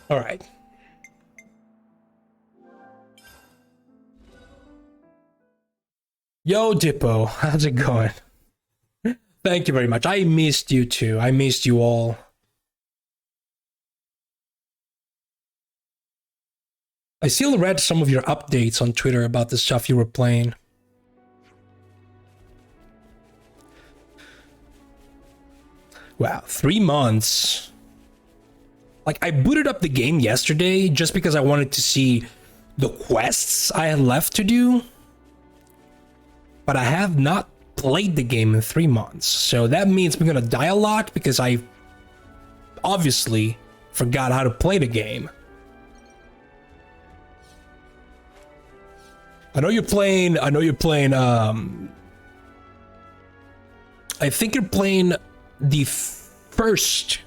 All right. Yo, Dippo, how's it going? Thank you very much. I missed you too. I missed you all. I still read some of your updates on Twitter about the stuff you were playing. Wow, 3 months. Like, I booted up the game yesterday just because I wanted to see the quests I had left to do. But I have not played the game in 3 months. So that means we're gonna die a lot because I obviously forgot how to play the game. I know you're playing, I think you're playing the first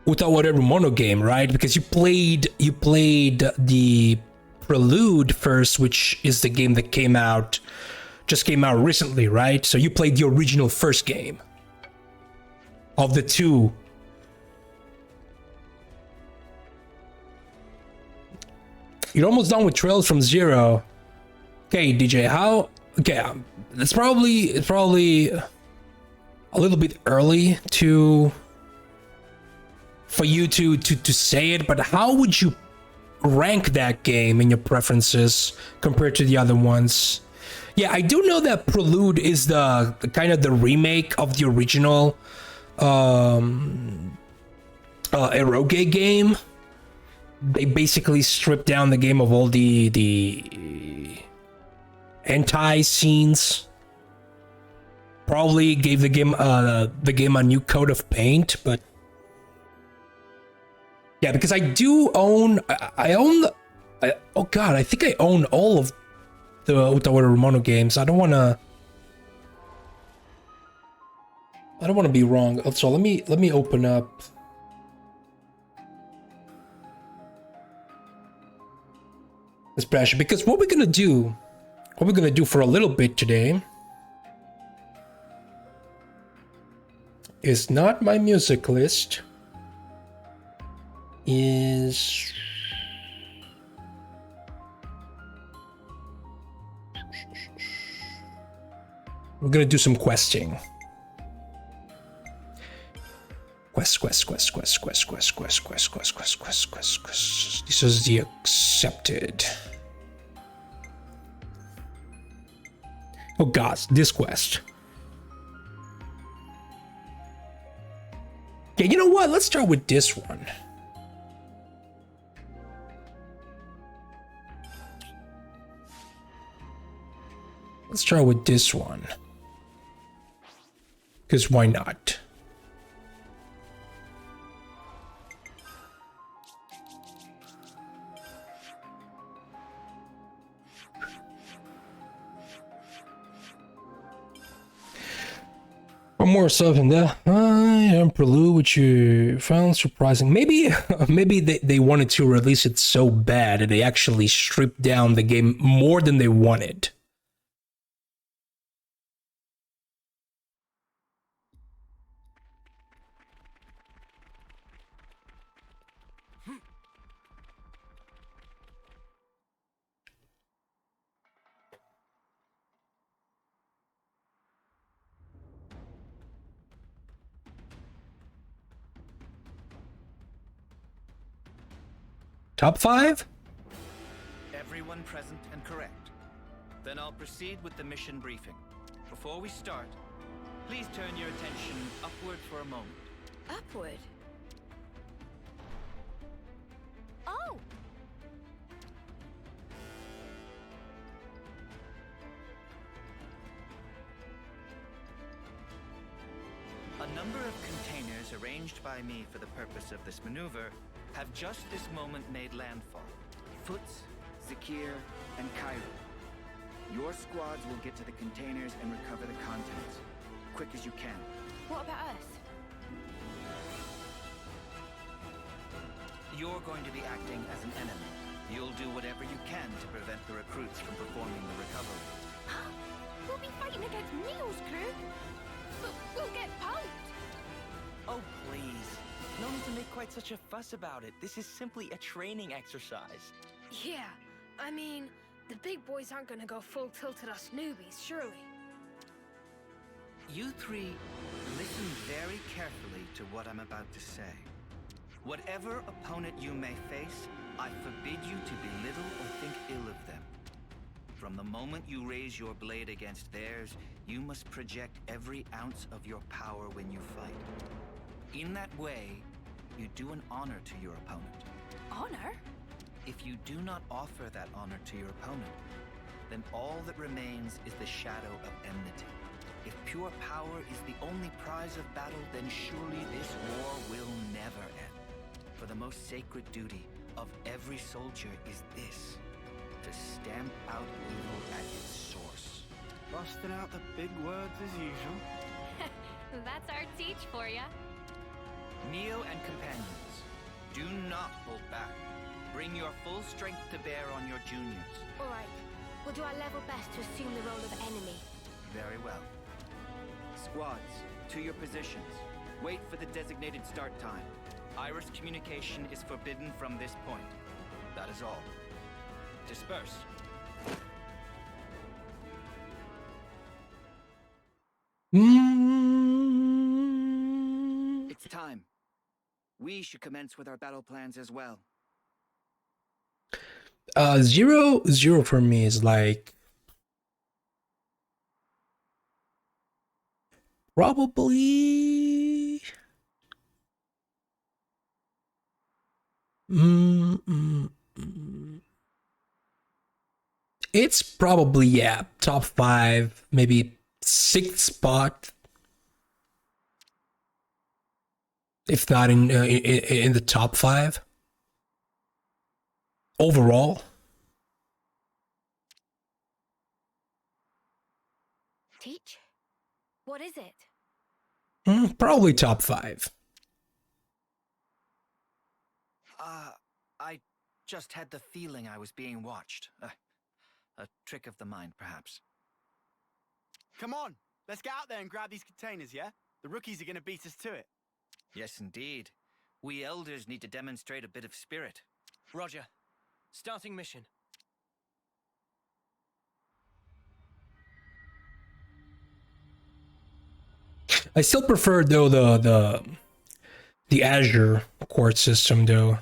without whatever mono game, right? Because you played the Prelude first, which is the game that just came out recently, right? So you played the original first game of the two. You're almost done with Trails from Zero. Okay, DJ, how? Okay, it's probably a little bit early for you to say it, but how would you rank that game in your preferences compared to the other ones? Yeah, I do know that Prelude is the kind of the remake of the original Eroge game. They basically stripped down the game of all the anti-scenes. Probably gave the game a new coat of paint, but yeah, because I do own oh god, I think I own all of the Utawaru Mono games. I don't wanna be wrong. So let me open up this pressure, because what we're gonna do for a little bit today is not my music list, is we're gonna do some questing. Quest. This is the accepted. Oh god, this quest. Yeah, you know what? Let's start with this one. Let's start with this one. Because why not? One more stuff in there. I am Prelude, which you found surprising. Maybe they wanted to release it so bad that they actually stripped down the game more than they wanted. Top 5? Everyone present and correct. Then I'll proceed with the mission briefing. Before we start, please turn your attention upward for a moment. Upward? Oh! A number of containers arranged by me for the purpose of this maneuver have just this moment made landfall. Foots, Zakir, and Cairo. Your squads will get to the containers and recover the contents. Quick as you can. What about us? You're going to be acting as an enemy. You'll do whatever you can to prevent the recruits from performing the recovery. We'll be fighting against Neo's crew? We'll get punked. Oh, please. No need to make quite such a fuss about it. This is simply a training exercise. Yeah, I mean, the big boys aren't gonna go full tilt at us newbies, surely. You three, listen very carefully to what I'm about to say. Whatever opponent you may face, I forbid you to belittle or think ill of them. From the moment you raise your blade against theirs, you must project every ounce of your power when you fight. In that way, you do an honor to your opponent. Honor? If you do not offer that honor to your opponent, then all that remains is the shadow of enmity. If pure power is the only prize of battle, then surely this war will never end. For the most sacred duty of every soldier is this: to stamp out evil at its source. Busting out the big words as usual. That's our teach for ya. Neo and companions, do not hold back. Bring your full strength to bear on your juniors. Alright, we'll do our level best to assume the role of enemy. Very well. Squads, to your positions. Wait for the designated start time. Iris communication is forbidden from this point. That is all. Disperse. It's time. We should commence with our battle plans as well. 0-0 for me is like probably it's probably, yeah, top 5, maybe 6th spot, if not in the top 5 overall. Teach? What is it? Probably top 5. I just had the feeling I was being watched. A trick of the mind, perhaps. Come on, let's get out there and grab these containers, yeah? The rookies are gonna beat us to it. Yes, indeed. We elders need to demonstrate a bit of spirit. Roger. Starting mission. I still prefer though the Azure court system though.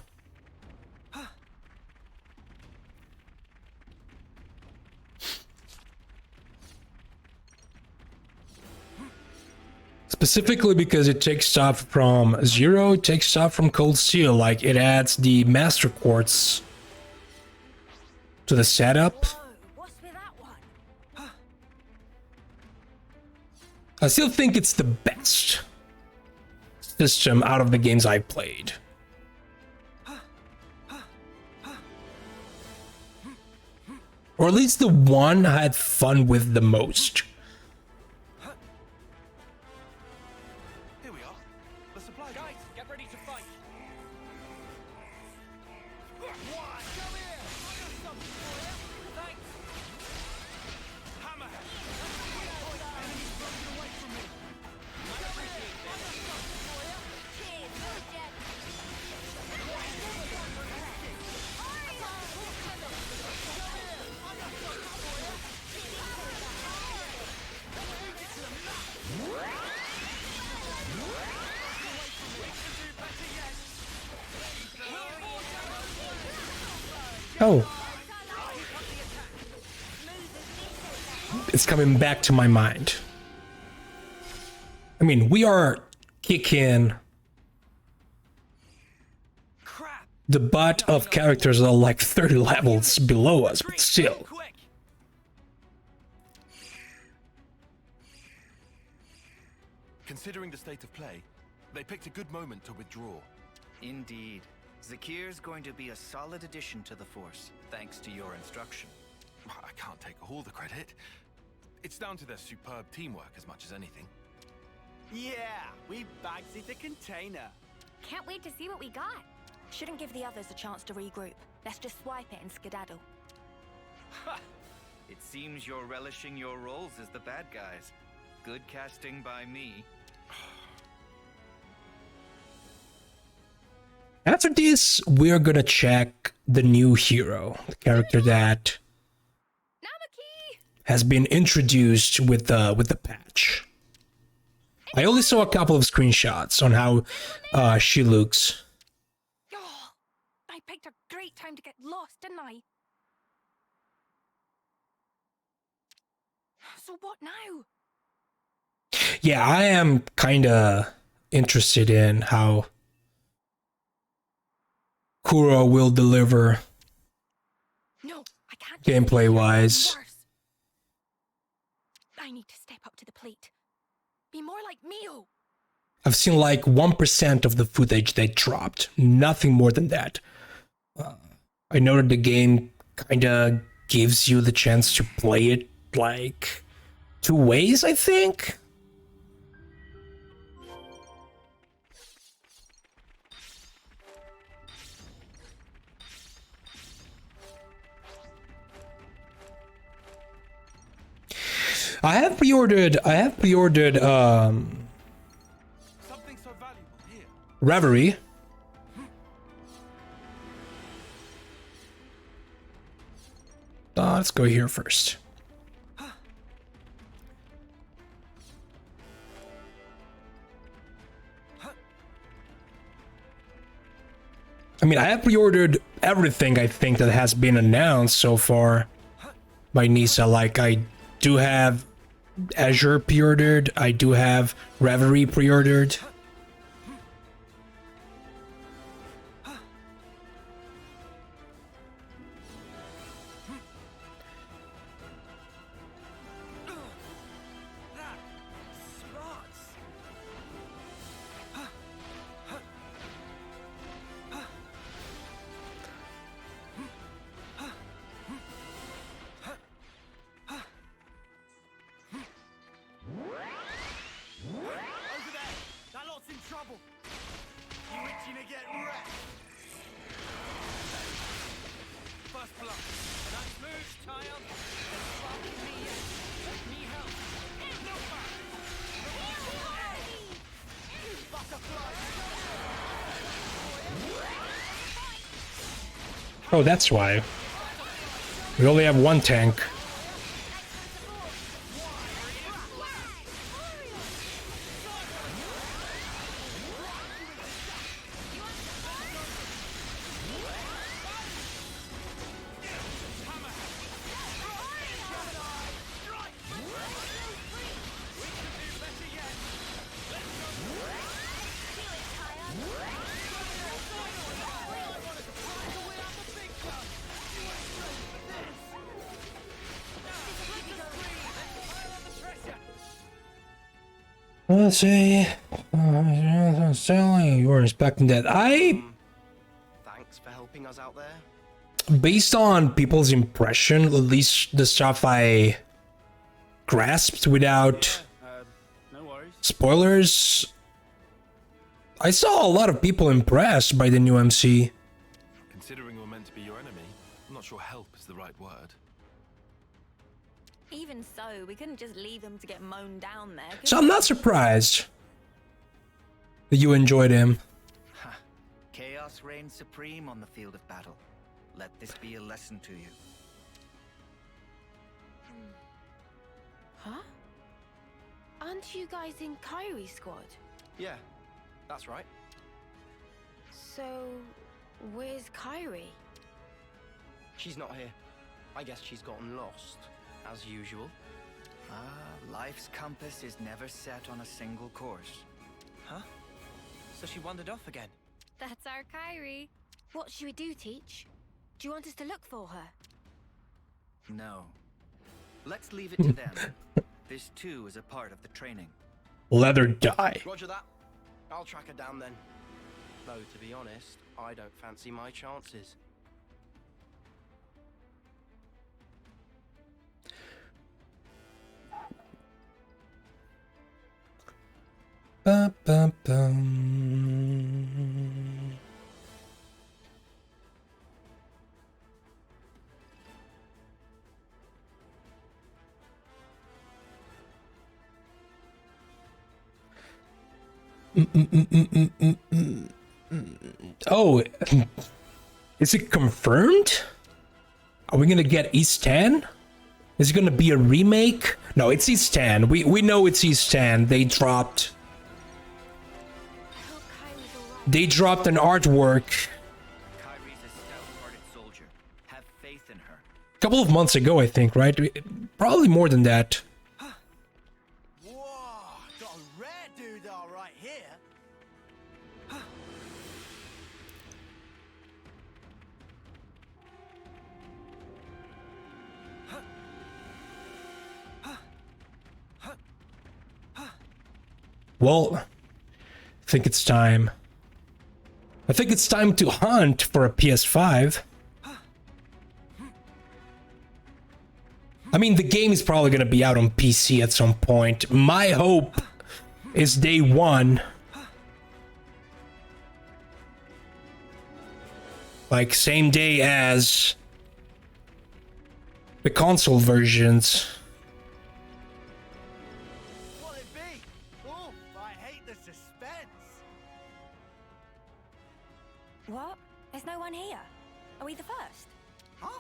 Specifically because it takes stuff from 0, it takes stuff from Cold Steel, like it adds the master quartz to the setup. Whoa, what's with that one? I still think it's the best system out of the games I've played. Or at least the one I had fun with the most. Here we are. The supply guys, get ready to fight. Why? Come here. I got something for you. Thanks. Hammerhead. Enemies broken away from me. I appreciate this. I got something for you. Cheers, Roger. Oh. It's coming back to my mind. I mean, we are kicking Crap. the butt of characters that are like 30 levels below us, but still. Quick. Considering the state of play, they picked a good moment to withdraw. Indeed. Zakir's going to be a solid addition to the Force, thanks to your instruction. I can't take all the credit. It's down to their superb teamwork as much as anything. Yeah, we bagged the container. Can't wait to see what we got. Shouldn't give the others a chance to regroup. Let's just swipe it and skedaddle. It seems you're relishing your roles as the bad guys. Good casting by me. After this, we're gonna check the new hero, the character that Namaki! has been introduced with the patch. I only saw a couple of screenshots on how she looks. Oh, I picked a great time to get lost, didn't I? So what now? Yeah, I am kinda interested in how Kuro will deliver No, I can't. gameplay-wise. Worse. I need to step up to the plate. Be more like Mio. I've seen like 1% of the footage they dropped, nothing more than that. I know that the game kinda gives you the chance to play it like 2 ways, I think. I have pre-ordered Something so valuable here. Reverie. Let's go here first. I mean, I have pre-ordered everything I think that has been announced so far by Nisa. Like, I do have Azure pre-ordered, I do have Reverie pre-ordered. Over there! That lot's in trouble! You itching to get wrecked? First blood. Nice move, child. It's sparking me yet. Need help. Nopon! Oh, that's why. We only have one tank. Let's see. Selling. You were expecting that. Thanks for helping us out there. Based on people's impression, at least the stuff I grasped without No worries. spoilers, I saw a lot of people impressed by the new MC. Considering we're meant to be your enemy, I'm not sure help is the right word. Even so, we couldn't just leave him to get mown down there. could So I'm we? not surprised that you enjoyed him. Ha! Chaos reigns supreme on the field of battle. Let this be a lesson to you. Huh? Aren't you guys in Kyrie's squad? Yeah, that's right. So, where's Kyrie? She's not here. I guess she's gotten lost, as usual. Life's compass is never set on a single course. Huh? So she wandered off again. That's our Kyrie. What should we do, Teach? Do you want us to look for her? No. Let's leave it to them. This too is a part of the training. Let her die. Roger that. I'll track her down then. Though, to be honest, I don't fancy my chances. Ba, ba, bum. Oh, is it confirmed? Are we gonna get East 10? Is it gonna be a remake? No, it's East 10. We know it's East 10. They dropped an artwork Kyrie's a stout-hearted soldier. Have faith in her. a couple of months ago, I think, right? Probably more than that. Whoa, got a rare dude all right here. Well, I think it's time. I think it's time to hunt for a PS5. I mean, the game is probably gonna be out on PC at some point. My hope is day one. Like, same day as the console versions. What'll it be? Oh, I hate the suspense. What? There's no one here. Are we the first? Huh?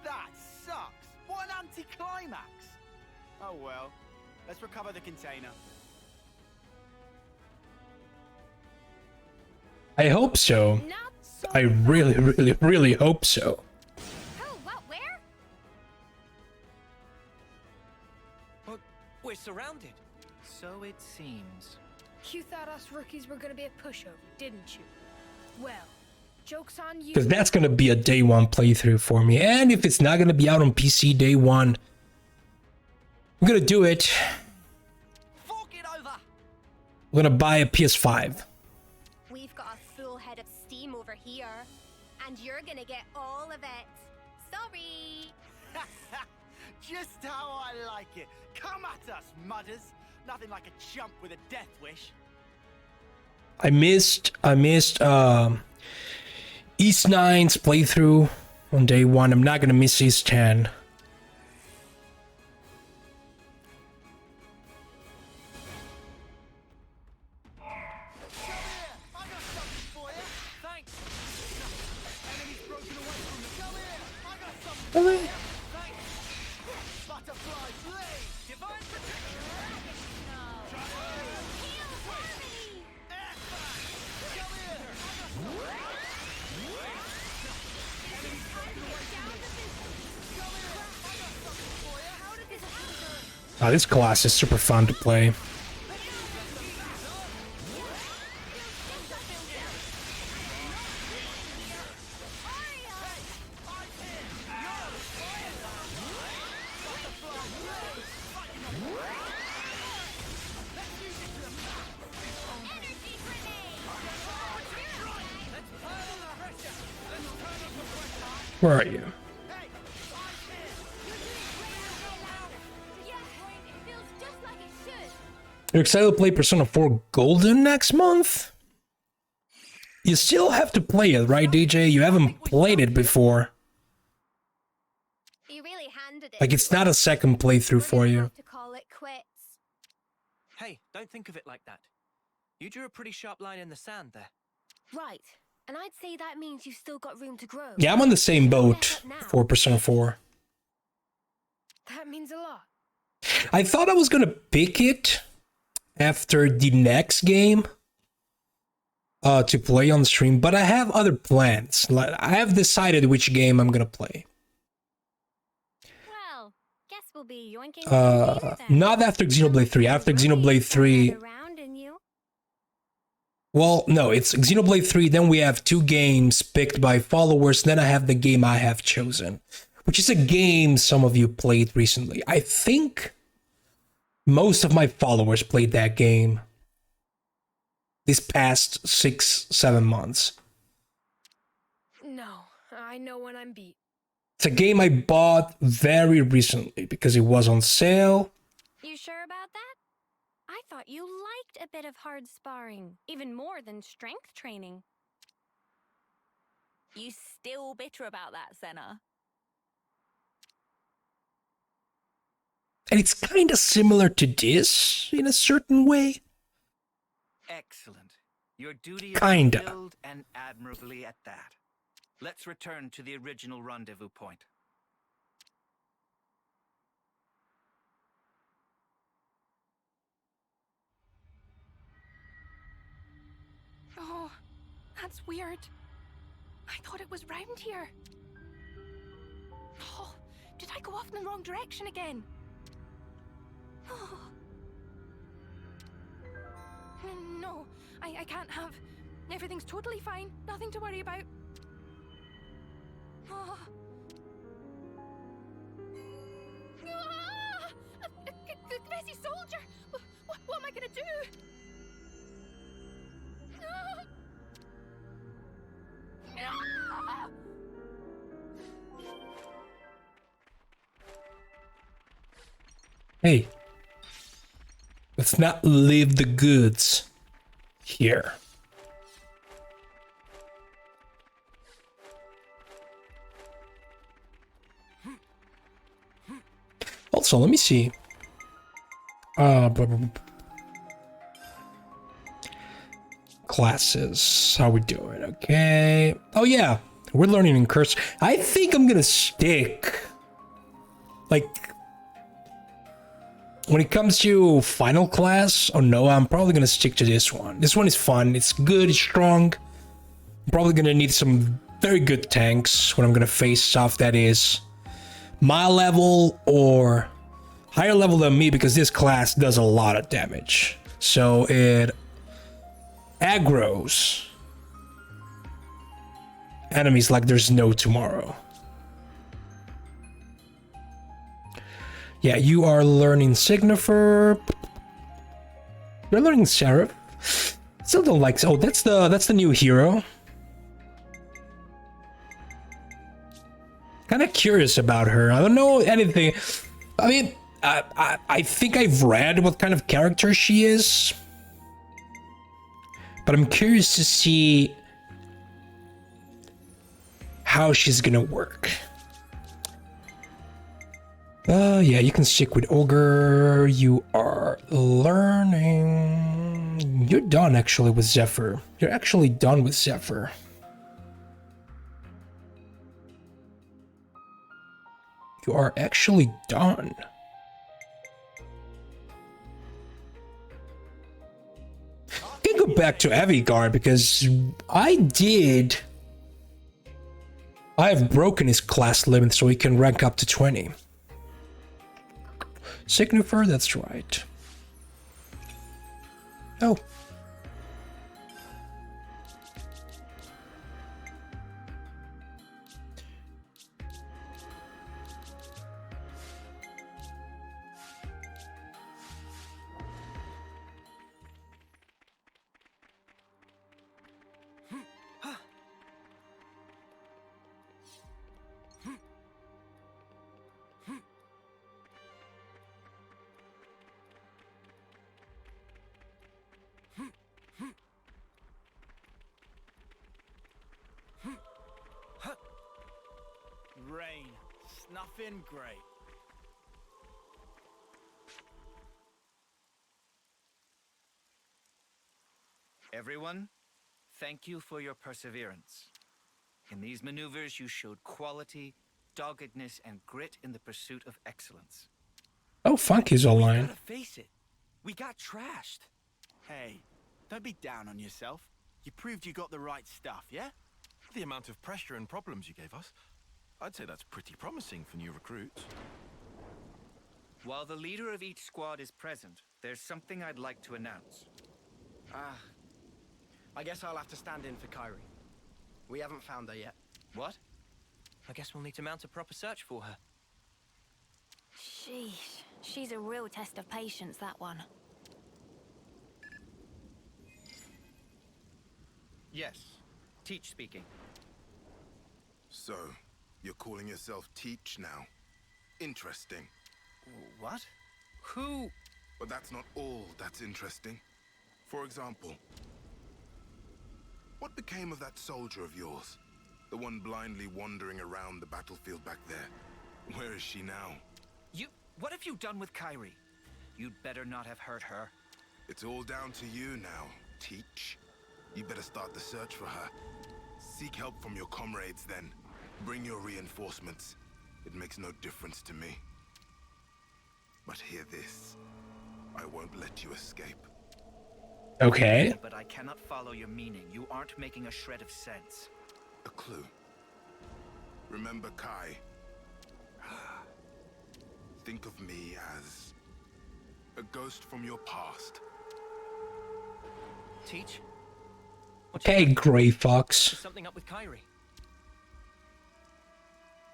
That sucks. What an anticlimax. Oh well. Let's recover the container. I hope so. Not so I really hope so. Oh, what? Where? But we're surrounded. So it seems. You thought us rookies were gonna be a pushover, didn't you? Well, joke's on you. Because that's gonna be a day one playthrough for me. And if it's not gonna be out on PC day one, I'm gonna do it. Fork it over! I'm gonna buy a PS5. We've got a full head of steam over here, and you're gonna get all of it. Sorry. Just how I like it. Come at us, mudders. Nothing like a chump with a death wish. I missed East 9's playthrough on day one. I'm not gonna miss East 10. I got something for you. Thanks. Enemy's broken away from me. Come here. I got something for you. Butterfly blade. Divine protection. Oh, this class is super fun to play. Where are you? You're excited to play Persona 4 Golden next month? You still have to play it, right, DJ? You haven't played it before. You really handed it. Like, it's not a second playthrough for you. Have to call it quits. Hey, don't think of it like that. You drew a pretty sharp line in the sand there. Right. And I'd say that means you've still got room to grow. Yeah, I'm on the same boat for Persona 4. That means a lot. I thought I was gonna pick it after the next game to play on stream, but I have other plans. Like, I have decided which game I'm gonna play. Well, guess we'll be yoinking later then. Not after Xenoblade 3. After Xenoblade 3, Around in you. well, no, it's Xenoblade 3, then we have 2 games picked by followers, then I have the game I have chosen, which is a game some of you played recently. I think most of my followers played that game this past 6-7 months. No, I know when I'm beat. It's a game I bought very recently because it was on sale. You sure about that? I thought you liked a bit of hard sparring, even more than strength training. You still bitter about that, Senna? And it's kind of similar to this in a certain way. Excellent. Your duty is Kinda. fulfilled, and admirably at that. Let's return to the original rendezvous point. Oh, that's weird. I thought it was round here. Oh, did I go off in the wrong direction again? Oh. No, I can't have. Everything's totally fine. Nothing to worry about. Oh. Ah! A messy soldier! What am I gonna do? Ah! Ah! Hey, let's not leave the goods here. Also, let me see. Classes. How we doing? Okay. Oh yeah, we're learning in curse. I think I'm gonna stick. Like, when it comes to final class, oh no, I'm probably gonna stick to this one. This one is fun. It's good. It's strong. I'm probably gonna need some very good tanks when I'm gonna face off. That is my level or higher level than me, because this class does a lot of damage. So it aggroes enemies like there's no tomorrow. Yeah, you are learning Signifer. You're learning Seraph. Still don't like. Oh, that's the new hero. Kind of curious about her. I don't know anything. I mean, I think I've read what kind of character she is, but I'm curious to see how she's gonna work. Yeah, you can stick with Ogre. You are learning. You're done actually with Zephyr. You're actually done with Zephyr. You are actually done. I can go back to Avigard because I have broken his class limit so he can rank up to 20. Signifer, that's right. Oh. Rain, snuffing great. Everyone, thank you for your perseverance. In these maneuvers, you showed quality, doggedness, and grit in the pursuit of excellence. Oh, Funky's online. We gotta face it. We got trashed. Hey, don't be down on yourself. You proved you got the right stuff, yeah? The amount of pressure and problems you gave us, I'd say that's pretty promising for new recruits. While the leader of each squad is present, there's something I'd like to announce. I guess I'll have to stand in for Kyrie. We haven't found her yet. What? I guess we'll need to mount a proper search for her. Sheesh, she's a real test of patience, that one. Yes. Teach speaking. So, you're calling yourself Teach now? Interesting. What? Who? But that's not all that's interesting. For example, what became of that soldier of yours? The one blindly wandering around the battlefield back there. Where is she now? What have you done with Kyrie? You'd better not have hurt her. It's all down to you now, Teach. You better start the search for her. Seek help from your comrades then. Bring your reinforcements. It makes no difference to me. But hear this. I won't let you escape. Okay. But I cannot follow your meaning. You aren't making a shred of sense. A clue. Remember Kai? Think of me as a ghost from your past. Teach? Okay, Grey Fox. Is something up with Kyrie?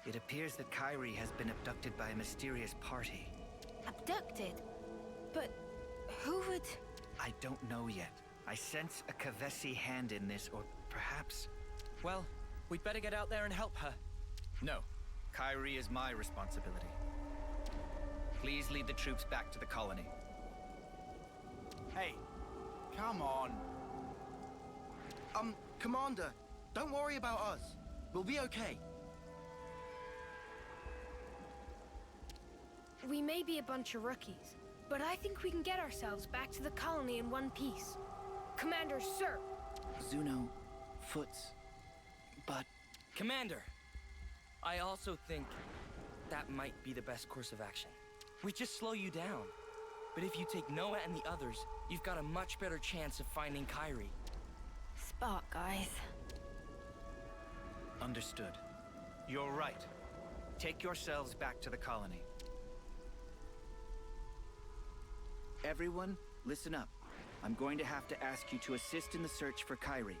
It appears that Kyrie has been abducted by a mysterious party. Abducted? But who would... I don't know yet. I sense a Kavesi hand in this, or perhaps... Well, we'd better get out there and help her. No. Kyrie is my responsibility. Please lead the troops back to the colony. Hey, come on. Commander, don't worry about us. We'll be okay. We may be a bunch of rookies, but I think we can get ourselves back to the colony in one piece. Commander, sir! Zuno, Foots, but... Commander! I also think that might be the best course of action. We just slow you down. But if you take Noah and the others, you've got a much better chance of finding Kyrie. Spark, guys. Understood. You're right. Take yourselves back to the colony. Everyone, listen up. I'm going to have to ask you to assist in the search for Kyrie.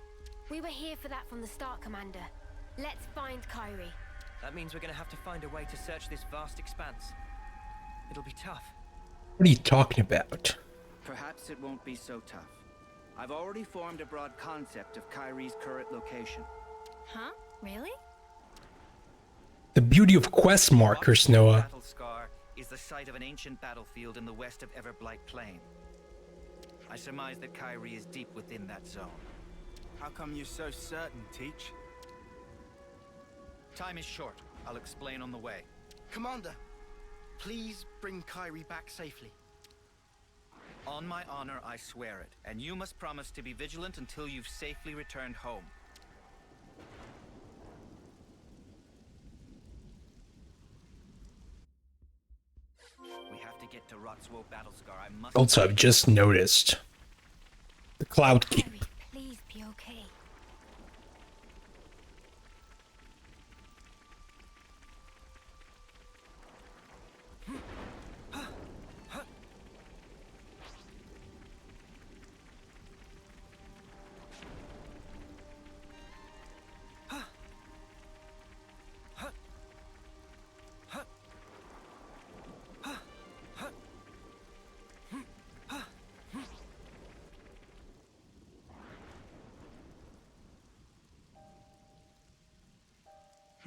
We were here for that from the start, Commander. Let's find Kyrie. That means we're gonna have to find a way to search this vast expanse. It'll be tough. What are you talking about? Perhaps it won't be so tough. I've already formed a broad concept of Kyrie's current location. Huh? Really? The beauty of quest markers, Noah. Battle Scar is the site of an ancient battlefield in the west of Everblight Plain. I surmise that Kyrie is deep within that zone. How come you're so certain, Teach? Time is short. I'll explain on the way. Commander, please bring Kyrie back safely. On my honor, I swear it. And you must promise to be vigilant until you've safely returned home. We have to get to Roxwo Battlescar. I must... Also, I've just noticed the Cloud Keep. Kyrie, please be okay.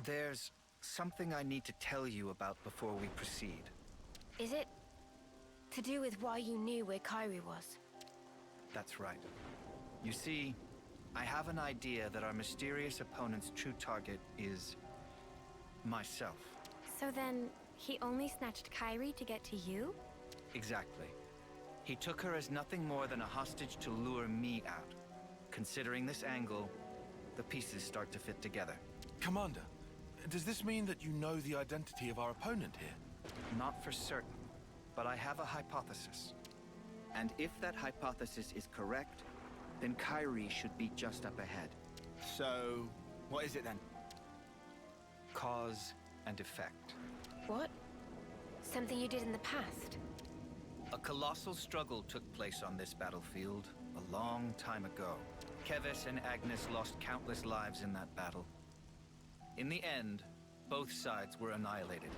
There's something I need to tell you about before we proceed. Is it to do with why you knew where Kyrie was? That's right. You see, I have an idea that our mysterious opponent's true target is... myself. So then, he only snatched Kyrie to get to you? Exactly. He took her as nothing more than a hostage to lure me out. Considering this angle, the pieces start to fit together. Commander, does this mean that you know the identity of our opponent here? Not for certain, but I have a hypothesis. And if that hypothesis is correct, then Kyrie should be just up ahead. So, what is it then? Cause and effect. What? Something you did in the past? A colossal struggle took place on this battlefield a long time ago. Keves and Agnes lost countless lives in that battle. In the end, both sides were annihilated.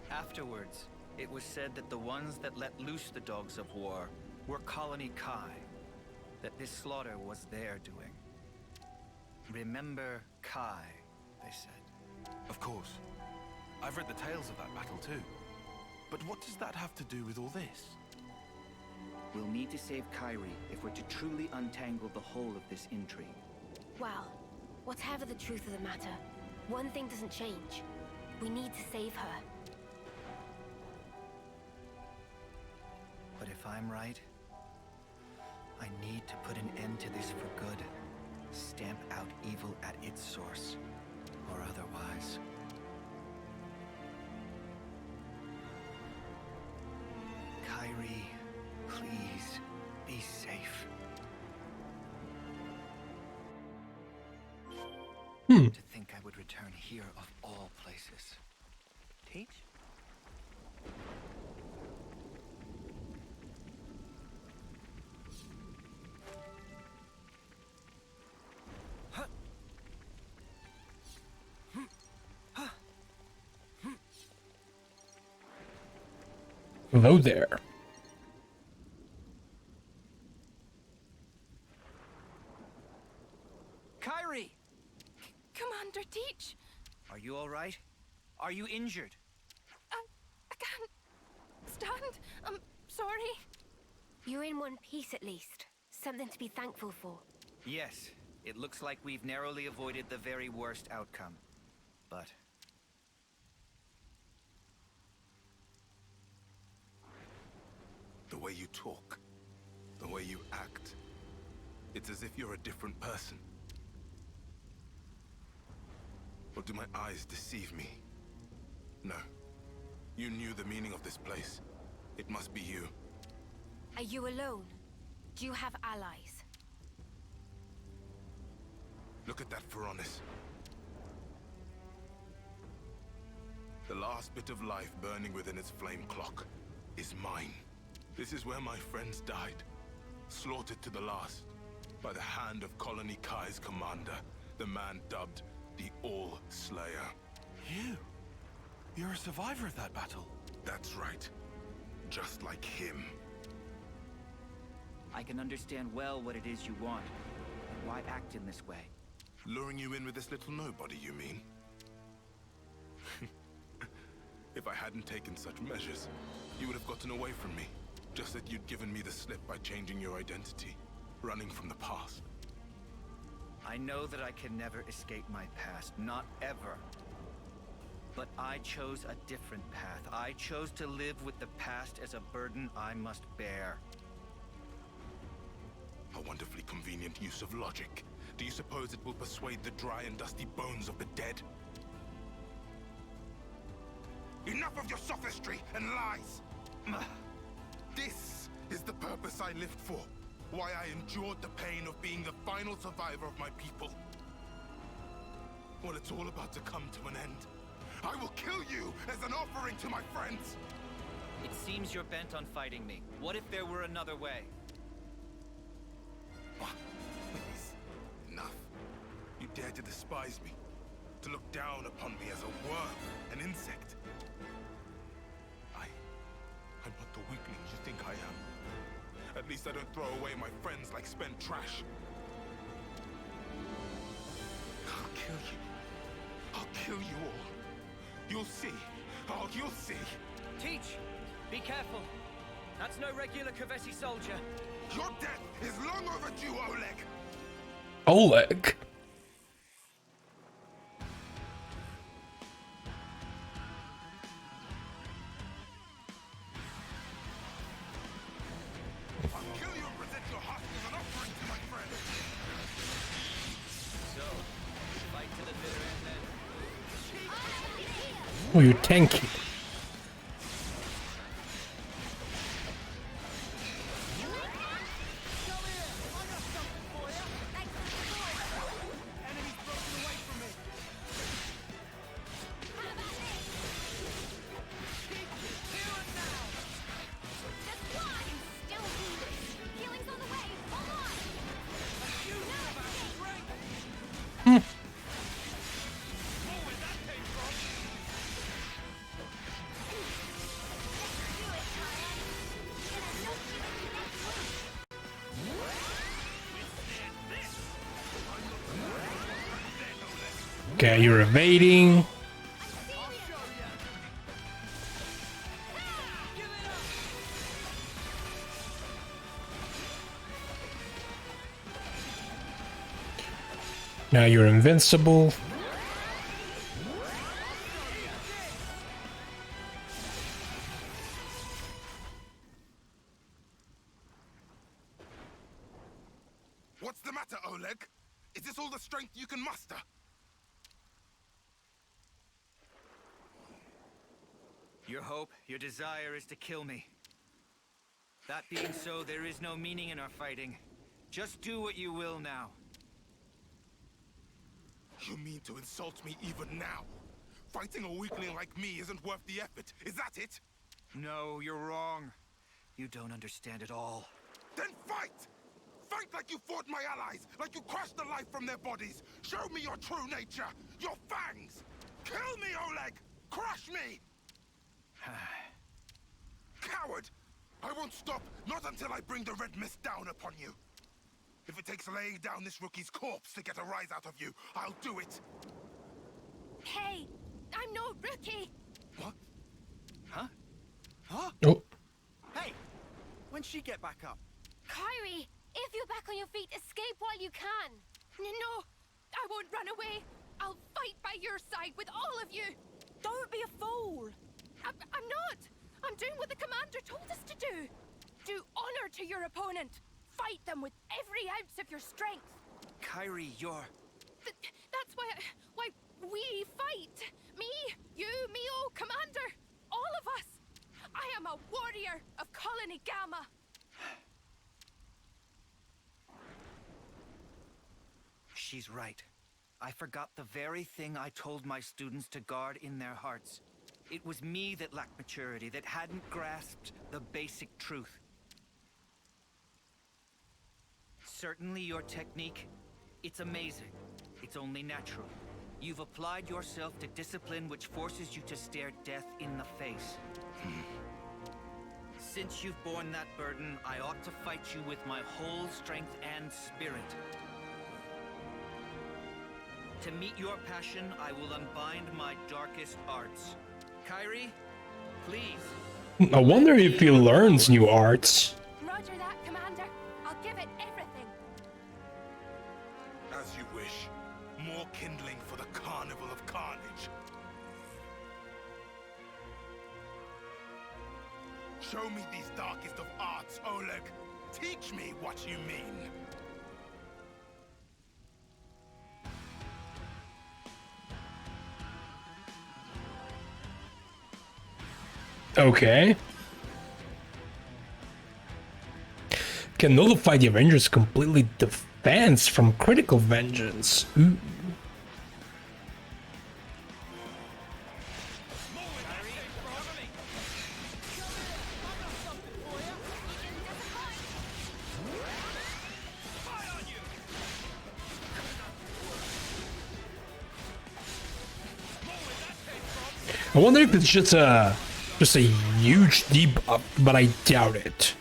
Afterwards, it was said that the ones that let loose the dogs of war were Colony Kai, that this slaughter was their doing. Remember Kai, they said. Of course. I've read the tales of that battle too. But what does that have to do with all this? We'll need to save Kyrie if we're to truly untangle the whole of this intrigue. Well, whatever the truth of the matter, one thing doesn't change. We need to save her. But if I'm right, I need to put an end to this for good. Stamp out evil at its source, or otherwise. Kyrie, please, be safe. To think I would return here of all places. Teach? Hello there. Kyrie! Commander Teach! Are you alright? Are you injured? I can't stand. I'm sorry. You're in one piece at least. Something to be thankful for. Yes, it looks like we've narrowly avoided the very worst outcome. But... The way you talk, the way you act, it's as if you're a different person. Or do my eyes deceive me? No. You knew the meaning of this place. It must be you. Are you alone? Do you have allies? Look at that Pharaonis. The last bit of life burning within its flame clock is mine. This is where my friends died, slaughtered to the last, by the hand of Colony Kai's commander, the man dubbed the All-Slayer. You're a survivor of that battle. That's right. Just like him. I can understand well what it is you want, and why act in this way. Luring you in with this little nobody, you mean? If I hadn't taken such measures, you would have gotten away from me. Just that you'd given me the slip by changing your identity, running from the past. I know that I can never escape my past, not ever. But I chose a different path. I chose to live with the past as a burden I must bear. A wonderfully convenient use of logic. Do you suppose it will persuade the dry and dusty bones of the dead? Enough of your sophistry and lies! This is the purpose I lived for. Why I endured the pain of being the final survivor of my people. When it's all about to come to an end, I will kill you as an offering to my friends! It seems you're bent on fighting me. What if there were another way? Please, enough. You dare to despise me, to look down upon me as a worm, an insect. I'm not the weakling you think I am. At least I don't throw away my friends like spent trash. I'll kill you. I'll kill you all. You'll see. Oh, you'll see. Teach! Be careful. That's no regular Kavesi soldier. Your death is long overdue, Oleg. Oleg? I'll kill you and present your husk as an offering to my friend. So, fight to the bitter end then. Oh, you're tanky. Okay, you're evading. Now you're invincible. What's the matter, Oleg? Is this Your hope, your desire is to kill me. That being so, there is no meaning in our fighting. Just do what you will now. You mean to insult me even now? Fighting a weakling like me isn't worth the effort, is that it? No, you're wrong. You don't understand at all. Then fight! Fight like you fought my allies, like you crushed the life from their bodies. Show me your true nature, your fangs! Kill me, Oleg! Crush me! Coward! I won't stop, not until I bring the red mist down upon you. If it takes laying down this rookie's corpse to get a rise out of you, I'll do it. Hey, I'm no rookie. What? Huh? Huh? Oh. Hey, when'd she get back up? Kyrie, if you're back on your feet, escape while you can. No, I won't run away. I'll fight by your side with all of you. Don't be a fool. I'm not. I'm doing what the commander told us to do. Do honor to your opponent. Fight them with every ounce of your strength. Kyrie, you're... That's why we fight. Me, you, Mio, Commander, all of us. I am a warrior of Colony Gamma. She's right. I forgot the very thing I told my students to guard in their hearts. It was me that lacked maturity, that hadn't grasped the basic truth. Certainly your technique, it's amazing. It's only natural. You've applied yourself to discipline which forces you to stare death in the face. Since you've borne that burden, I ought to fight you with my whole strength and spirit. To meet your passion, I will unbind my darkest arts. Kyrie, please. I wonder if he learns new arts. Roger that, Commander. I'll give it everything. As you wish. More kindling for the Carnival of Carnage. Show me these darkest of arts, Oleg. Teach me what you mean. Okay. Can nullify the Avengers' completely defense from critical vengeance. Ooh. I wonder if it's just a huge debuff, but I doubt it.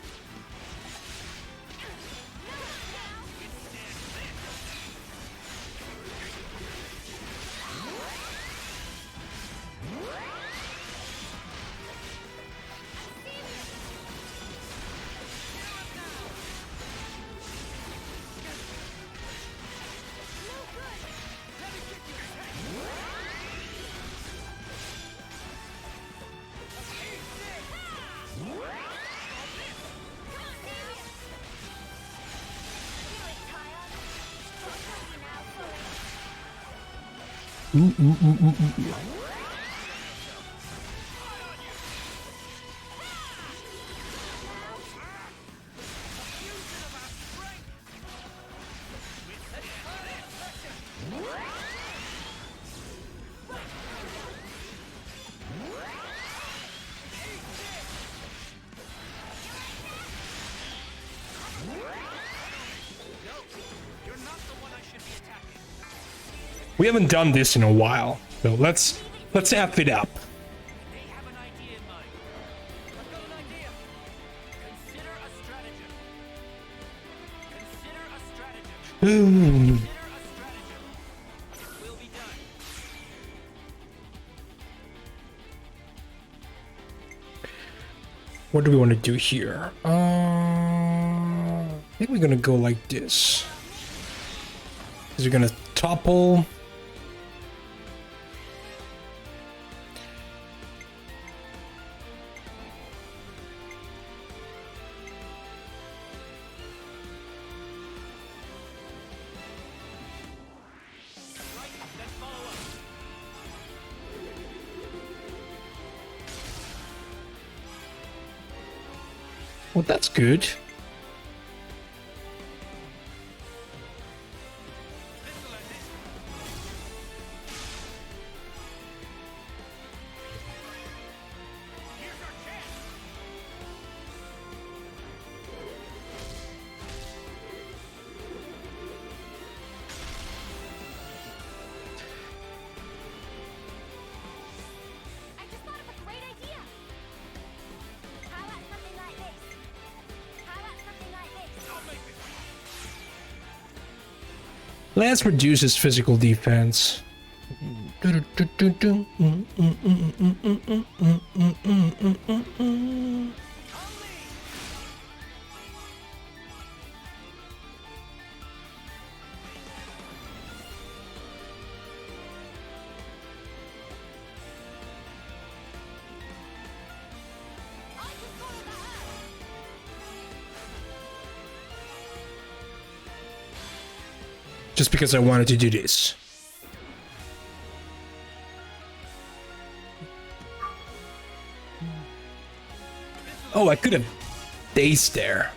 We haven't done this in a while, so let's amp it up. They have an idea in mind. I've got an idea. Consider a stratagem. Consider a stratagem. Consider a stratagem. It will be done. What do we want to do here? I think we're gonna go like this. Is we're gonna topple. Well, that's good. I just thought of a great idea. How about something like this? How about something like this? Lance reduces physical defense. Just because I wanted to do this. Oh, I could have dazed there.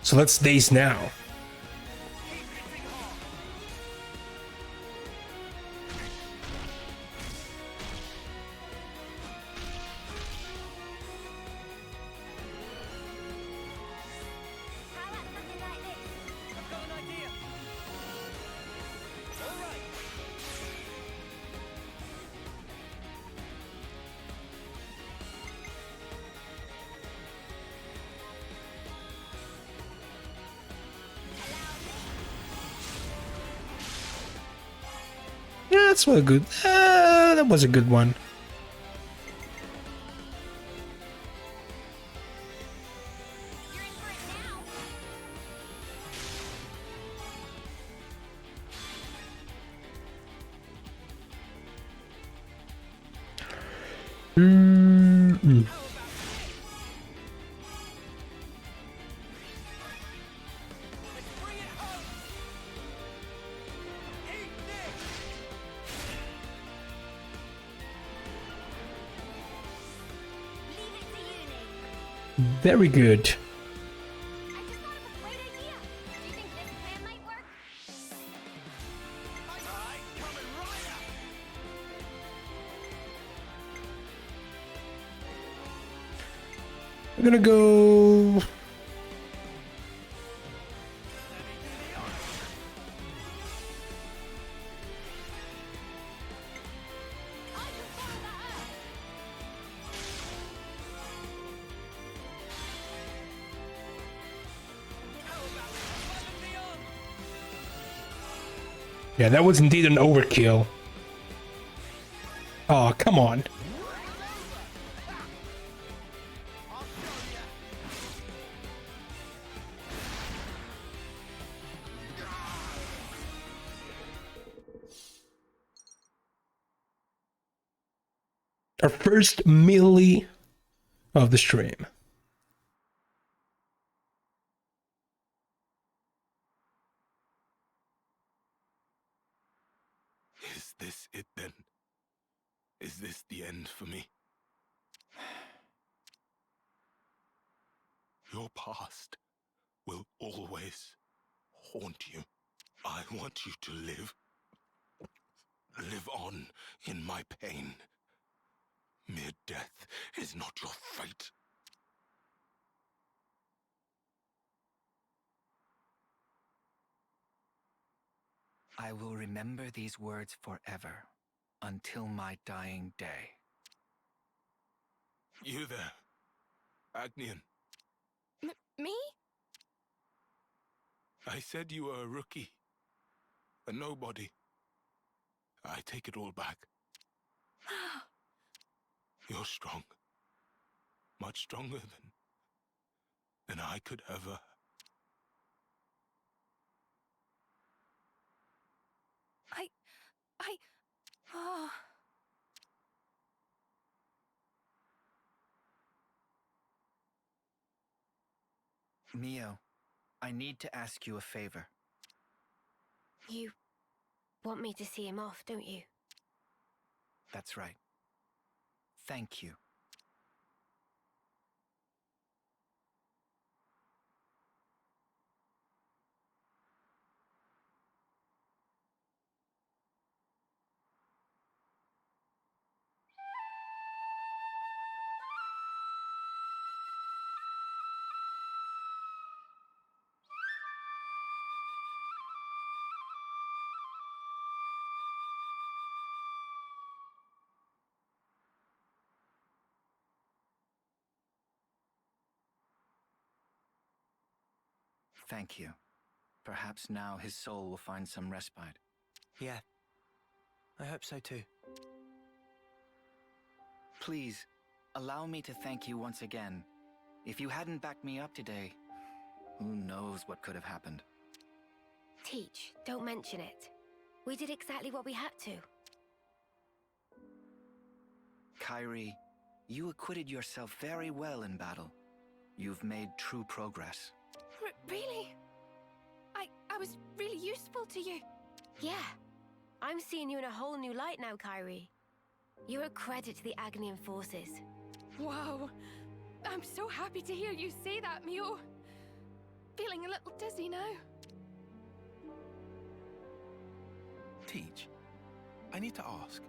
So let's daze now. How about something like this? I've got an idea. All right. Yeah, that's a good. That was a good one. You're in for it now. Bring it home. Eat this. Leave it to you, Nate. Very good. I just thought of a great idea. Do you think this plan might work? Coming right up. I'm gonna go. Yeah, that was indeed an overkill. Oh, come on. Our first melee of the stream. Is this it then? Is this the end for me? Your past will always haunt you. I want you to live. Live on in my pain. Mere death is not your fate. I will remember these words forever, until my dying day. You there, Agnian. Me? I said you were a rookie. A nobody. I take it all back. You're strong. Much stronger than I could ever. Oh. Mio, I need to ask you a favor. You want me to see him off, don't you? That's right. Thank you. Thank you. Perhaps now his soul will find some respite. Yeah, I hope so too. Please, allow me to thank you once again. If you hadn't backed me up today, who knows what could have happened. Teach, don't mention it. We did exactly what we had to. Kyrie, you acquitted yourself very well in battle. You've made true progress. Really? I was really useful to you. Yeah. I'm seeing you in a whole new light now, Kyrie. You're a credit to the Aghanim forces. Wow. I'm so happy to hear you say that, Mio. Feeling a little dizzy now. Teach, I need to ask,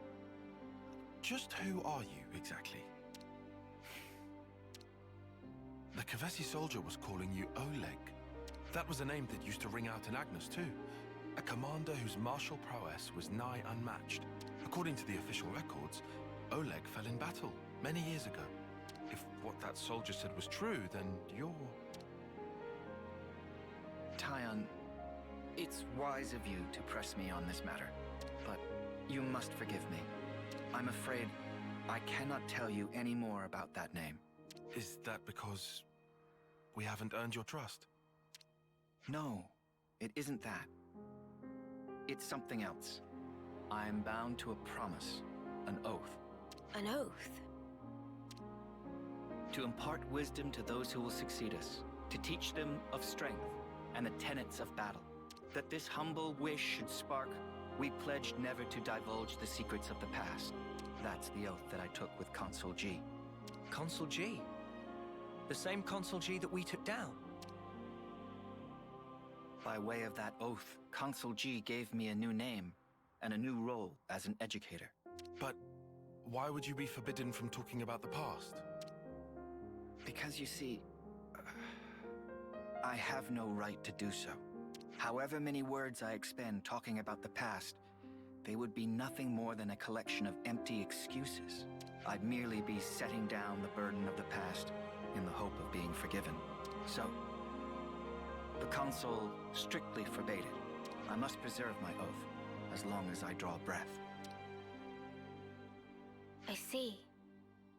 just who are you exactly? The Kavesi soldier was calling you Oleg. That was a name that used to ring out in Agnes too. A commander whose martial prowess was nigh unmatched. According to the official records, Oleg fell in battle many years ago. If what that soldier said was true, then you're... Tyon, it's wise of you to press me on this matter, but you must forgive me. I'm afraid I cannot tell you any more about that name. Is that because we haven't earned your trust? No, it isn't that. It's something else. I'm bound to a promise, an oath. An oath? To impart wisdom to those who will succeed us, to teach them of strength and the tenets of battle. That this humble wish should spark, we pledged never to divulge the secrets of the past. That's the oath that I took with Consul G. Consul G? The same Consul G that we took down? By way of that oath, Consul G gave me a new name and a new role as an educator. But why would you be forbidden from talking about the past? Because you see, I have no right to do so. However many words I expend talking about the past, they would be nothing more than a collection of empty excuses. I'd merely be setting down the burden of the past in the hope of being forgiven. So, the consul strictly forbade it. I must preserve my oath, as long as I draw breath. I see.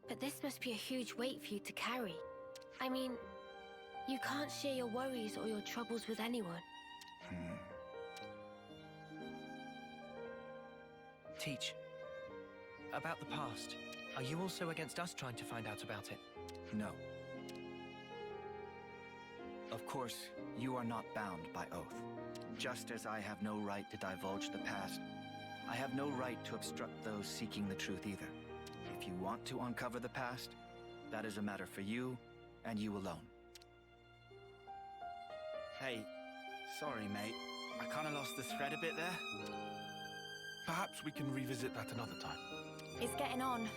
But this must be a huge weight for you to carry. I mean, you can't share your worries or your troubles with anyone. Teach, about the past, are you also against us trying to find out about it? No. Of course, you are not bound by oath. Just as I have no right to divulge the past, I have no right to obstruct those seeking the truth either. If you want to uncover the past, that is a matter for you and you alone. Hey, sorry mate. I kinda lost the thread a bit there. Perhaps we can revisit that another time. It's getting on.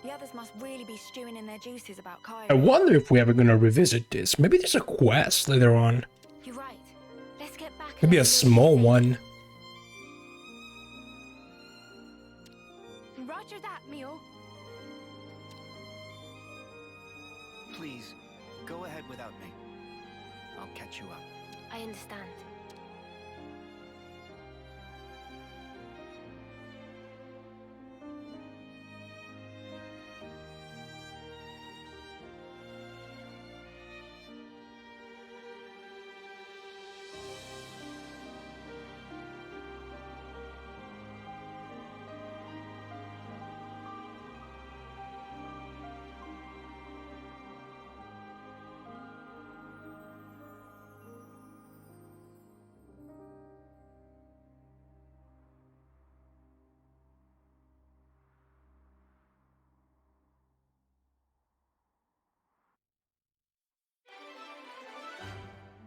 The others must really be stewing in their juices about Kyrie. I wonder if we're ever gonna revisit this. Maybe there's a quest later on. You're right. Let's get back. Maybe a small one. Roger that, Mio. Please, go ahead without me. I'll catch you up. I understand.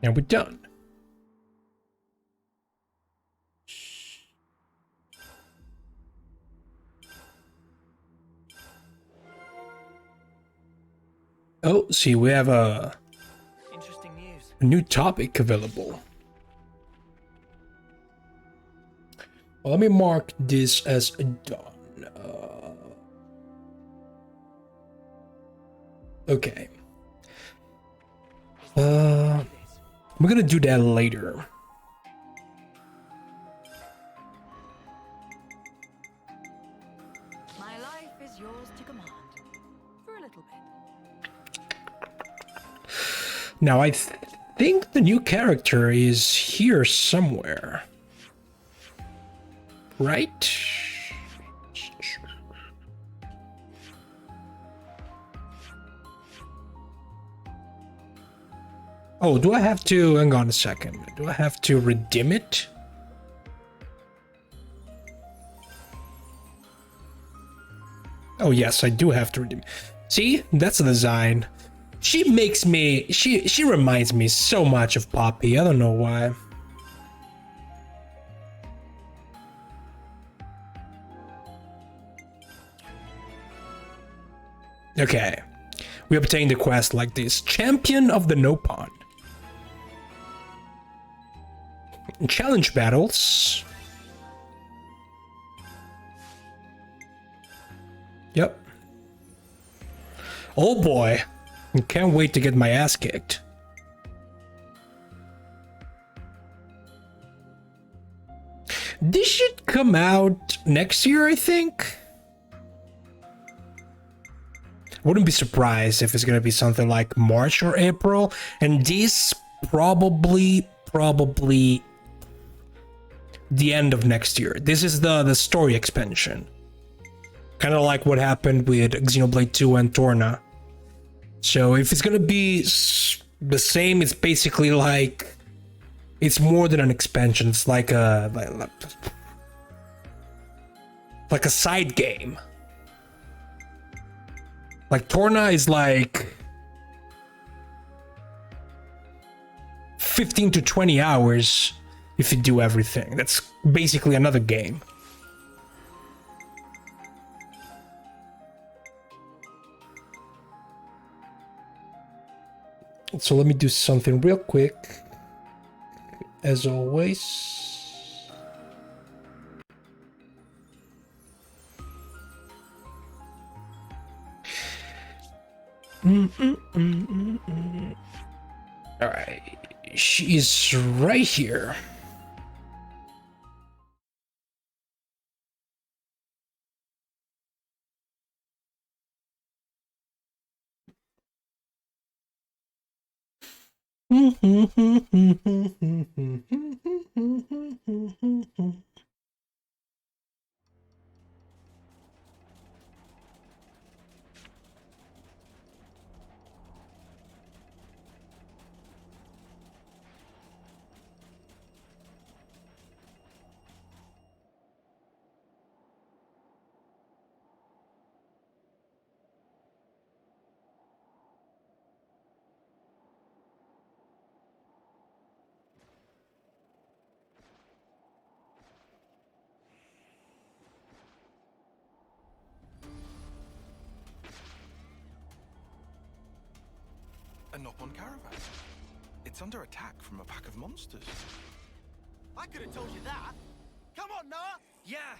And we're done. Oh, see, we have a Interesting news. new topic available. Well, let me mark this as done. Okay. We're gonna do that later. My life is yours to command. For a little bit. Now I think the new character is here somewhere. Right? Oh, do I have to... Hang on a second. Do I have to redeem it? Oh, yes, I do have to redeem. See? That's the design. She makes me... She reminds me so much of Poppy. I don't know why. Okay. We obtained the quest like this. Champion of the Nopon. Challenge battles. Yep. Oh boy. I can't wait to get my ass kicked. This should come out next year, I think. Wouldn't be surprised if it's gonna be something like March or April, and this probably the end of next year. This is the story expansion, kind of like what happened with Xenoblade 2 and Torna. So if it's gonna be the same, it's basically like it's more than an expansion. It's like a side game. Like, Torna is like 15 to 20 hours if you do everything. That's basically another game. So let me do something real quick. As always. All right, she's right here. A Nopon caravan. It's under attack from a pack of monsters. I could have told you that. Come on, Noah. Yeah.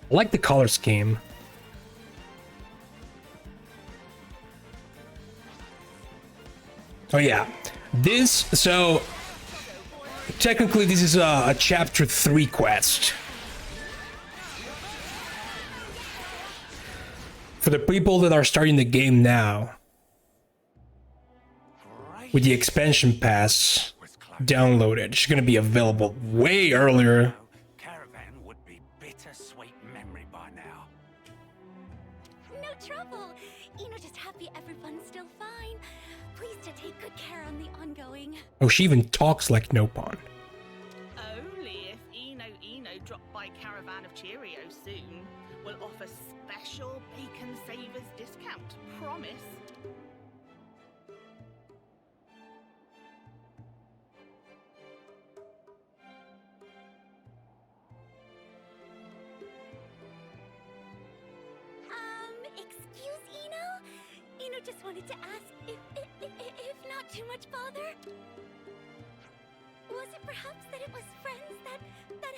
I like the color scheme. Oh yeah, so technically this is a chapter 3 quest. For the people that are starting the game now, with the expansion pass downloaded, it's gonna be available way earlier. Caravan would be bittersweet memory by now. No trouble. Just happy everyone's still fine. Please to take good care on the ongoing. Oh, she even talks like Nopon. Only if Eno drop by Caravan of Cheerios soon, we'll offer special Bacon Savers discount. Promise. Excuse Eno? Just wanted to ask if not too much bother. Was Was it perhaps that it was friends that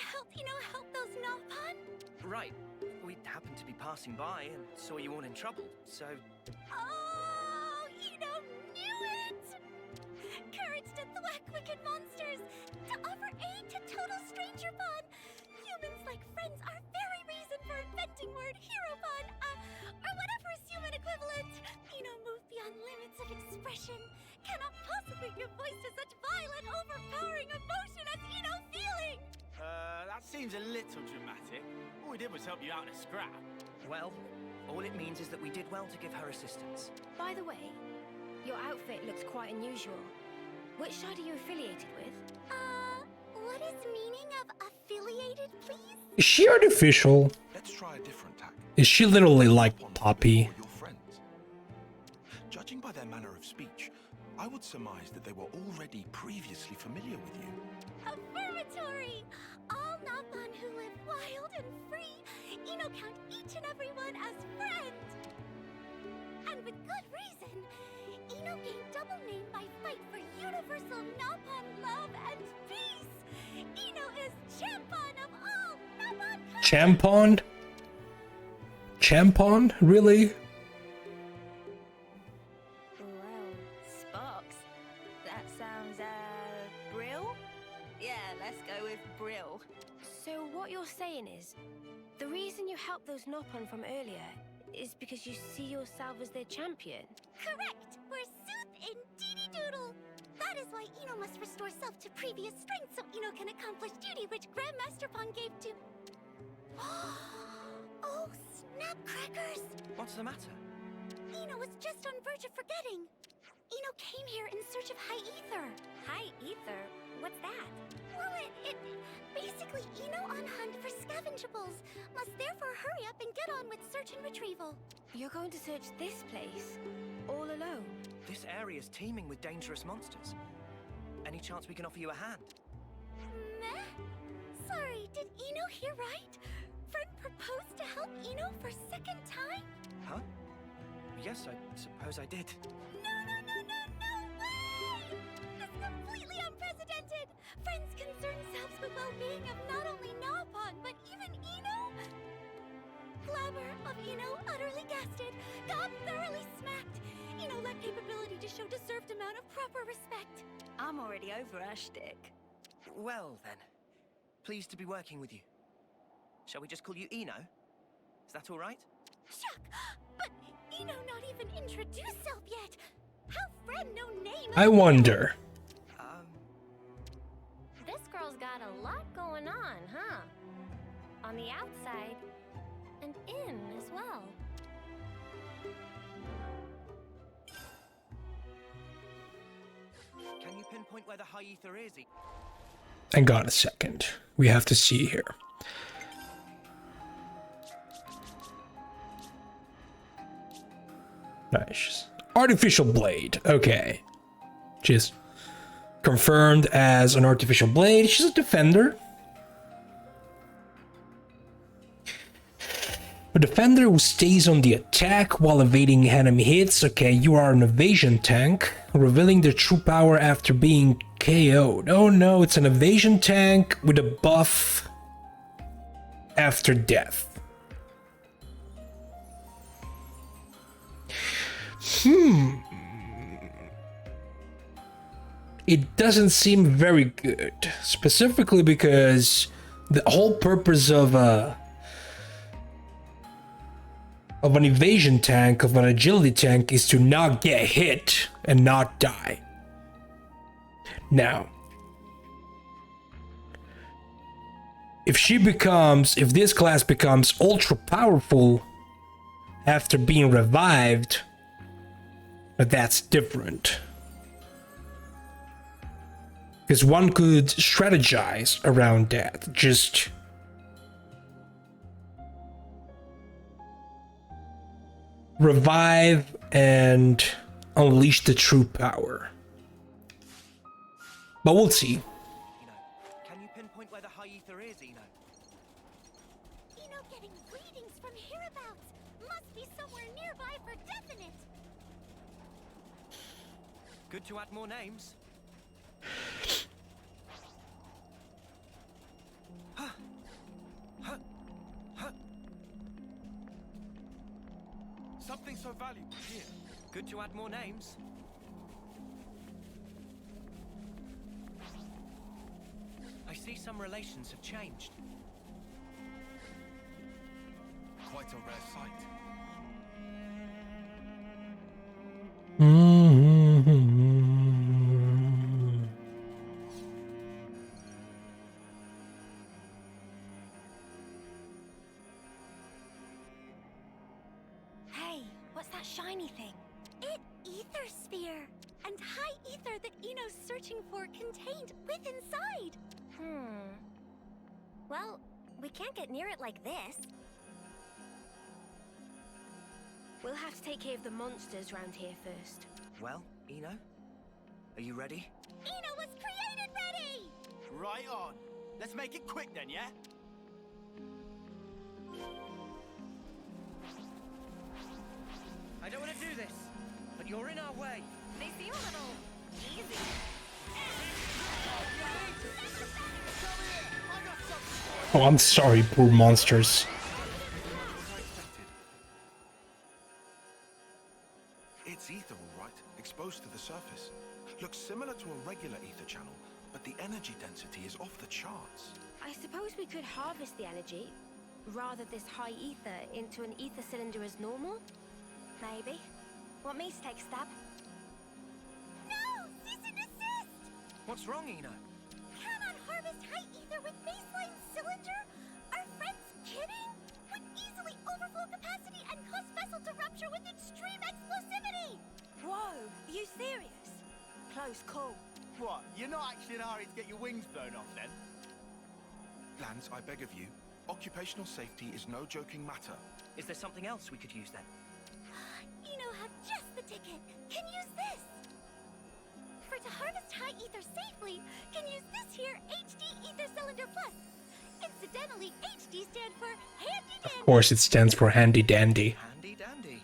helped, help those Nopon? Right. We happened to be passing by and saw you all in trouble, so... Oh, knew it! Courage to thwack wicked monsters, to offer aid to total stranger-pon. Humans like friends are very reason for inventing word hero-pon, or whatever is human equivalent. Move beyond limits of expression. Cannot possibly give voice to such violent, overpowering emotion as feeling. That seems a little dramatic. All we did was help you out in a scrap. Well, all it means is that we did well to give her assistance. By the way, your outfit looks quite unusual. Which side are you affiliated with? What is meaning of affiliated, please? Is she artificial? Let's try a different tack. Is she literally like Poppy? Your friends. Judging by their manner of speech, I would surmise that they were already previously familiar with you. Affirmatory! All Nopon who live wild and free, count each and every one as friend. And with good reason. Gained double name by fight for universal Nopon love and peace. Is champon of all Nopon. Champon? Champon? Really? Well, Sparks. That sounds, Brill? Yeah, let's go with Brill. So what you're saying is, the reason you helped those Nopon from earlier is because you see yourself as their champion? Correct! We're Sooth in Deedy Doodle! That is why Eno must restore self to previous strength so Eno can accomplish duty which Grandmaster Pon gave to... Oh, snapcrackers! What's the matter? Eno was just on verge of forgetting. Eno came here in search of High Ether. High Ether? What's that? Well, it basically Eno on hunt for scavengeables. Must therefore hurry up and get on with search and retrieval. You're going to search this place? All alone? This area's teeming with dangerous monsters. Any chance we can offer you a hand? Meh? Sorry, did Eno hear right? Friend proposed to help Eno for second time? Huh? Yes, I suppose I did. No way! That's completely unprecedented! Friends concern themselves with well-being of not only Nopon, but even Eno? Glamour of Eno utterly gasted, Gob thoroughly smacked. Eno lacked capability to show deserved amount of proper respect. I'm already over our shtick. Well, then. Pleased to be working with you. Shall we just call you Eno? Is that all right? Shuck! But Eno not even introduced self yet. How friend no name? I wonder. This girl's got a lot going on, huh? On the outside, and in as well. Can you pinpoint where the high ether is? Hang on a second. We have to see here. Nice. Artificial blade. Okay. She's confirmed as an artificial blade. She's a defender. A defender who stays on the attack while evading enemy hits. Okay, you are an evasion tank, revealing their true power after being KO'd. Oh no, it's an evasion tank with a buff after death. It doesn't seem very good, specifically because the whole purpose of an evasion tank, of an agility tank, is to not get hit and not die. Now, if this class becomes ultra powerful after being revived, that's different. Because one could strategize around that. Just revive and unleash the true power. But we'll see. Can you pinpoint where the high ether is, Eno? Eno getting readings from hereabouts. Must be somewhere nearby for definite. Good to add more names. Something so valuable here. Good to add more names. I see some relations have changed. Quite a rare sight. Hey, what's that shiny thing? It ether sphere. And high ether that Eno's searching for contained within inside. Well, we can't get near it like this. We'll have to take care of the monsters round here first. Well, Eno, are you ready? Eno was created ready! Right on. Let's make it quick then, yeah? I don't want to do this, but you're in our way. They seem a little easy. Oh, I'm sorry, poor monsters. It's ether, all right, exposed to the surface. Looks similar to a regular ether channel, but the energy density is off the charts. I suppose we could harvest the energy, rather this high ether into an ether cylinder as normal? Maybe. Want me to take a stab? No! Cease and desist! What's wrong, Eno? Cannot harvest high ether with baseline cylinder? Are friends kidding? Would easily overflow capacity and cause vessel to rupture with extreme explosivity! Whoa, are you serious? Close call. What? You're not actually in a hurry to get your wings blown off then? Lance, I beg of you, occupational safety is no joking matter. Is there something else we could use then? Eno have just the ticket. Can use this. For to harvest high ether safely, can use this here HD Ether Cylinder Plus. Incidentally, HD stand for Handy Dandy. Of course, it stands for Handy Dandy. Handy dandy.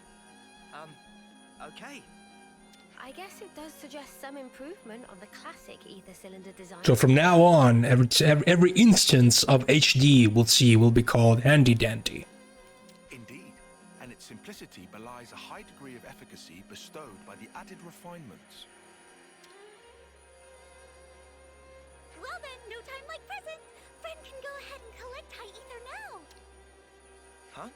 Okay. I guess it does suggest some improvement on the classic ether cylinder design. So from now on, every instance of HD will be called Handy Dandy. Indeed, and its simplicity belies a high degree of efficacy bestowed by the added refinements. Well then, no time like present. Friend can go ahead and collect high ether now. Huh?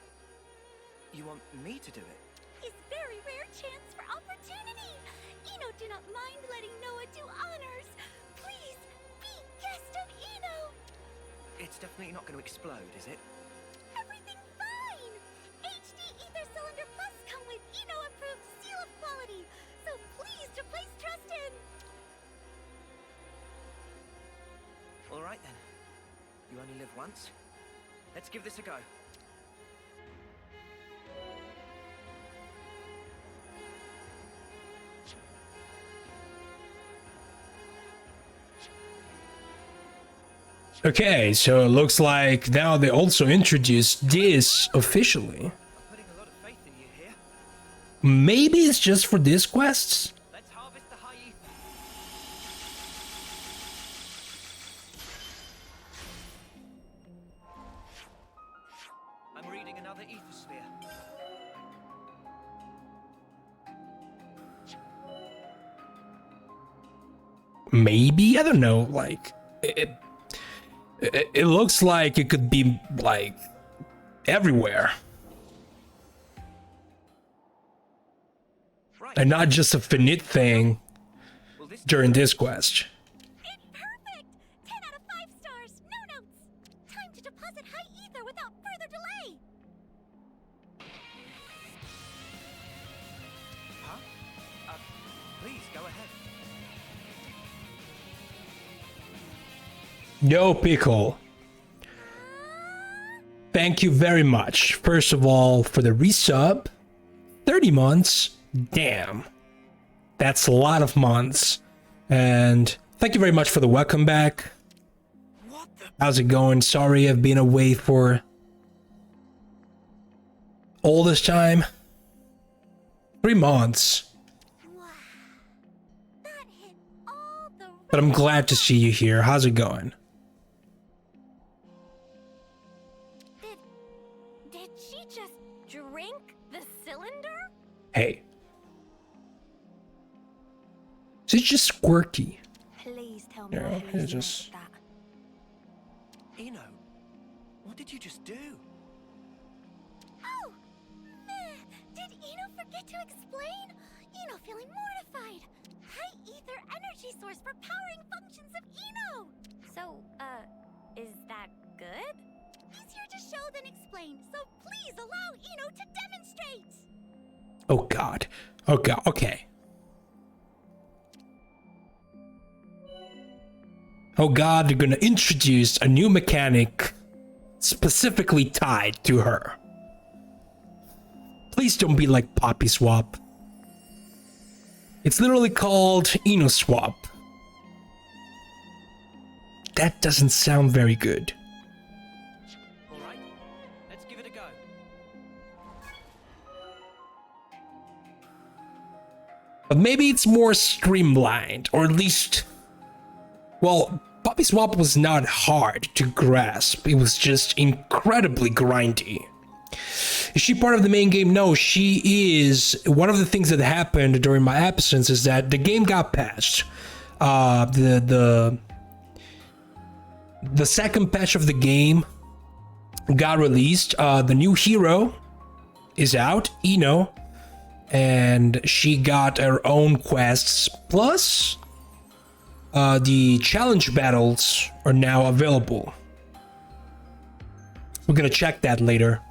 You want me to do it? His very rare chance for opportunity. Eno do not mind letting Noah do honors. Please, be guest of Eno. It's definitely not going to explode, is it? Everything fine. HD Ether Cylinder Plus come with Eno approved seal of quality. So please to place trust in. All right then. You only live once. Let's give this a go. Okay, so it looks like now they also introduced this officially. Putting a lot of faith in you here. Maybe it's just for this quests? Let's harvest the high ether. I'm reading another ether sphere. Maybe? I don't know, like... It looks like it could be, like, everywhere. Right. And not just a finite thing during this quest. It's perfect. 10 out of 5 stars. No notes. Time to deposit high ether without further delay. Huh? Please go ahead. Yo, Pickle. Thank you very much. First of all, for the resub. 30 months. Damn. That's a lot of months. And thank you very much for the welcome back. How's it going? Sorry I've been away for all this time. 3 months. But I'm glad to see you here. How's it going? Did she just drink the cylinder? Hey. Is it just squirty? Please tell me Yeah, what it's hallucinated just... that. Eno, what did you just do? Oh! Did Eno forget to explain? Eno feeling mortified. High ether energy source for powering functions of Eno! So, is that good? Easier to show than explain, so please allow Eno to demonstrate! Oh god. Oh god, okay. Oh god, they're gonna introduce a new mechanic specifically tied to her. Please don't be like Poppy Swap. It's literally called Eno Swap. That doesn't sound very good. Alright, let's give it a go. But maybe it's more streamlined, or at least... Well, Poppy Swap was not hard to grasp, it was just incredibly grindy. Is she part of the main game? No, she is. One of the things that happened during my absence is that the game got patched. The second patch of the game got released. The new hero is out, Eno, and she got her own quests. Plus, the challenge battles are now available. We're gonna check that later.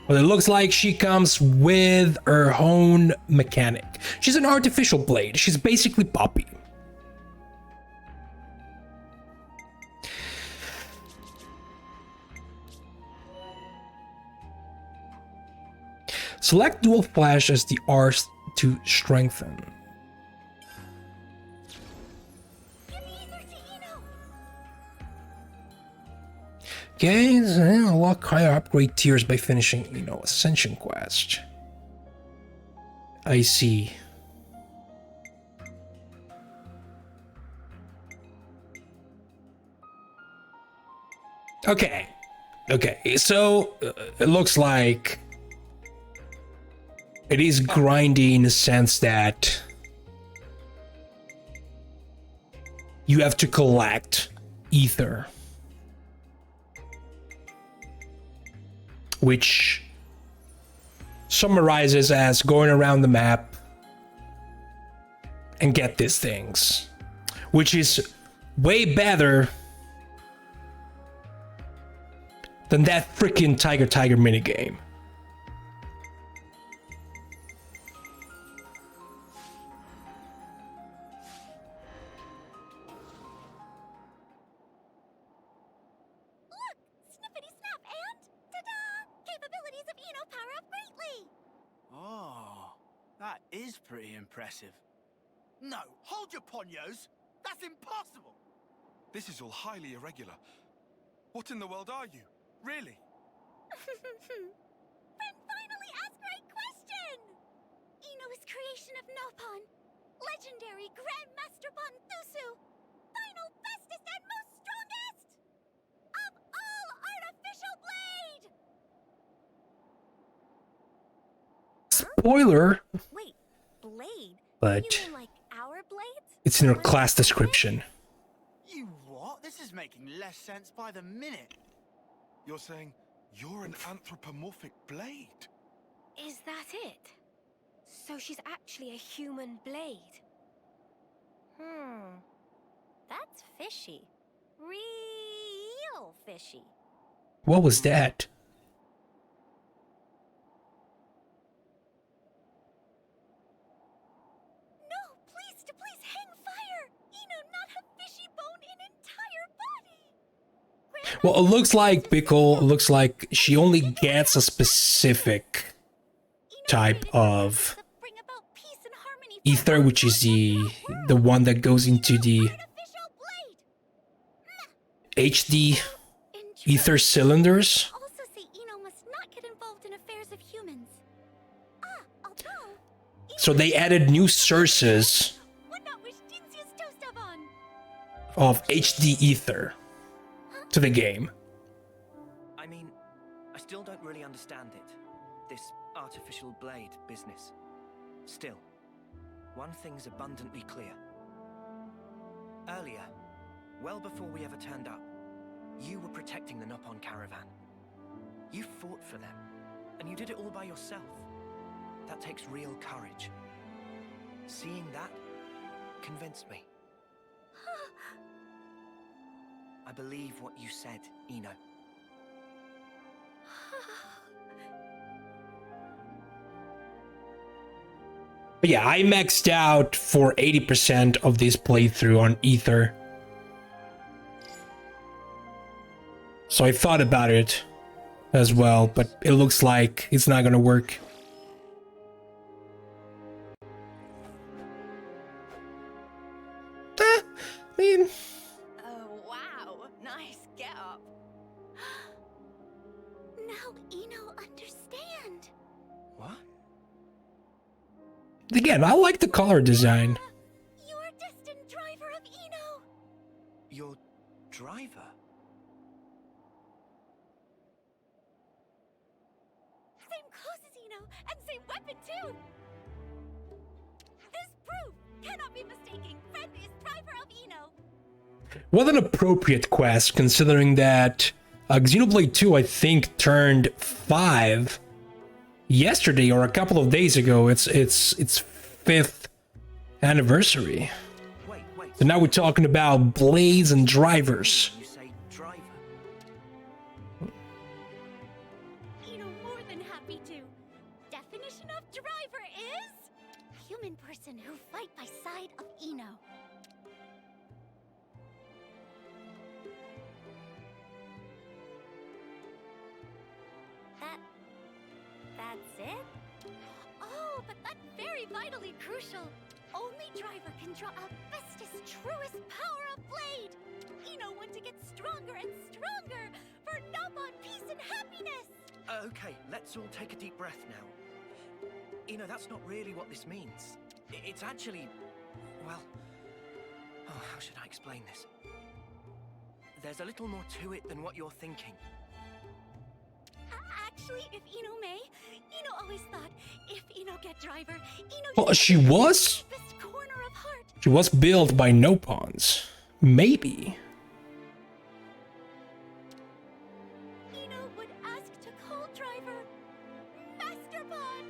But it looks like she comes with her own mechanic. She's an artificial blade. She's basically Poppy. Select dual flash as the R to strengthen. Okay, unlock higher upgrade tiers by finishing, Ascension quest. I see. Okay, so it looks like it is grindy in the sense that you have to collect ether, which summarizes as going around the map and get these things, which is way better than that freaking Tiger minigame. That is pretty impressive. No, hold your ponios! That's impossible! This is all highly irregular. What in the world are you? Really? Friend finally asked the right question! Eno is creation of Nopon, legendary Grandmaster Thusu, final bestest and most strongest of all artificial blade! Spoiler! Wait, blade? But you mean like our blades? it's in her class description. You what? This is making less sense by the minute. You're saying you're an anthropomorphic blade? Is that it? So she's actually a human blade? That's fishy. Real fishy. What was that? Please hang fire! Eno not have fishy bone in entire body! Well, it looks like Pickle, looks like she only gets a specific type of ether, which is the one that goes into the HD ether cylinders. Also say Eno must not get involved in affairs of humans. Although So they added new sources of HD ether to the game. I mean, I still don't really understand it, this artificial blade business. Still, one thing's abundantly clear. Earlier, well before we ever turned up, you were protecting the Nopon caravan. You fought for them, and you did it all by yourself. That takes real courage. Seeing that convinced me. I believe what you said, Ino. But yeah, I maxed out for 80% of this playthrough on Ether. So I thought about it as well, but it looks like it's not gonna work. I mean... Oh, wow. Nice get up. Now Ino understand. What? Again, I like the color design. Your distant driver of Ino. Your driver? Same clothes as Ino, and same weapon too. This proof cannot be mistaken. Friend is driver of Ino. What an appropriate quest, considering that Xenoblade 2, I think, turned 5 yesterday or a couple of days ago. It's 5th anniversary. So now we're talking about blades and drivers. You say driver? Ino more than happy to. Definition of driver is human person who fight by side of Ino. That's it? Oh, but that's very vitally crucial. Only driver can draw out bestest, truest power of blade. Ino want to get stronger and stronger for Nopon peace and happiness. Okay, let's all take a deep breath now. Ino, that's not really what this means. It's actually... well... oh, how should I explain this? There's a little more to it than what you're thinking. Actually, if Ino may, Ino always thought if Ino get driver, Ino Well, she was built by Nopons. Maybe. Ino would ask to call driver Master Pon.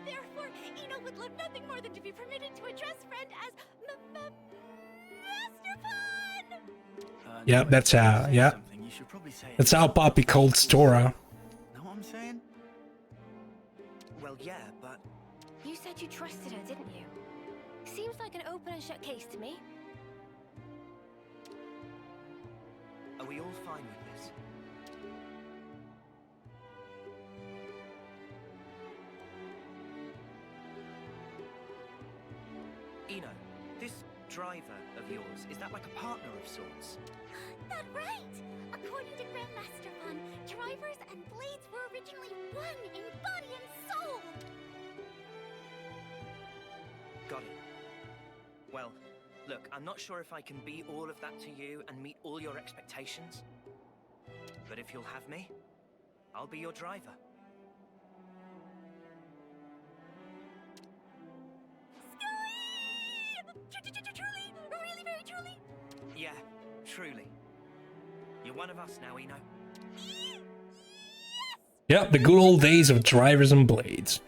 Therefore, Ino would love nothing more than to be permitted to address friend as Master Pon. Yeah, that's how. Yeah, that's how Poppy called Stora. Know what I'm saying? Well, yeah, but... You said you trusted her, didn't you? Seems like an open and shut case to me. are we all fine with this? Ino, this driver of yours, is that like a partner of sorts? That right! According to Grandmaster Pon, drivers and blades were originally one in body and soul! Got it. Well, look, I'm not sure if I can be all of that to you and meet all your expectations. But if you'll have me, I'll be your driver. Truly! Really, very truly! Yeah, truly. You're one of us now, Ino. Yep, the good old days of drivers and blades.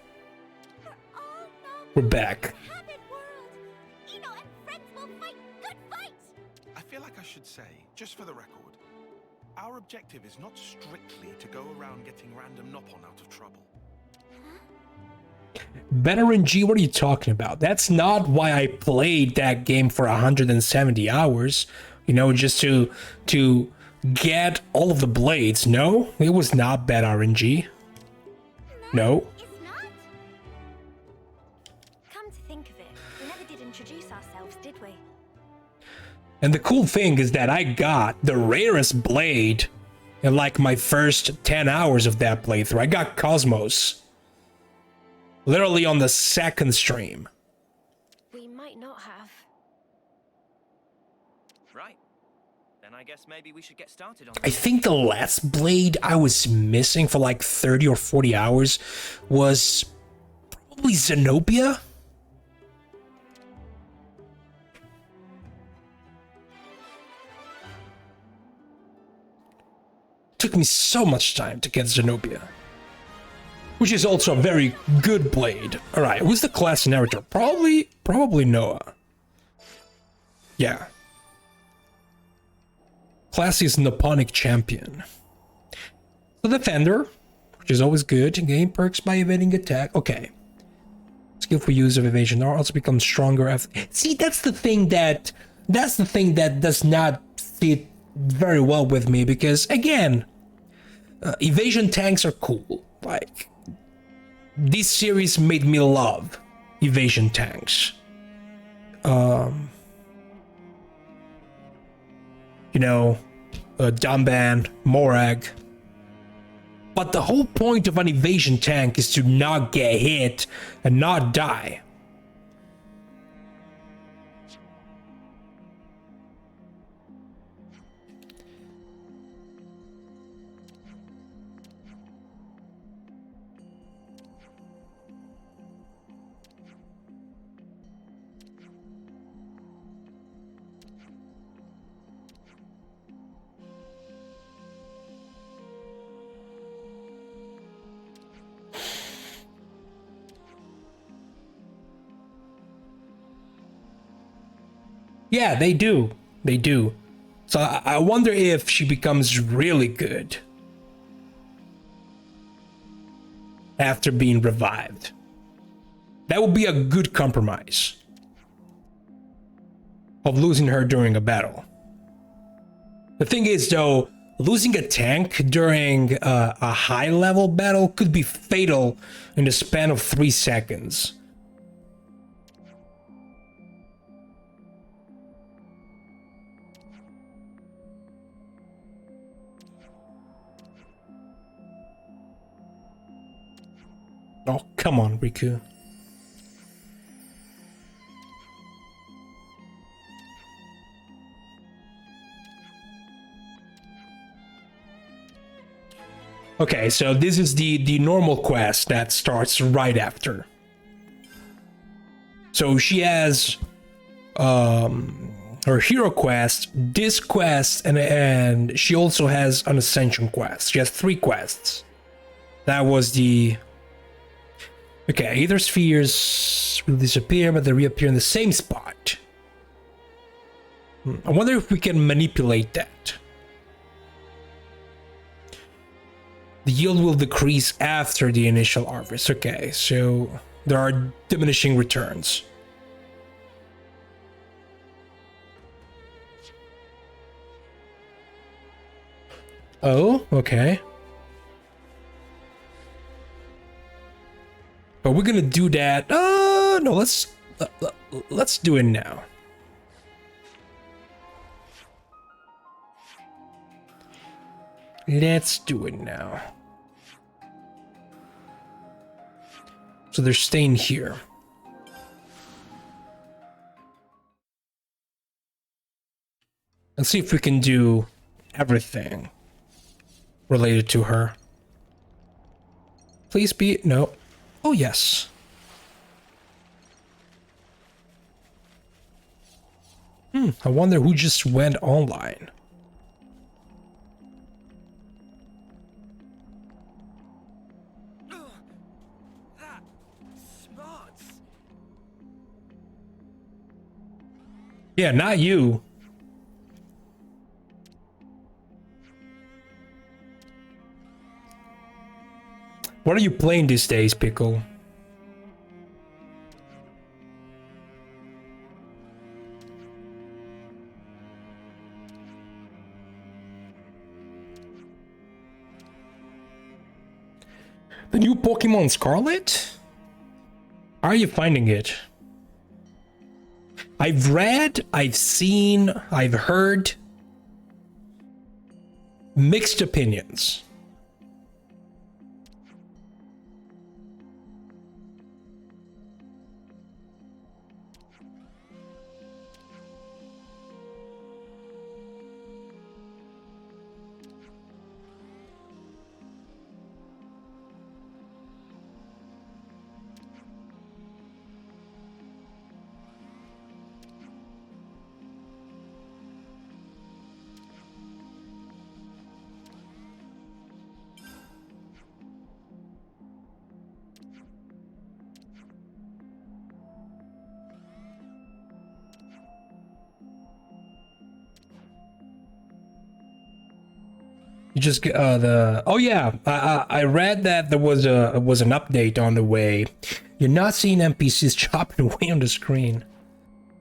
We're back. Ino and friends will fight good fights! I feel like I should say, just for the record, our objective is not strictly to go around getting random Nopon out of trouble. Veteran G, what are you talking about? That's not why I played that game for 170 hours. You know, just to get all of the blades. No, it was not bad RNG. No. Come to think of it, we never did introduce ourselves, did we? And the cool thing is that I got the rarest blade in like my first 10 hours of that playthrough. I got Cosmos. Literally on the second stream. We might not have. Right. Then I guess maybe we should get started on I think the last blade I was missing for like 30 or 40 hours was probably Zenobia. Took me so much time to get Zenobia, which is also a very good blade. All right, who's the class narrator? Probably Noah. Yeah. Class is Noponic champion. The defender, which is always good. Gain perks by evading attack. Okay. Skillful use of evasion also becomes stronger after. See, that's the thing that does not fit very well with me, because again, evasion tanks are cool. Like, this series made me love evasion tanks. You know, Dumban, Morag. But the whole point of an evasion tank is to not get hit and not die. Yeah, they do. They do. So I wonder if she becomes really good after being revived. That would be a good compromise of losing her during a battle. The thing is, though, losing a tank during a high-level battle could be fatal in the span of 3 seconds. Oh, come on, Riku. Okay, so this is the normal quest that starts right after. So she has her hero quest, this quest, and she also has an Ascension quest. She has 3 quests. That was the... Okay, Aether spheres will disappear, but they reappear in the same spot. I wonder if we can manipulate that. The yield will decrease after the initial harvest. Okay, so there are diminishing returns. Oh, okay. But we're gonna do that. No, let's do it now. Let's do it now. So they're staying here. Let's see if we can do everything related to her. Please be... No. Oh, yes. I wonder who just went online. That smarts. Yeah, not you. What are you playing these days, Pickle? The new Pokemon Scarlet? How are you finding it? I've read, I've seen, I've heard mixed opinions. You just the oh yeah, I read that there was an update on the way. You're not seeing NPCs chopping away on the screen.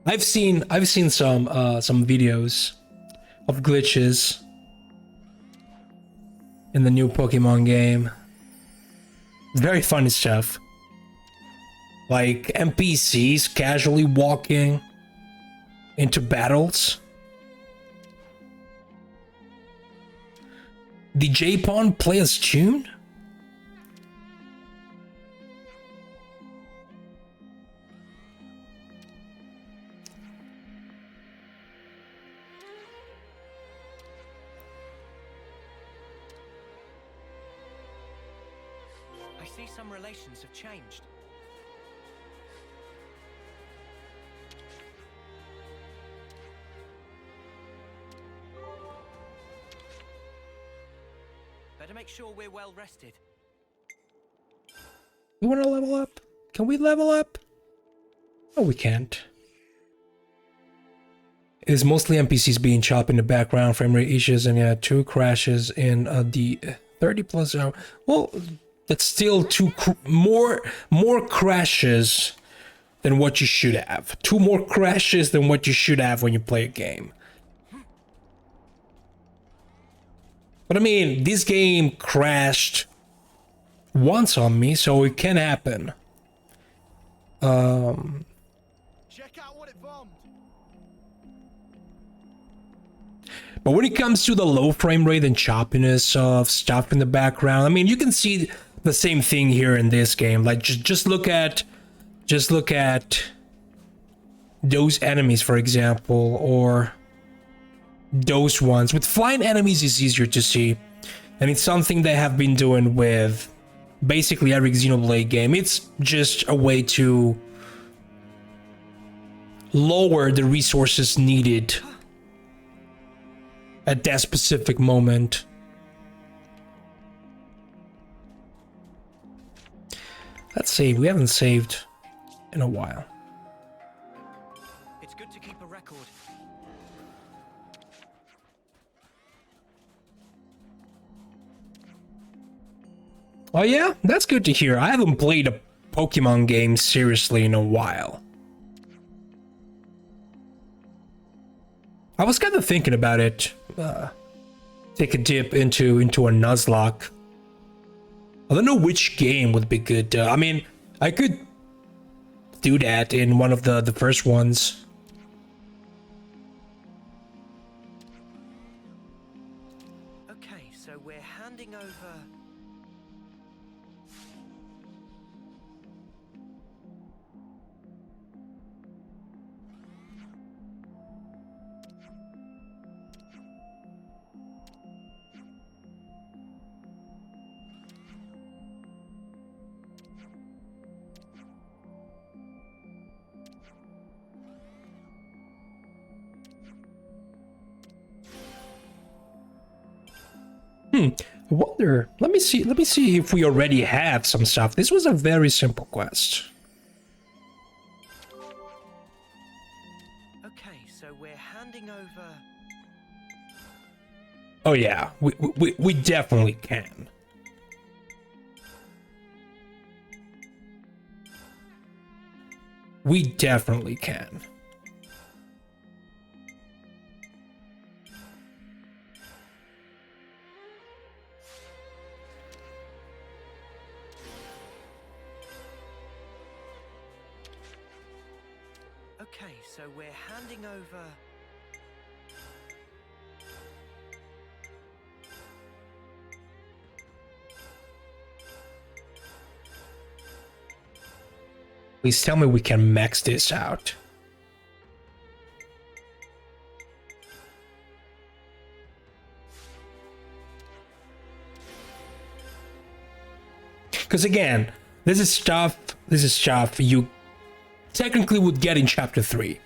I've seen some videos of glitches in the new Pokemon game. Very funny stuff. Like NPCs casually walking into battles. Did J-Pon play as tune? I see some relations have changed. Better make sure we're well rested. We want to level up? Can we level up? Oh, we can't. It is mostly NPCs being chopped in the background, frame rate issues, and yeah, 2 crashes in the 30 plus hour. Well, that's still more crashes than what you should have. 2 more crashes than what you should have when you play a game. But I mean, this game crashed once on me, so it can happen. Check out what it bombed. But when it comes to the low frame rate and choppiness of stuff in the background, I mean, you can see the same thing here in this game. Like just look at those enemies, for example, or those ones. With flying enemies, it's easier to see, and it's something they have been doing with basically every Xenoblade game. It's just a way to lower the resources needed at that specific moment. Let's save. We haven't saved in a while. It's good to keep a record. Oh yeah? That's good to hear. I haven't played a Pokemon game seriously in a while. I was kind of thinking about it. Take a dip into a Nuzlocke. I don't know which game would be good. I mean, I could do that in one of the first ones. Okay, so we're handing over... I wonder. Let me see if we already have some stuff. This was a very simple quest. Okay, so we're handing over... Oh yeah, we definitely can. We definitely can. Okay, so we're handing over... Please tell me we can max this out. Because again, this is stuff you technically would get in chapter 3.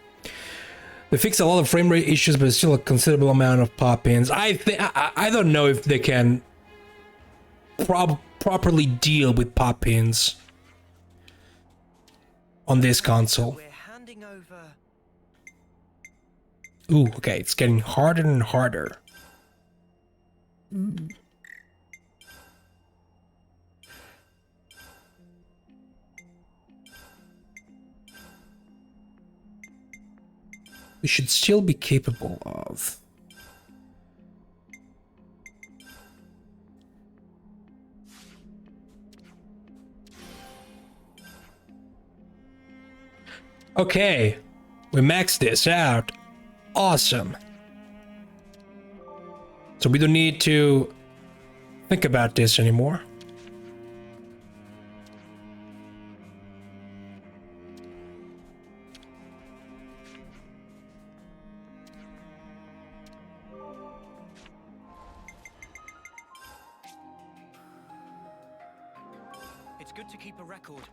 They fix a lot of frame rate issues, but still a considerable amount of pop-ins. I don't know if they can properly deal with pop-ins on this console. We're handing over... Ooh, okay, it's getting harder and harder. we should still be capable of. Okay, we maxed this out. Awesome. So we don't need to think about this anymore. It's good to keep a record.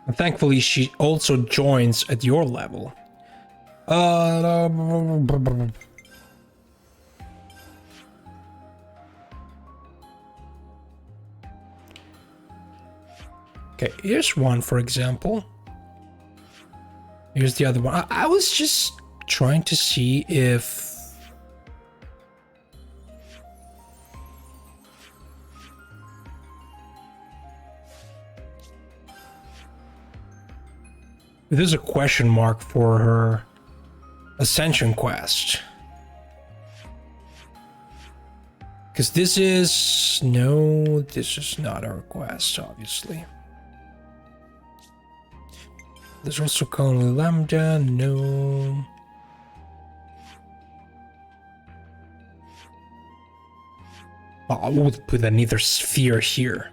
And thankfully, she also joins at your level. Okay, here's one, for example. Here's the other one. I was just trying to see if... there's a question mark for her Ascension quest. Because this is... no, this is not her quest, obviously. There's also Colony Lambda, no. Oh, I would put another sphere here.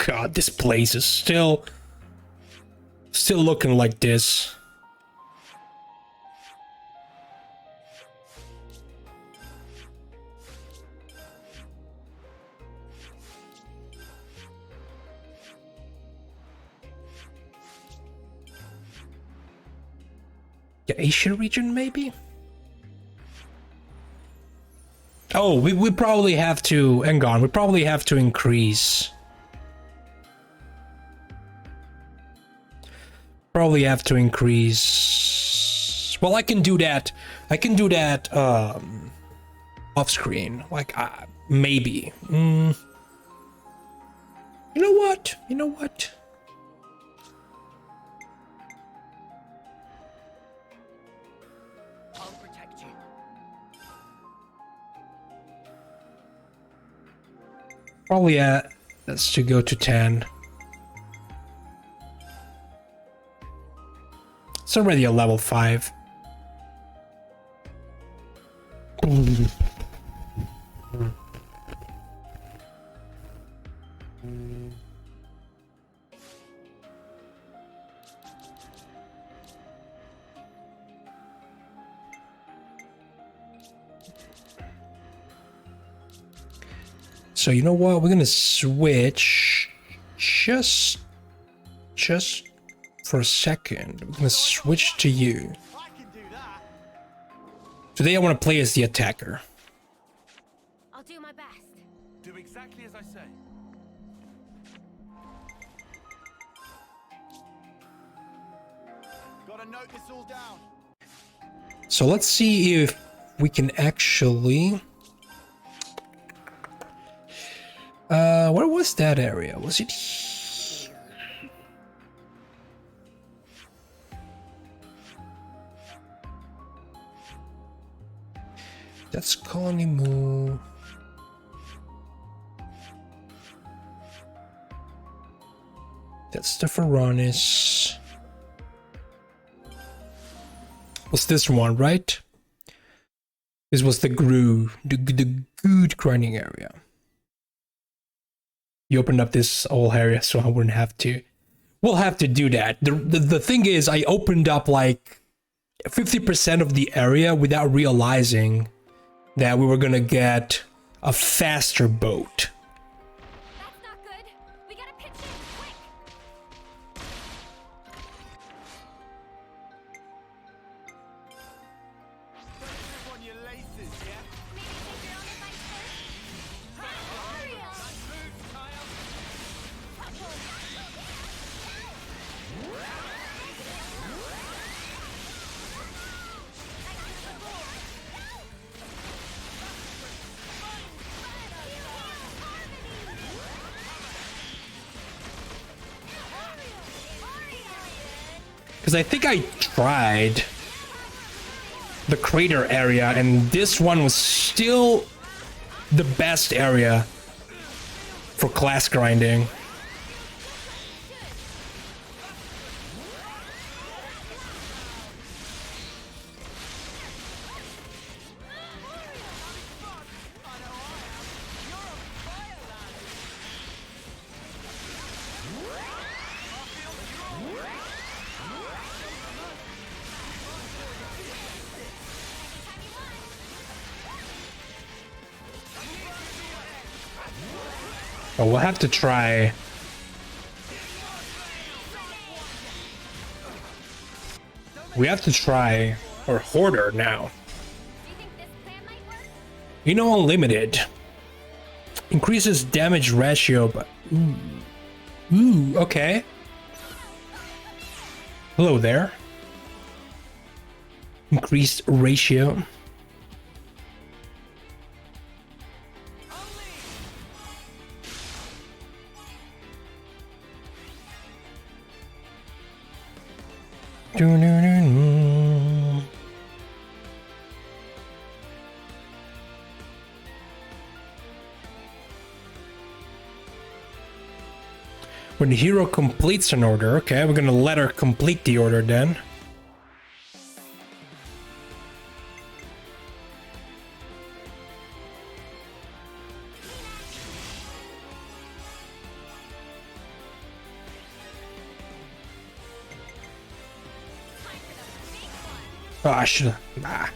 God, this place is still looking like this. The Asian region, maybe? Oh, we probably have to... hang on, we probably have to increase... probably have to increase... well, I can do that. I can do that off screen. Like, maybe. You know what? You know what? I'll protect you. Probably that's to go to 10. It's already a level 5. So you know what? We're gonna switch just for a second. We're gonna switch to you. Today I want to play as the attacker. I'll do my best. Do exactly as I say. Gotta note this all down. So let's see if we can actually... where was that area? Was it here? That's Colony Moo. That's the Pharaonis. Was this one, right? This was the good grinding area. You opened up this whole area so I wouldn't have to. We'll have to do that. The thing is, I opened up like 50% of the area without realizing that we were gonna get a faster boat. That's not good. We gotta pitch in, quick. On your laces, yeah? Maybe take your own advice first. Hurry up. Because I think I tried the crater area, and this one was still the best area for class grinding. Oh, we'll have to try. We have to try our Hoarder now. You know, unlimited. Increases damage ratio, but... Ooh, okay. Hello there. Increased ratio. When the hero completes an order, okay, we're gonna let her complete the order then. Oh, I should have. Nah.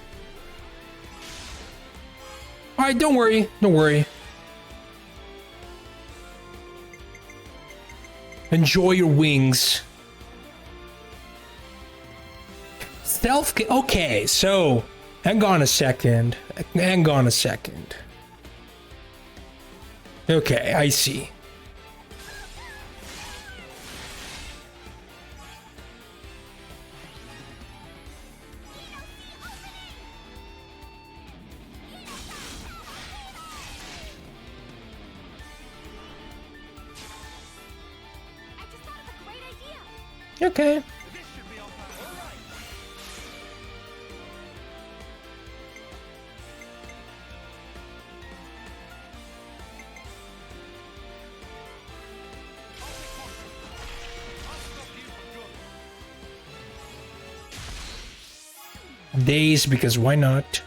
Alright, don't worry. Don't worry. Enjoy your wings. Stealth. Okay, so. Hang on a second. Hang on a second. Okay, I see. Okay. Days, because why not?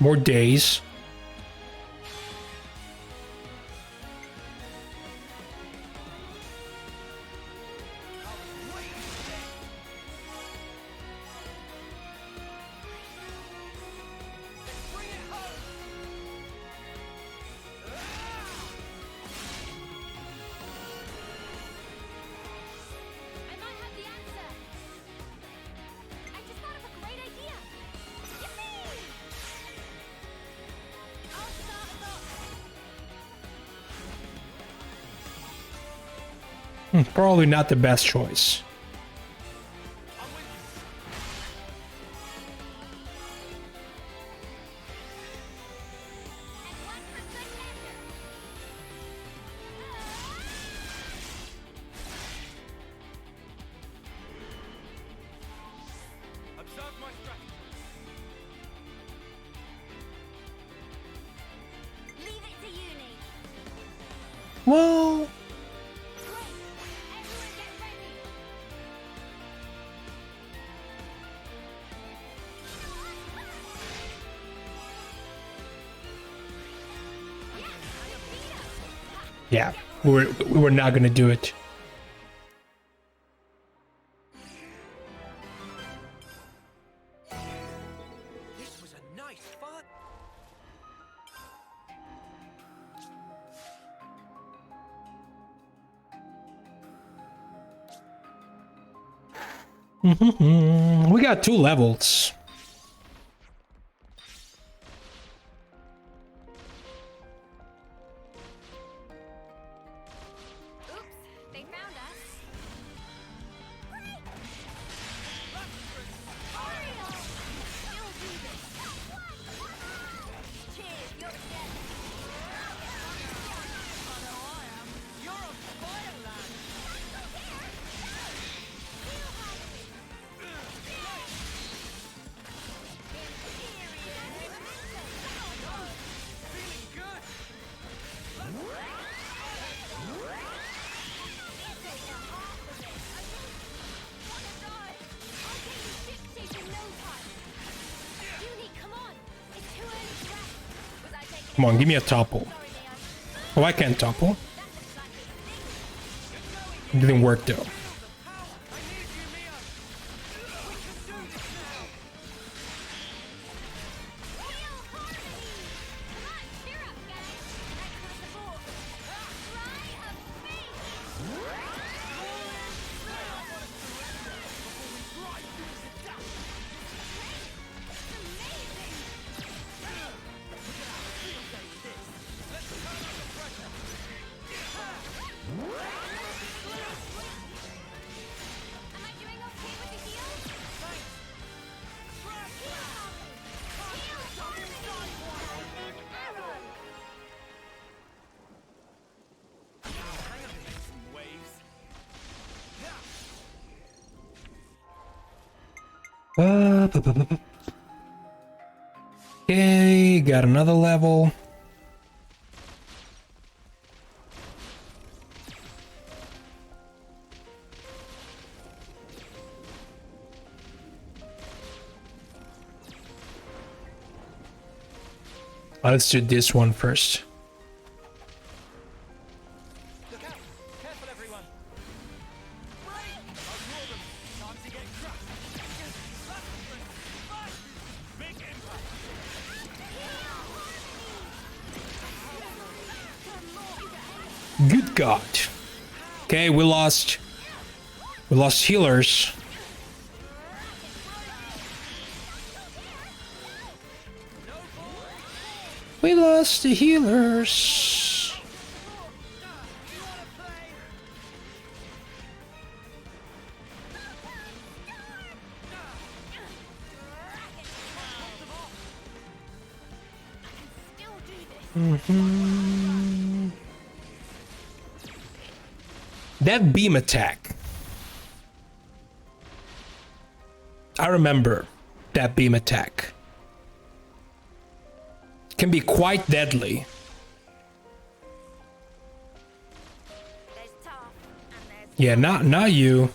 More days. Probably not the best choice. Well... yeah, we were not gonna do it. This was a nice fight. We got 2 levels. Come on, give me a topple. Oh, I can't topple. It didn't work though. Okay, got another level. Let's do this one first. Good God. Okay, we lost healers. We lost the healers. That beam attack. I remember that beam attack. Can be quite deadly. Yeah, not you.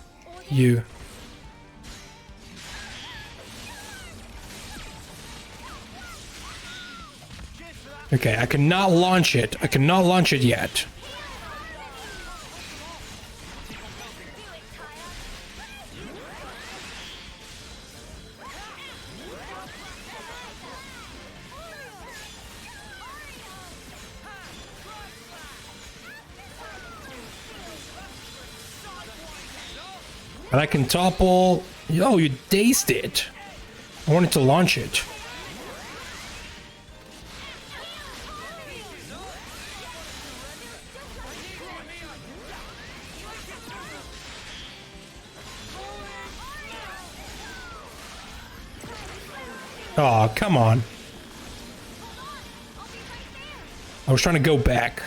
You. Okay, I cannot launch it. I cannot launch it yet. And I can topple. Yo, you dazed it. I wanted to launch it. Oh, come on. I was trying to go back.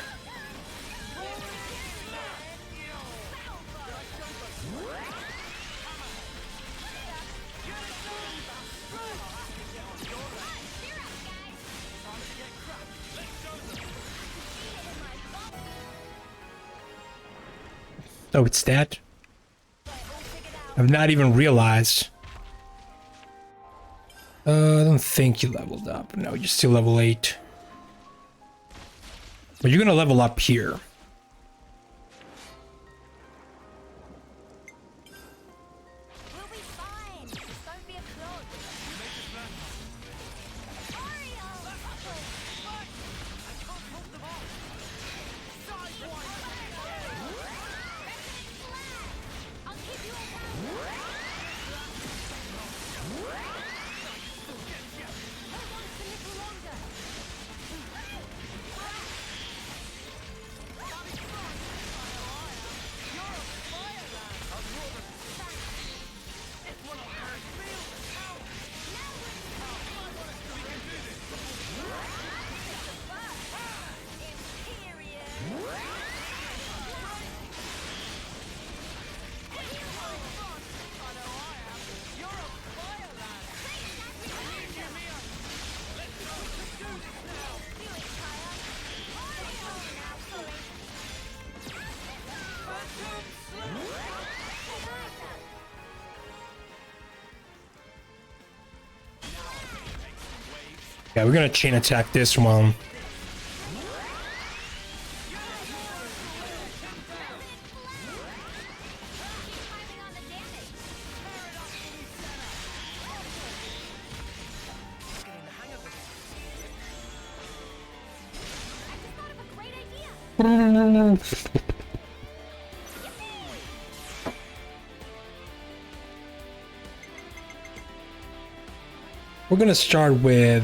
Oh, it's that? I've not even realized. I don't think you leveled up. No, you're still level 8. But you're gonna level up here. Yeah, we're gonna chain attack this one. We're gonna start with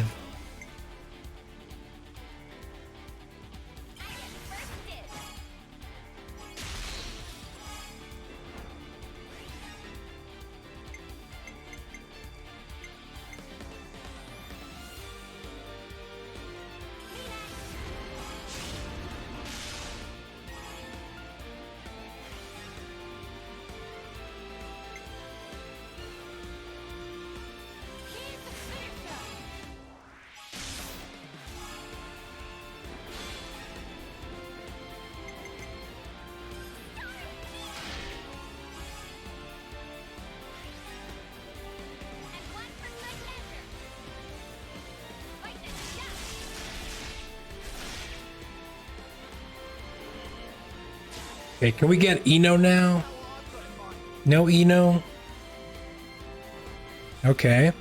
okay, can we get Eno now? No Eno? Okay.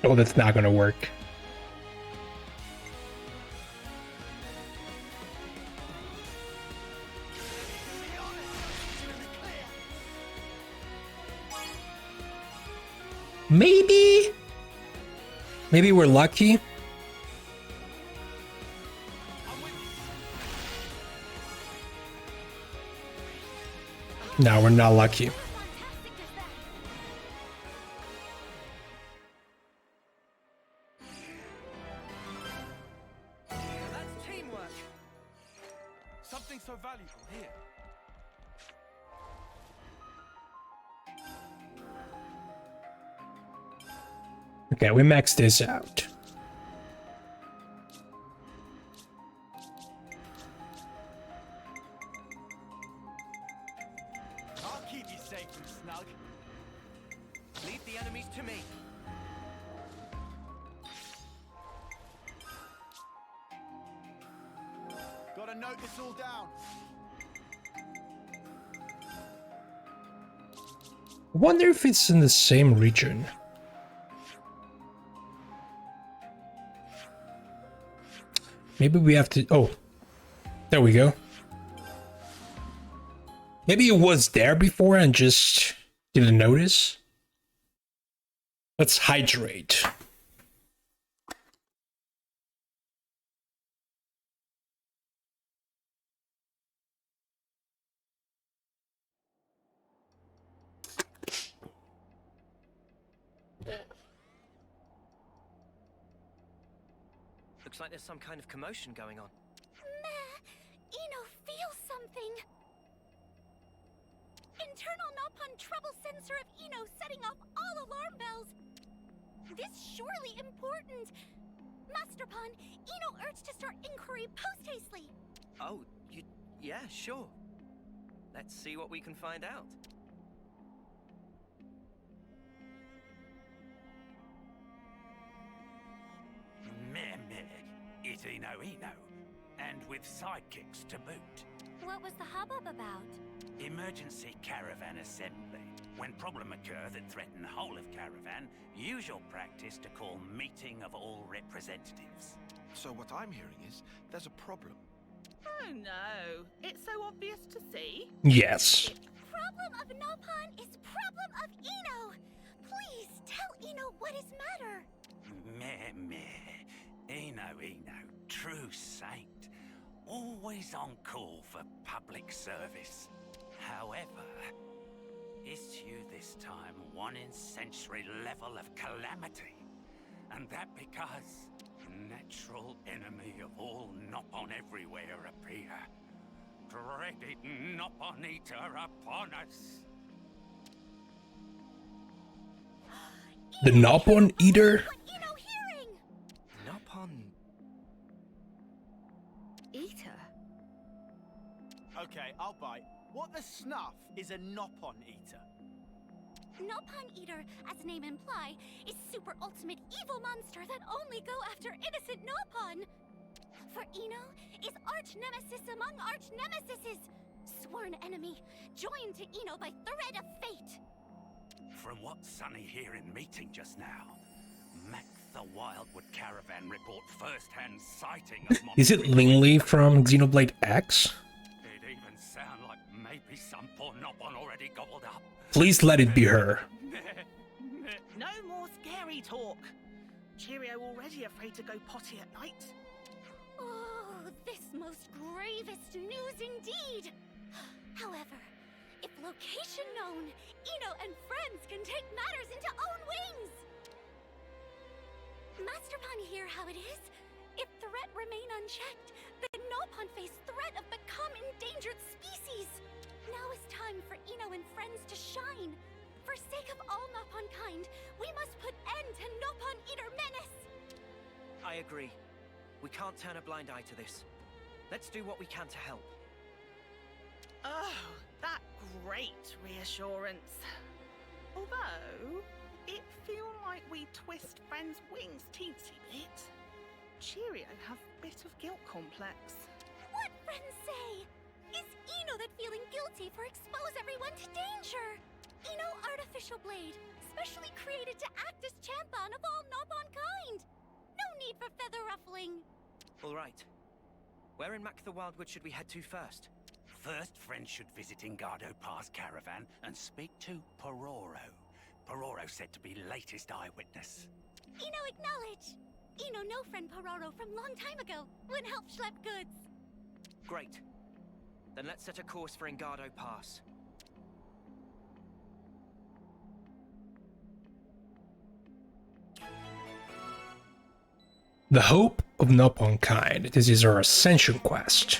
Oh, that's not gonna work. Maybe? Maybe we're lucky? No, we're not lucky. That's teamwork. Something so valuable here. Okay, we maxed this out. I'll keep you safe and snug. Leave the enemies to me. Gotta note this all down. I wonder if it's in the same region. Maybe we have to... Oh, there we go. Maybe it was there before and just didn't notice. Let's hydrate. Looks like there's some kind of commotion going on. Meh, Eno feels something. Internal Nopon trouble sensor of Eno setting off all alarm bells. This surely important. Master Pon, Eno urged to start inquiry post-hastely. Oh, yeah, sure. Let's see what we can find out. Meh meh, it's Eno, and with sidekicks to boot. What was the hubbub about? Emergency caravan assembly. When problem occur that threaten the whole of caravan, usual practice to call meeting of all representatives. So what I'm hearing is there's a problem. Oh no, it's so obvious to see. Yes. Problem of Nopon is problem of Eno. Please tell Eno what is matter. Meh meh, Eno, true saint. Always on call for public service. However, issue this time 1 in century level of calamity. And that because natural enemy of all Nopon everywhere appear. Dreaded Nopon eater upon us. The Nopon eater? Nopon Eater? Okay, I'll bite. What the snuff is a Nopon eater? Nopon Eater, as the name imply, is super ultimate evil monster that only go after innocent Nopon. For Ino is arch nemesis among arch nemesises, sworn enemy, joined to Ino by thread of fate. From what Sonny here in meeting just now, Mac the Wildwood Caravan report first-hand sighting of Is it Linley from Xenoblade X? It even sound like maybe some poor Nopon already gobbled up. Please let it be her. No more scary talk. Cheerio already afraid to go potty at night. Oh, this most gravest news indeed. However, if location known, Ino and friends can take matters into own wings. Master Pun hear how it is. If threat remain unchecked, the Nopon face threat of become endangered species. Now is time for Ino and friends to shine. For sake of all Noponkind, we must put end to Nopon Eater menace. I agree. We can't turn a blind eye to this. Let's do what we can to help. Oh, that great reassurance. Although, it feel like we twist friends' wings teensy bit. Cheerio have bit of guilt complex. What friends say? Is Ino that feeling guilty for expose everyone to danger? Ino artificial blade, specially created to act as champion of all Noponkind. No need for feather ruffling. All right. Where in Mac the Wildwood should we head to first? First, friends should visit Ingado Pass Caravan and speak to Pororo. Pororo said to be latest eyewitness. Ino acknowledge. Ino know friend Pororo from long time ago, when help schlep goods. Great. Then let's set a course for Ingado Pass. The Hope of Noponkind. This is our Ascension quest.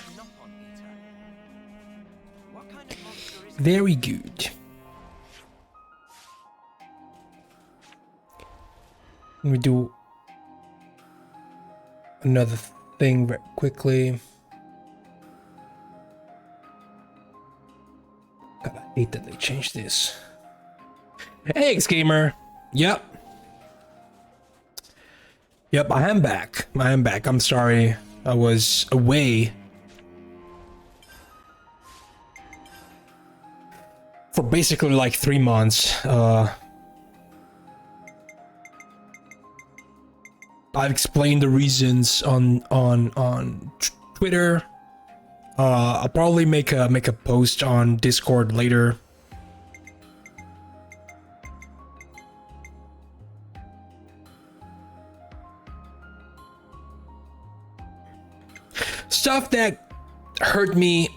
Very good. Let me do another thing very quickly. God, I hate that they changed this. Hey, X-Gamer. Yep. Yep, I am back. I'm sorry. I was away for basically like 3 months. I've explained the reasons on Twitter. I'll probably make a post on Discord later. Stuff that hurt me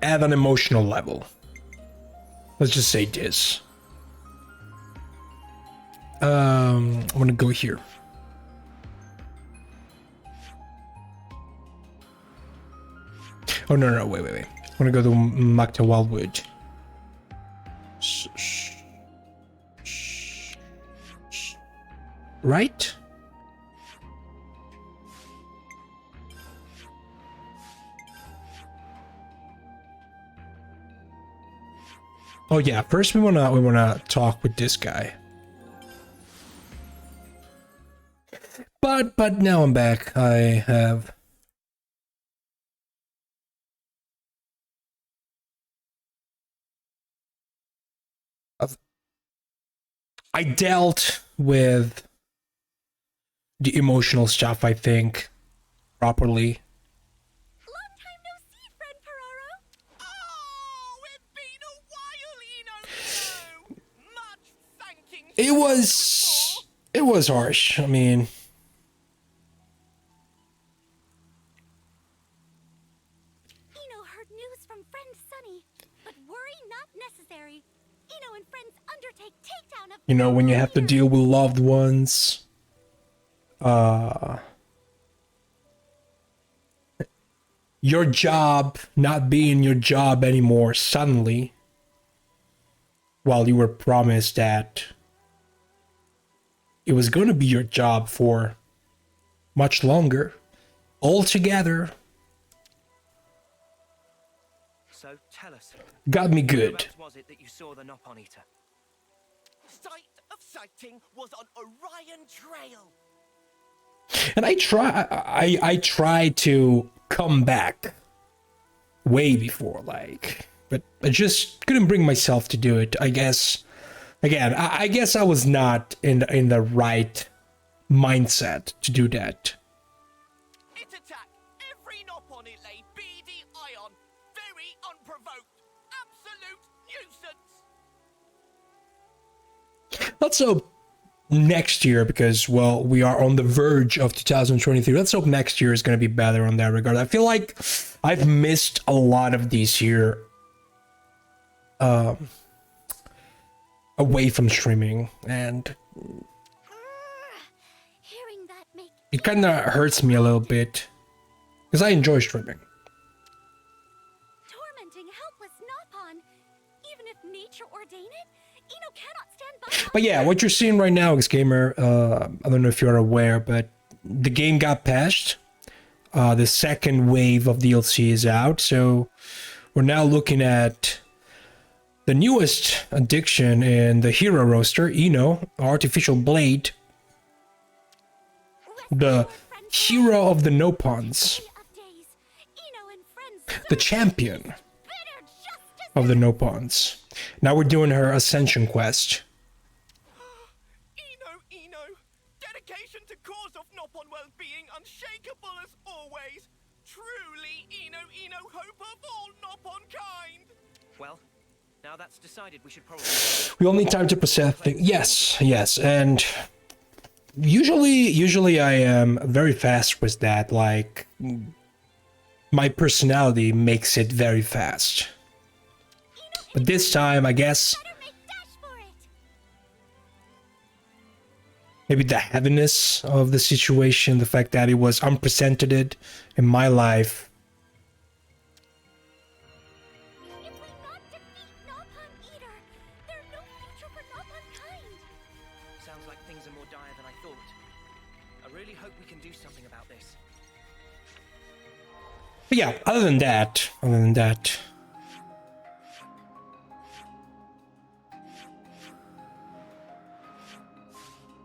at an emotional level. Let's just say this. I'm gonna go here. Oh no, wait. I'm gonna go to Makta Wildwood. Right? Oh yeah, first we wanna talk with this guy. But now I'm back. I dealt with the emotional stuff, I think, properly. Long time no see, friend Pororo. Oh, it's been a while, Ino. Much thanking. It was harsh. I mean, Ino heard news from friends story. Ino and friends undertake takedown of You know, when you have to deal with loved ones. Your job not being your job anymore suddenly. While you were promised that it was going to be your job for much longer. Altogether. So tell us. Got me good. Whereabouts was it that you saw the Nopon Eater? Site of sighting was on Orion Trail. And I tried to come back way before, like, but I just couldn't bring myself to do it. I guess, again, I guess I was not in the right mindset to do that. It attacked every Nopon it lay beady eye on, very unprovoked, absolute nuisance. Let's hope next year, because, well, we are on the verge of 2023. Let's hope next year is going to be better on that regard. I feel like I've missed a lot of these here away from streaming, and it kind of hurts me a little bit because I enjoy streaming. Tormenting helpless Nopon. Even if nature ordain it, Ino cannot stand by. But yeah, what you're seeing right now, Xgamer, I don't know if you're aware, but the game got patched. The second wave of DLC is out, so we're now looking at the newest addiction in the hero roster, Ino, Artificial Blade, the hero of the Nopons, the champion of the Nopons. Now we're doing her Ascension quest. Ino, dedication to cause of Nopon well-being, unshakable as always. Truly, Ino, hope of all Noponkind. Well, now that's decided, we should probably... We all need time to process things. Yes, and usually I am very fast with that. Like, my personality makes it very fast. But this time, I guess, maybe the heaviness of the situation, the fact that it was unprecedented in my life. Sounds like things are more dire than I thought. I really hope we can do something about this. But yeah, other than that.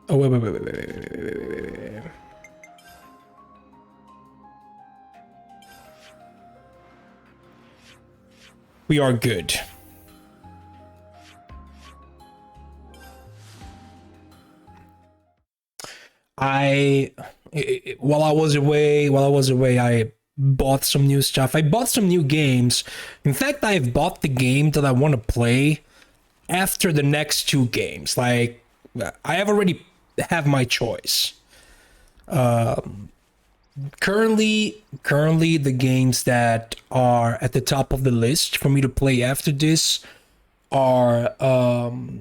Oh, wait. We are good. While I was away, I bought some new stuff. I bought some new games. In fact, I've bought the game that I want to play after the next two games. Like, I have already have my choice. Currently the games that are at the top of the list for me to play after this are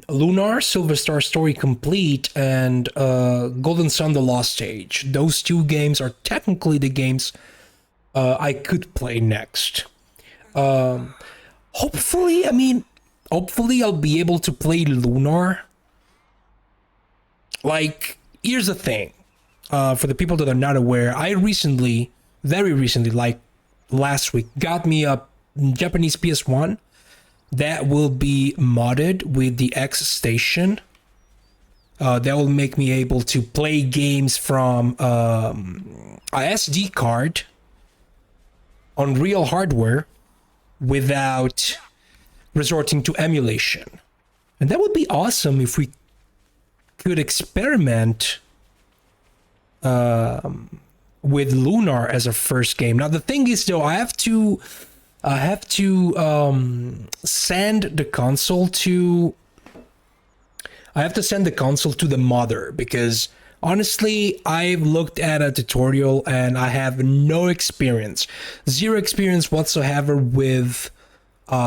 Lunar, Silver Star Story Complete, and Golden Sun The Lost Age. Those two games are technically the games I could play next. Hopefully I'll be able to play Lunar. Like, here's the thing. For the people that are not aware, I very recently, like last week, got me a Japanese PS1 that will be modded with the X Station. That will make me able to play games from a SD card on real hardware without resorting to emulation. And that would be awesome if we could experiment with Lunar as a first game. Now the thing is, though, I have to send the console to the mother, because honestly, I've looked at a tutorial and I have no experience, zero experience whatsoever with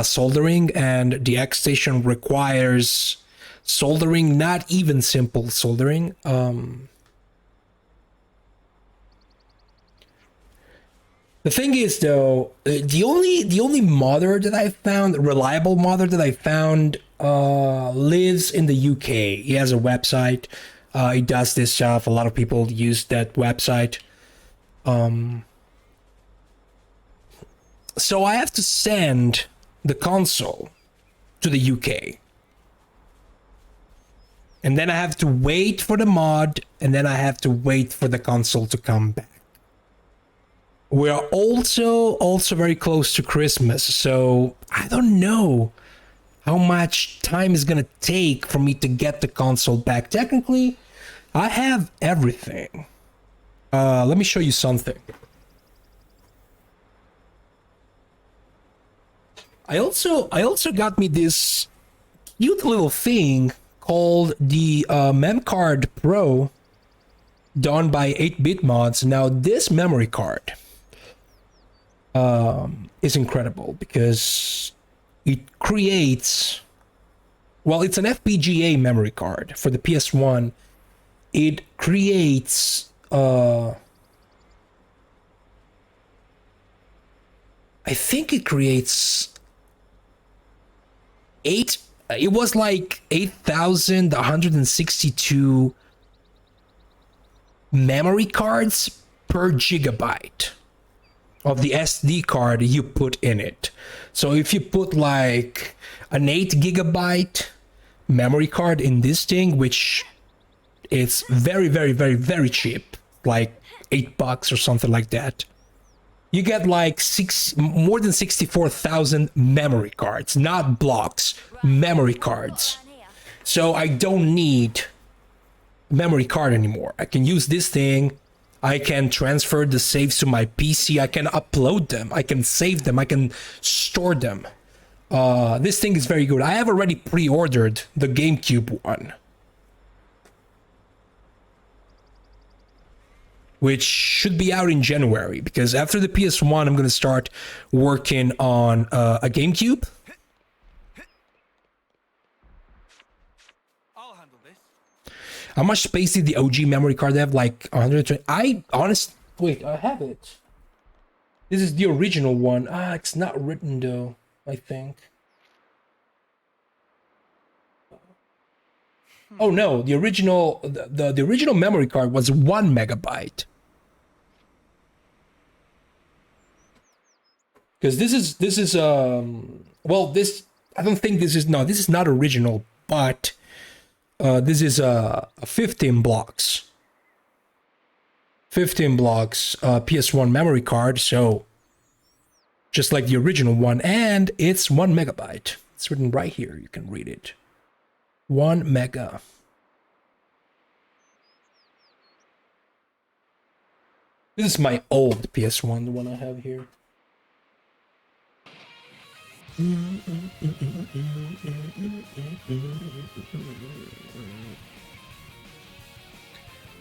soldering, and the X station requires soldering, not even simple soldering. The thing is, though, the only modder that I found, reliable modder that I found, lives in the UK. He has a website. He does this stuff. A lot of people use that website. So I have to send the console to the UK. And then I have to wait for the mod, and then I have to wait for the console to come back. We are also very close to Christmas, so I don't know how much time is gonna take for me to get the console back. Technically, I have everything. Let me show you something. I also got me this cute little thing called the Memcard Pro, done by 8-bit mods. Now this memory card is incredible because it creates, well, it's an FPGA memory card for the PS1. It creates I think it creates it was like 8,162 memory cards per gigabyte of the SD card you put in it. So if you put like an 8 gigabyte memory card in this thing, which is very cheap, like $8 or something like that, you get like more than 64,000 memory cards, not blocks, memory cards. So I don't need memory card anymore. I can use this thing. I can transfer the saves to my PC. I can upload them. I can save them. I can store them. This thing is very good. I have already pre-ordered the GameCube one, which should be out in January, because after the PS1, I'm going to start working on a GameCube. I'll handle this. How much space did the OG memory card have? Like 120? Wait, I have it. This is the original one. It's not written though, I think. Oh no, the original the original memory card was 1 megabyte. Because this is well, this, I don't think this is not original, but this is a 15 blocks PS1 memory card, so just like the original one, and it's 1 megabyte. It's written right here, you can read it. 1 mega. This is my old PS1, the one I have here.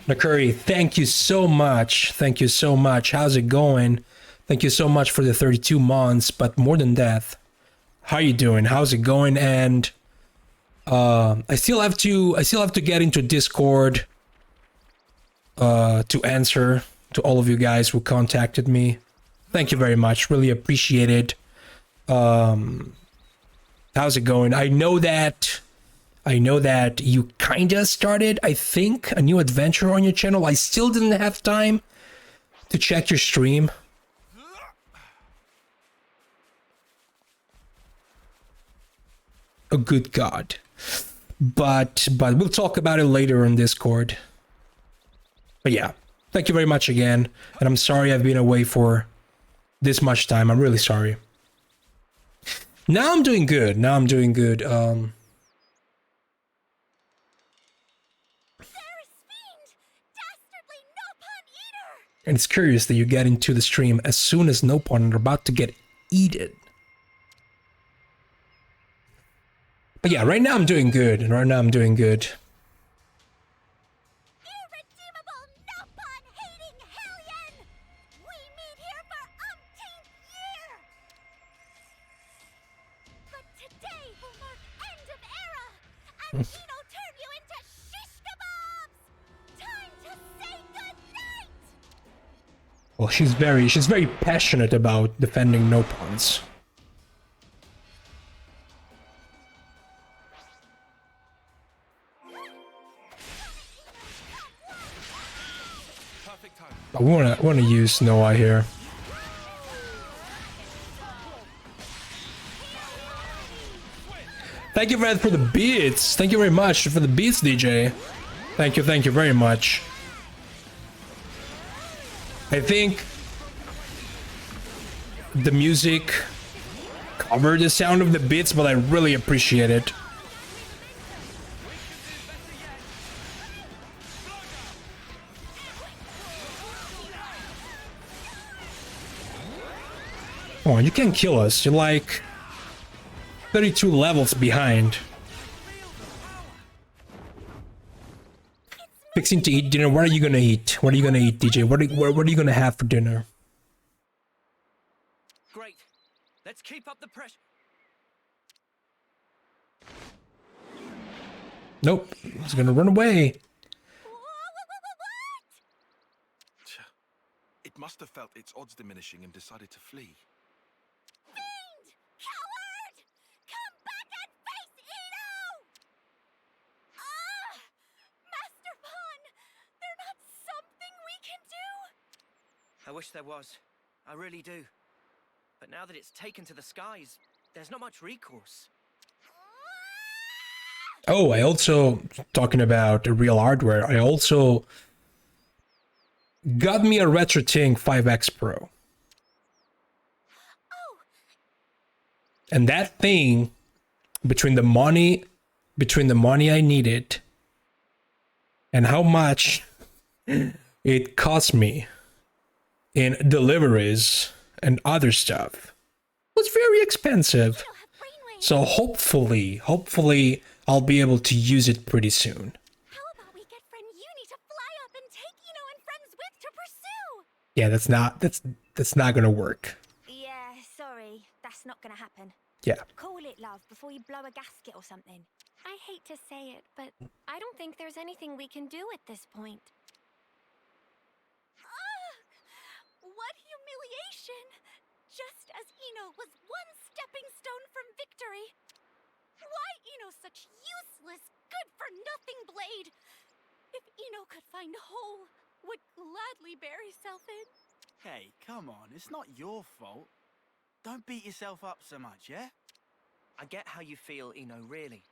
McCurry, thank you so much. Thank you so much. How's it going? Thank you so much for the 32 months, but more than that, how you doing? How's it going? And I still have to get into Discord to answer to all of you guys who contacted me. Thank you very much. Really appreciate it. How's it going? I know that you kinda started, I think, a new adventure on your channel. I still didn't have time to check your stream. Oh, good God. But we'll talk about it later on Discord. But yeah, thank you very much again. And I'm sorry I've been away for this much time. I'm really sorry. Now I'm doing good. And it's curious that you get into the stream as soon as Nopon are about to get eaten. But yeah, right now I'm doing good. Irredeemable Nopon-hating hellion! We meet here for umpteenth year! Eno turn you into shish kebabs! Time to say goodnight! Well, she's very passionate about defending Nopons. We wanna use Noah here. Thank you, Red, for the beats. Thank you very much for the beats, DJ. Thank you very much. I think the music covered the sound of the beats, but I really appreciate it. Come on, you can't kill us. You're like 32 levels behind. Fixing to eat dinner. What are you gonna eat? What are you gonna eat, DJ? What are you gonna have for dinner? Great. Let's keep up the pressure. Nope. He's gonna run away. It must have felt its odds diminishing and decided to flee. Fiend! Coward! Come back and face Eno! Master Pon! There's not something we can do? I wish there was. I really do. But now that it's taken to the skies, there's not much recourse. Oh, I also, talking about the real hardware, I also got me a RetroTink 5X Pro. And that thing, between the money I needed and how much it cost me in deliveries and other stuff, was very expensive. So hopefully I'll be able to use it pretty soon. How about we get friend Uni to fly up and take Eno and friends with to pursue? Yeah, that's not gonna work. Yeah, sorry. That's not gonna happen. Yeah. Call it love before you blow a gasket or something. I hate to say it, but I don't think there's anything we can do at this point. What humiliation! Just as Eno was one stepping stone from victory. Why Eno such useless, good-for-nothing blade? If Eno could find a hole, would gladly bury self in. Hey, come on, it's not your fault. Don't beat yourself up so much, yeah? I get how you feel, Eno, really.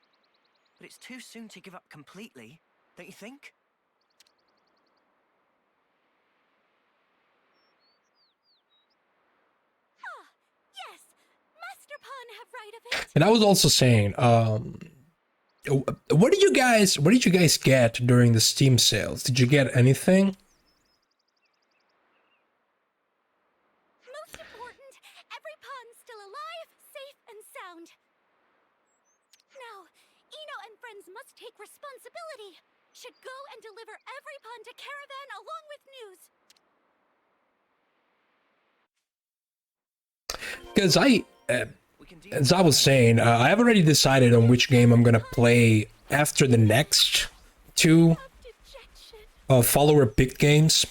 But it's too soon to give up completely, don't you think? Yes, Master Pon have right of it. And I was also saying, what did you guys get during the Steam sales? Did you get anything? Most important, every pawn's still alive, safe, and sound. Now, Eno and friends must take responsibility. Should go and deliver every pawn to Caravan along with news. Because as I was saying, I have already decided on which game I'm gonna play after the next two follower picked games.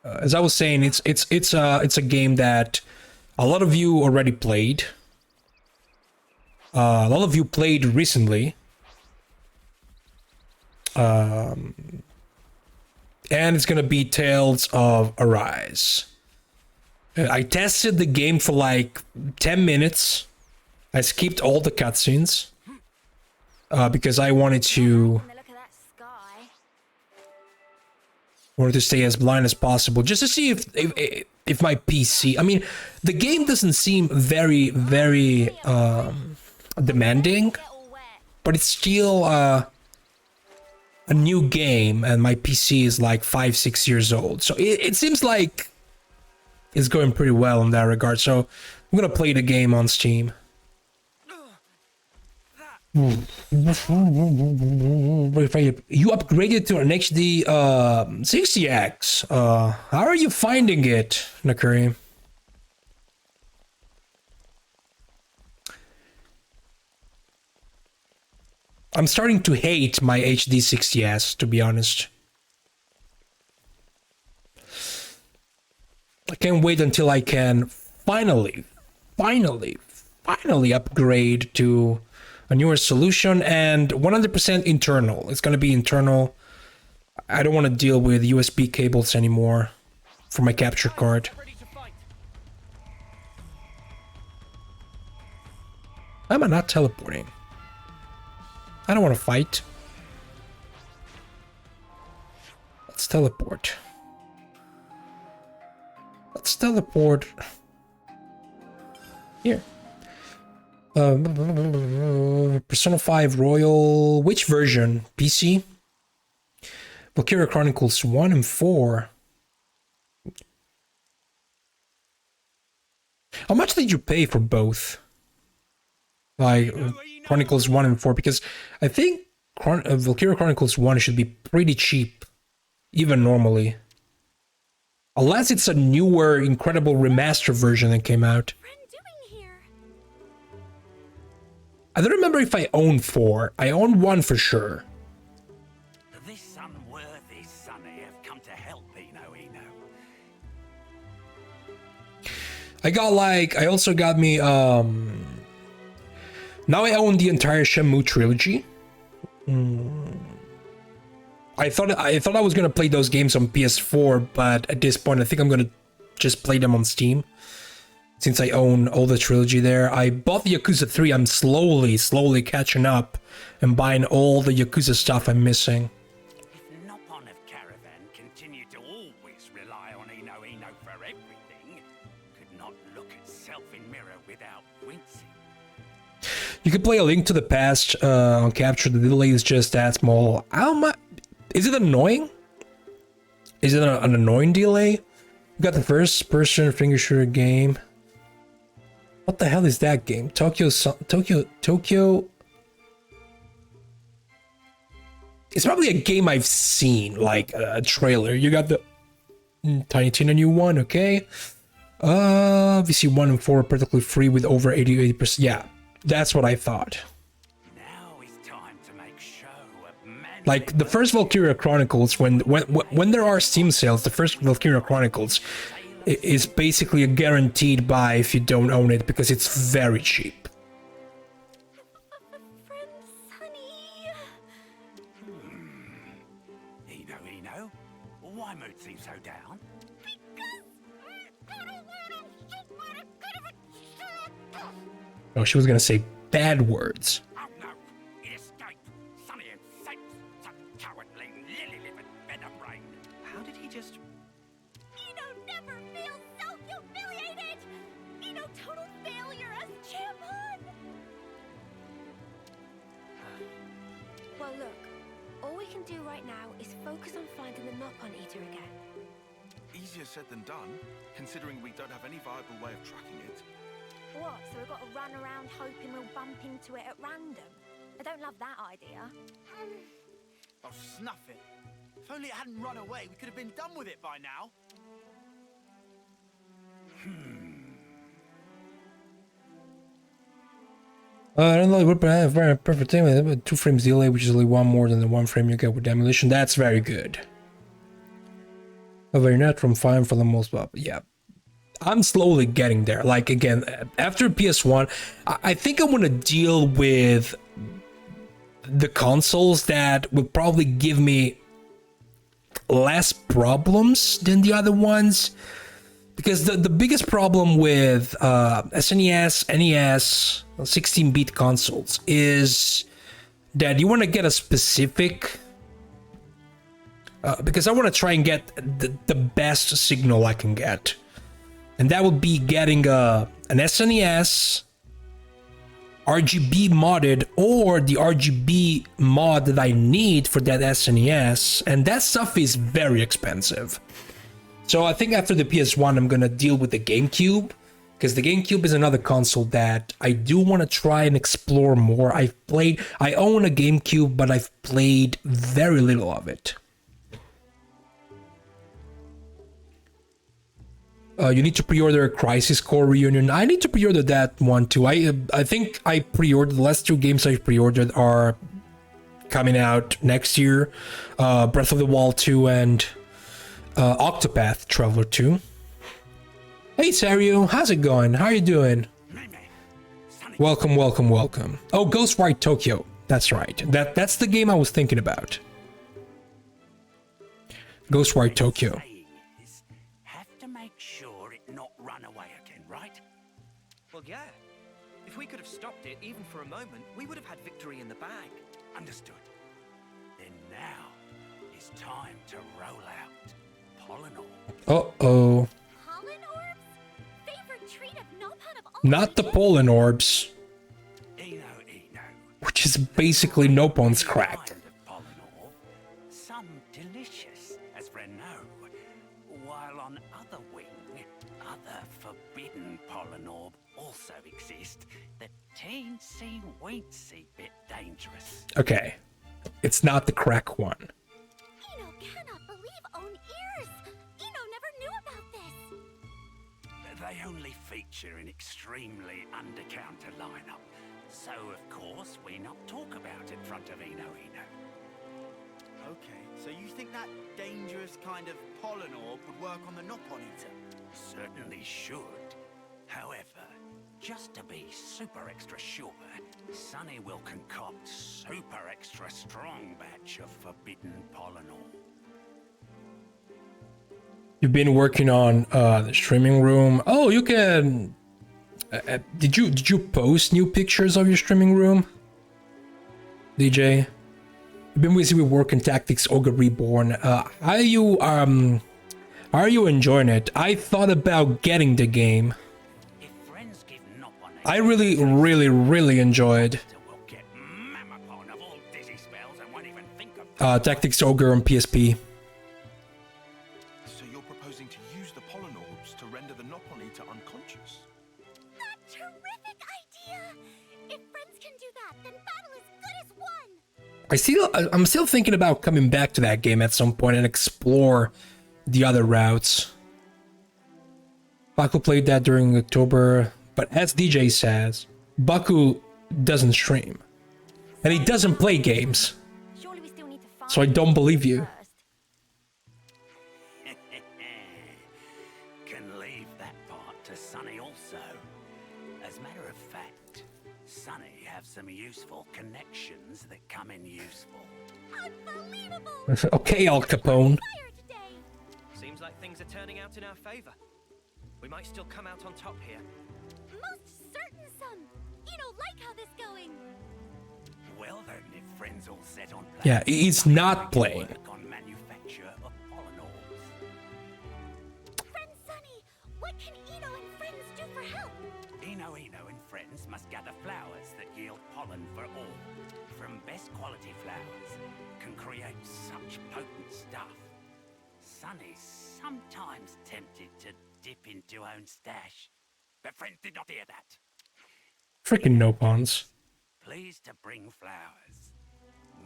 As I was saying, it's a game that a lot of you already played. A lot of you played recently. And it's gonna be Tales of Arise. I tested the game for like 10 minutes. I skipped all the cutscenes because I wanted to stay as blind as possible, just to see if my PC. I mean, the game doesn't seem very demanding, but it's still a new game, and my PC is like 5-6 years old, so it seems like it's going pretty well in that regard. So I'm gonna play the game on Steam. You upgraded to an HD 60X. How are you finding it, Nakuri? I'm starting to hate my HD 60s, to be honest. I can't wait until I can finally upgrade to a newer solution, and 100% internal. It's going to be internal. I don't want to deal with USB cables anymore for my capture card. Why am I not teleporting? I don't want to fight. Let's teleport. Let's teleport here. Persona 5 Royal. Which version? PC? Valkyria Chronicles 1 and 4. How much did you pay for both? Like Chronicles 1 and 4? Because I think Valkyria Chronicles 1 should be pretty cheap, even normally. Unless it's a newer, incredible remaster version that came out. I don't remember if I own 4. I own 1 for sure. This unworthy sonny have come to help Ino. I also got me, now I own the entire Shenmue trilogy. I thought I was gonna play those games on PS4, but at this point I think I'm gonna just play them on Steam. Since I own all the trilogy there. I bought the Yakuza 3. I'm slowly catching up and buying all the Yakuza stuff I'm missing. If Nopon of Caravan continue to always rely on Ino for everything, could not look at self in mirror without wincing. You can play A Link to the Past on capture. The delay is just that small. How much? Is it annoying? Is it an annoying delay? You got the first person finger shooter game. What the hell is that game? Tokyo. It's probably a game I've seen, like a trailer. You got the Tiny Tina new one, okay? VC 1 and 4 are practically free with over 80%. Yeah, that's what I thought. Now it's time to make show of Like the first Valkyria Chronicles, when there are Steam sales, the first Valkyria Chronicles is basically a guaranteed buy if you don't own it, because it's very cheap. Ino, why mood seems so down? Oh, she was gonna say bad words. Oh no, it escaped. Sunny and safe, such cowardly, lily-livered featherbrain. How did he just... Ino never feels so humiliated! Ino total failure as champion! Well, look, all we can do right now is focus on finding the Nopon Eater again. Easier said than done, considering we don't have any viable way of tracking it. What, so we've got to run around hoping we'll bump into it at random? I don't love that idea. Oh, snuff it. If only it hadn't run away, we could have been done with it by now. I don't know, we're very perfect thing with 2 frames delay, which is only 1 more than the 1 frame you get with demolition. That's very good. A very natural, fine for the most part. Yeah, I'm slowly getting there. Like again, after PS1, I think I want to deal with the consoles that will probably give me less problems than the other ones. Because the biggest problem with SNES, NES, 16-bit consoles is that you want to get a specific... because I want to try and get the best signal I can get. And that would be getting an SNES, RGB modded, or the RGB mod that I need for that SNES. And that stuff is very expensive. So I think after the PS1, I'm going to deal with the GameCube, because the GameCube is another console that I do want to try and explore more. I own a GameCube, but I've played very little of it. You need to pre-order Crisis Core Reunion. I need to pre-order that one too. I think I pre-ordered, the last 2 games I've pre-ordered are coming out next year. Breath of the Wild 2 and Octopath Traveler 2. Hey Sario, how's it going? How are you doing? Welcome, welcome, welcome. Oh, Ghostwire Tokyo. That's right. That's the game I was thinking about. Ghostwire Tokyo. Have to make sure it not run away again, right? Well, yeah. If we could have stopped it, even for a moment, we would have had victory in the bag. Understood. Then now it's time to roll out pollen orb. Uh-oh. Pollen orbs? Favorite treat of Nopon of all. Not the pollen orbs. Which is basically Nopon's crack. Some delicious, as Renault, while on other wing, other forbidden pollen orb also exist. The teensy weensy bit dangerous. Okay. It's not the crack one. Eno cannot believe own ears. Eno never knew about this. They only feature in extremely under-counter lineup. So, of course, we not talk about it in front of Eno. Okay, so you think that dangerous kind of pollen orb would work on the Nopon eater? Certainly should. However, just to be super extra sure, Sunny will concoct super extra strong batch of forbidden pollen orb. You've been working on the streaming room. Oh, you can... did you post new pictures of your streaming room, DJ? You've been busy with work and Tactics Ogre Reborn. How are you enjoying it? I thought about getting the game. I really enjoyed Tactics Ogre on PSP. So you're proposing to use the pollen orbs to render the Nopon eater unconscious? Terrific idea! If friends can do that, then battle is good as one! I'm still thinking about coming back to that game at some point and explore the other routes. Baku played that during October, but as DJ says, Baku doesn't stream. And he doesn't play games. So I don't believe you. Can leave that part to Sunny also. As a matter of fact, Sunny have some useful connections that come in useful. Unbelievable! Okay, Al Capone. Seems like things are turning out in our favor. We might still come out on top here. Most certain, son. You don't like how this going. Well then, if friends all set on Yeah, he's not playing. on manufacture of pollen orbs. Friend Sunny, what can Eno and friends do for help? Eno and friends must gather flowers that yield pollen for all. From best quality flowers can create such potent stuff. Sunny's sometimes tempted to dip into own stash. But friends did not hear that. Freaking Nopons. Pleased to bring flowers.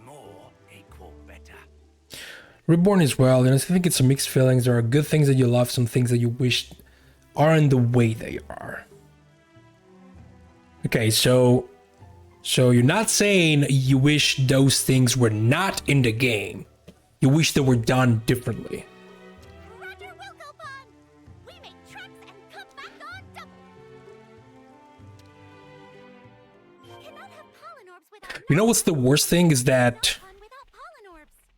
More equal better. Reborn as well, and I think it's a mixed feelings. There are good things that you love, some things that you wish aren't the way they are. Okay, so you're not saying you wish those things were not in the game. You wish they were done differently. Roger, Wilkopon! We make tracks and come back on double! Cannot have pollen orbs without You know what's the worst thing is that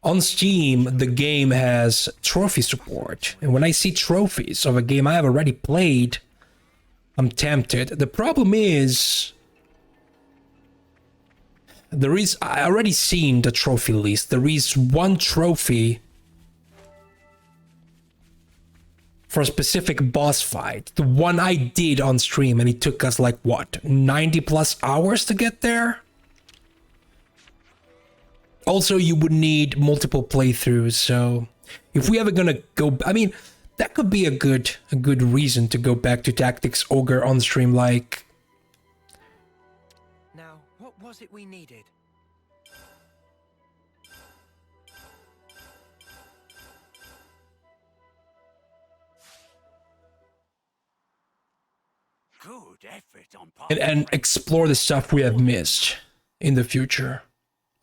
on Steam, the game has trophy support. And when I see trophies of a game I have already played, I'm tempted. The problem is, I already seen the trophy list. There is one trophy for a specific boss fight. The one I did on stream, and it took us like, what, 90 plus hours to get there? Also, you would need multiple playthroughs, so if we ever gonna go, I mean, that could be a good reason to go back to Tactics Ogre on stream, like. Now, what was it we needed? Good effort on And explore the stuff we have missed in the future.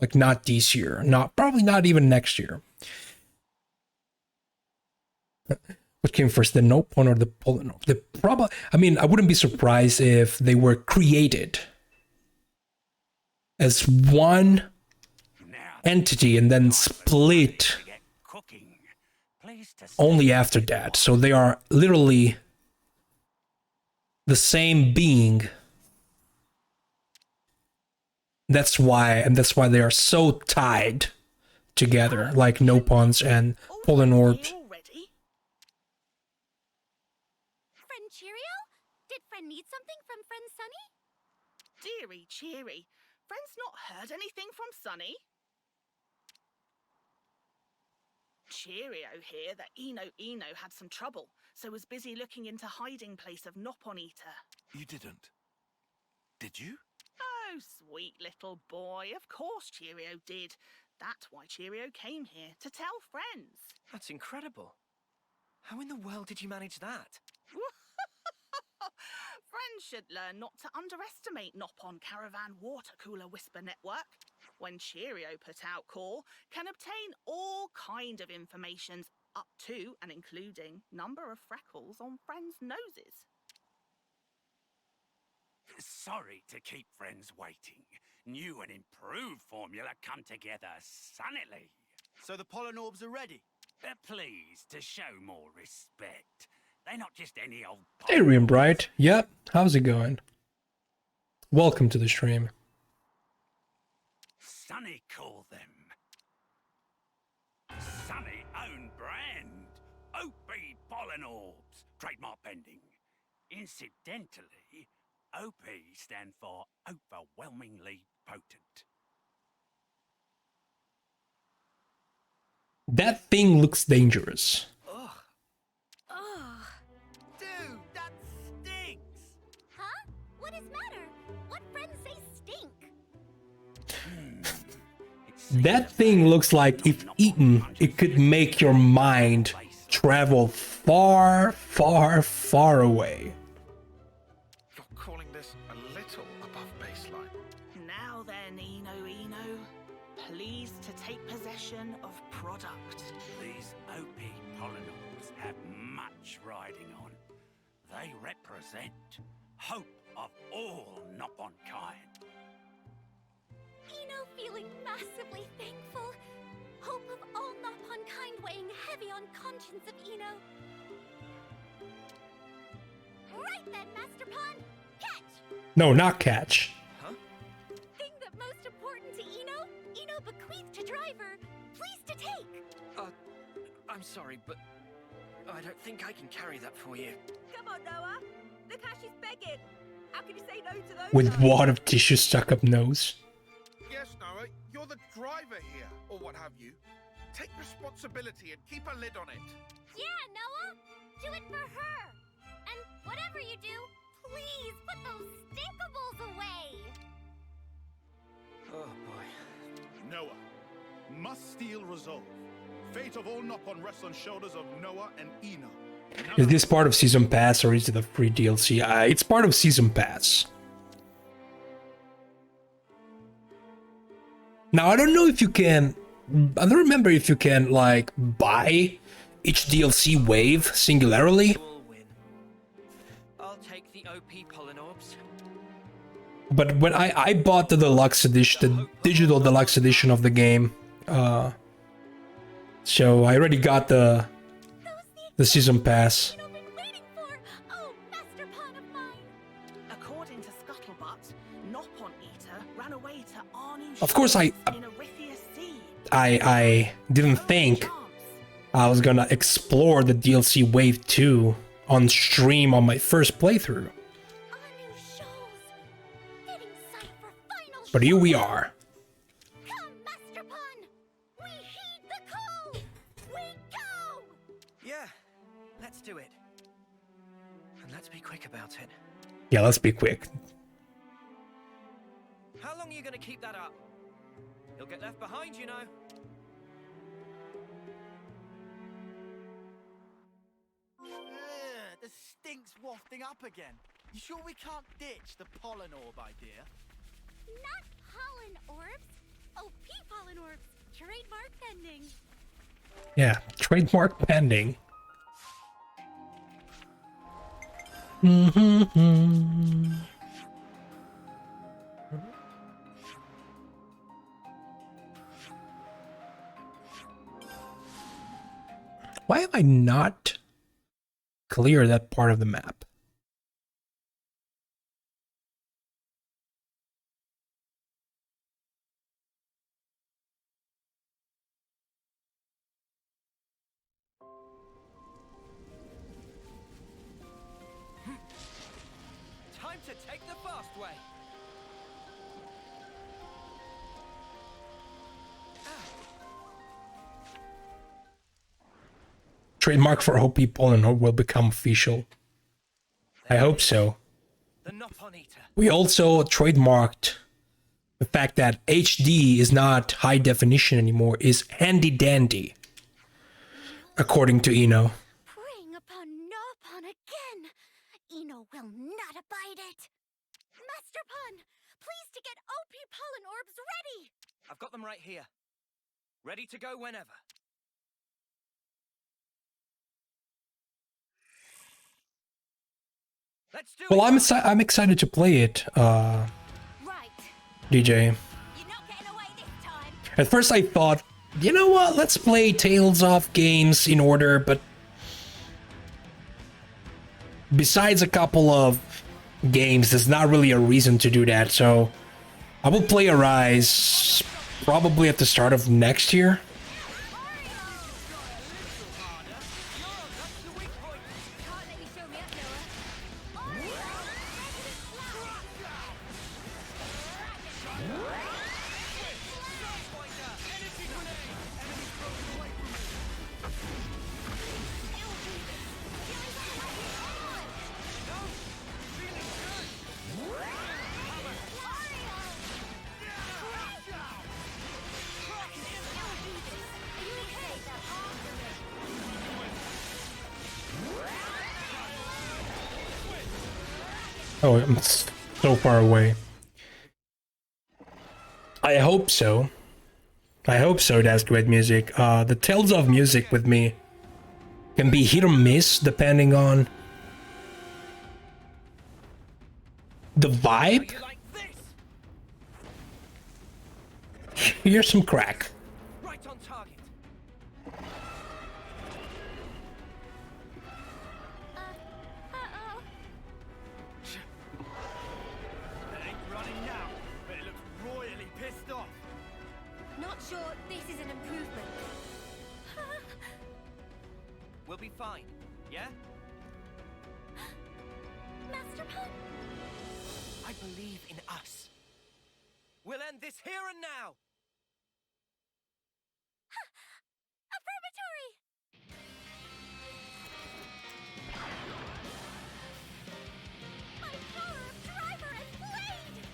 Like not this year, probably not even next year. What came first, the Nopon or the Pollen Orb? I mean, I wouldn't be surprised if they were created as one entity and then split only after that. So they are literally the same being. That's why they are so tied together, like Nopons and Pollen Orbs. Friend Cheerio? Did friend need something from friend Sunny? Deary cheery. Friend's not heard anything from Sunny? Cheerio here that Eno had some trouble, so was busy looking into hiding place of Nopon Eater. You didn't? Did you? Oh, sweet little boy. Of course Cheerio did. That's why Cheerio came here, to tell friends. That's incredible. How in the world did you manage that? Friends should learn not to underestimate Nopon Caravan Water Cooler Whisper Network. When Cheerio put out call, can obtain all kind of informations up to and including number of freckles on friends' noses. Sorry to keep friends waiting. New and improved formula come together sunnily. So the pollen orbs are ready? Please, to show more respect. They're not just any old... Hey, Bright. Yep, how's it going? Welcome to the stream. Sunny call them. Sunny own brand. OP pollen orbs. Trademark pending. Incidentally, OP stand for overwhelmingly potent. That thing looks dangerous. Ugh. Dude, that stinks! Huh? What is matter? What friends say stink? That thing looks like if eaten, it could make your mind travel far, far, far away. You're calling this a little above baseline. Now then, Eno, pleased to take possession of product. These OP pollen orbs have much riding on. They represent hope of all Noponkind. Eno feeling massively thankful. Hope of all Noponkind weighing heavy on conscience of Eno. Right then, Master Pun! Catch! No, not catch. Thing that most important to Eno bequeathed to driver. Please to take. I'm sorry, but I don't think I can carry that for you. Come on, Noah. Look how she's begging. How can you say no to those? With wad of tissue stuck up nose. Yes, Noah, you're the driver here, or what have you. Take responsibility and keep a lid on it. Yeah, Noah. Do it for her. And whatever you do, please put those stinkables away. Oh boy. Noah, must steal resolve. Fate of all Nopon rests on shoulders of Noah and Eno. Is this part of Season Pass or is it a free DLC? It's part of Season Pass. Now, I don't know if you can... I don't remember if you can, like, buy each DLC wave singularly. I'll take the OP pollen orbs. But when I bought the deluxe edition, the digital deluxe edition of the game, so I already got the Season Pass. According to Scuttlebutt, Nopon Eater ran away to Arnu. Of course, I didn't think I was gonna explore the DLC Wave 2 on stream on my first playthrough. But here we are. Come, Master Pun! We heed the call! We go! Yeah, let's do it. And let's be quick about it. Yeah, let's be quick. How long are you gonna keep that up? You'll get left behind, you know. The stink's wafting up again. You sure we can't ditch the pollen orb idea? Not pollen orbs. OP pollen orbs. Trademark pending. Yeah, trademark pending. Mm-hmm. Why am I not clear that part of the map? Time to take the fast way. Trademark for OP Pollen will become official. I hope so. The Nopon Eater. We also trademarked the fact that HD is not high definition anymore, is handy dandy, according to Eno. Preying upon Nopon again. Eno will not abide it. Master Pun, please to get OP pollen orbs ready. I've got them right here. Ready to go whenever. Let's do Well, it. I'm excited to play it, DJ. At first I thought, you know what, let's play Tales of games in order, but besides a couple of games, there's not really a reason to do that, so I will play Arise probably at the start of next year. Oh, I'm so far away. I hope so. I hope so, that's great music. The Tales of music with me can be hit or miss depending on the vibe. Here's some crack. Right on target. It ain't running now, but it looks royally pissed off. Not sure this is an improvement. We'll be fine, yeah? Master Pun. I believe in us. We'll end this here and now. Affirmatory. My power of driver and blade.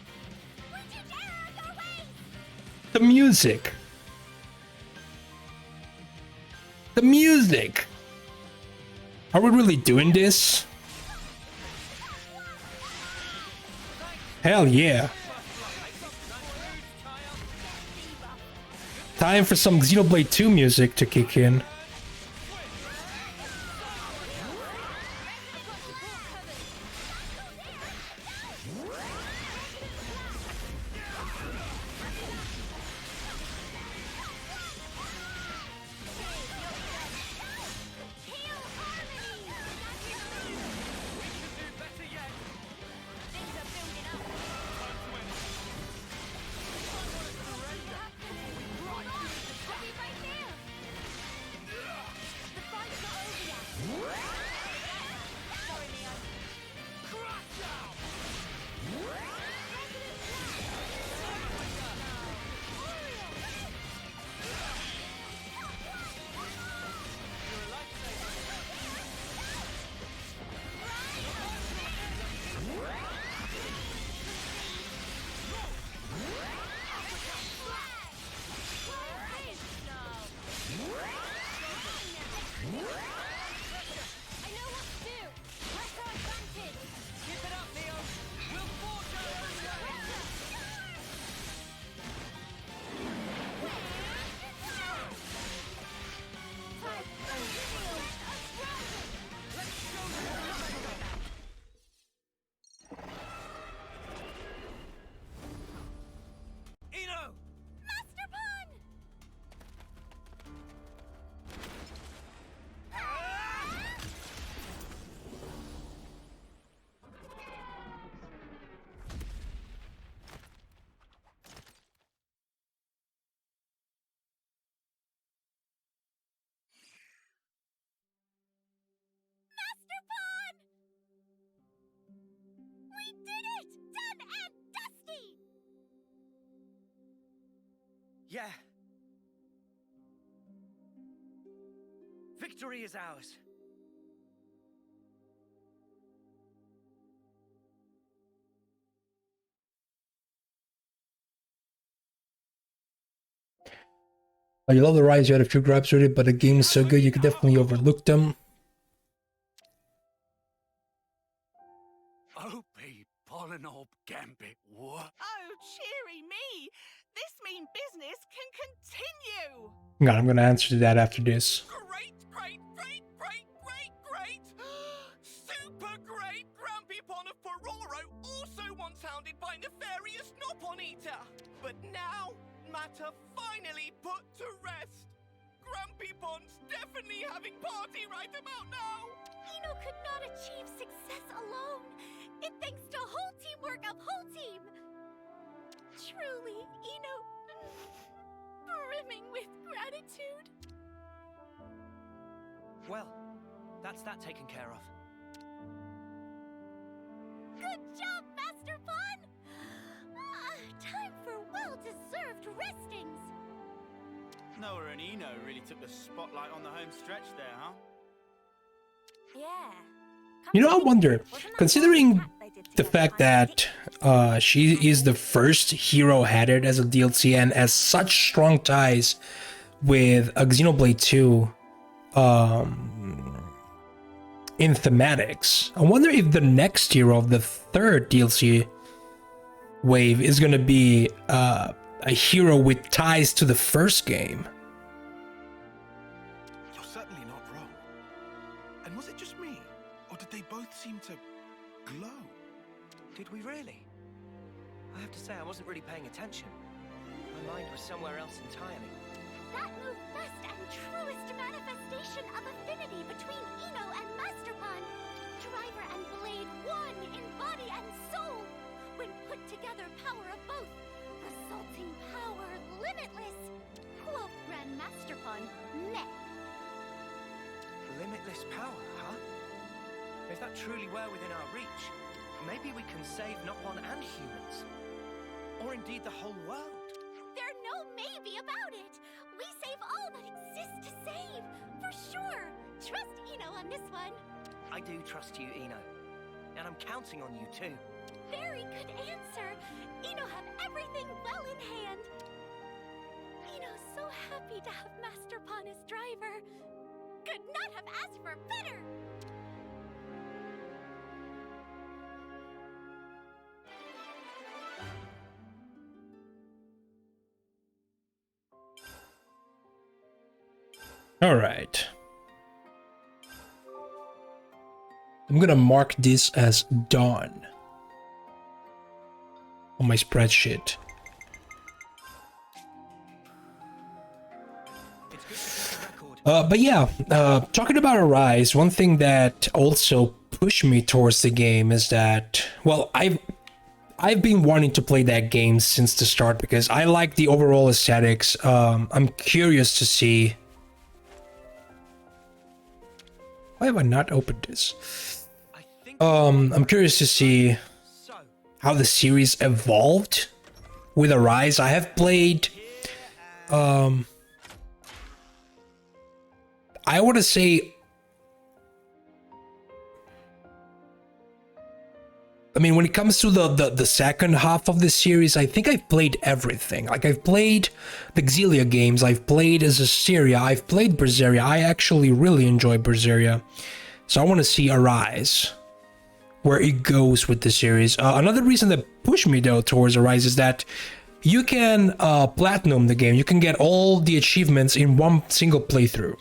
Would you dare your ways? The music. The music. Are we really doing this? Hell yeah. Time for some Xenoblade 2 music to kick in. done and dusty! Yeah. Victory is ours. You love the Rise, you had a few gripes with it, but the game is so good you could definitely overlook them. Opie Polinob Gambit, what? Oh, cheery me! This mean business can continue! God, I'm gonna answer to that after this. Great! Super great! Grampipon of Pororo also once hounded by nefarious Nopon Eater! But now, matter finally put to rest! Grampipon's definitely having party right about now! Eno could not achieve success alone. It thanks to whole teamwork of whole team. Truly, Eno, brimming with gratitude. Well, that's that taken care of. Good job, Master Pon! Time for well-deserved restings. Noah and Eno really took the spotlight on the home stretch there, huh? Yeah. You know, I wonder, considering the fact that she is the first hero headed as a DLC and has such strong ties with Xenoblade 2 in thematics, I wonder if the next hero of the third DLC wave is going to be a hero with ties to the first game. You're certainly not wrong. And was it just me? Or did they both seem to glow? Did we really? I have to say I wasn't really paying attention. My mind was somewhere else entirely. That moved best and truest manifestation of affinity between Eno and Master Pon. Driver and blade one in body and soul. When put together, power of both, resulting power limitless. Quote Grandmaster Pon, meh. Limitless power, huh? If that truly were within our reach, maybe we can save Nopon and humans. Or indeed the whole world. There's no maybe about it. We save all that exists to save, for sure. Trust Eno on this one. I do trust you, Eno. And I'm counting on you too. Very good answer. Eno have everything well in hand. Eno's so happy to have Master Pon as driver. Could not have asked for better. All right. I'm gonna mark this as done on my spreadsheet. But yeah, talking about Arise, one thing that also pushed me towards the game is that, well, I've been wanting to play that game since the start because I like the overall aesthetics. I'm curious to see. Why have I not opened this? I'm curious to see how the series evolved with Arise. I have played, I want to say, I mean, when it comes to the second half of the series, I think I've played everything. Like, I've played the Xillia games, I've played Asteria, I've played Berseria. I actually really enjoy Berseria. So I want to see Arise, where it goes with the series. Another reason that pushed me, though, towards Arise is that you can platinum the game. You can get all the achievements in one single playthrough.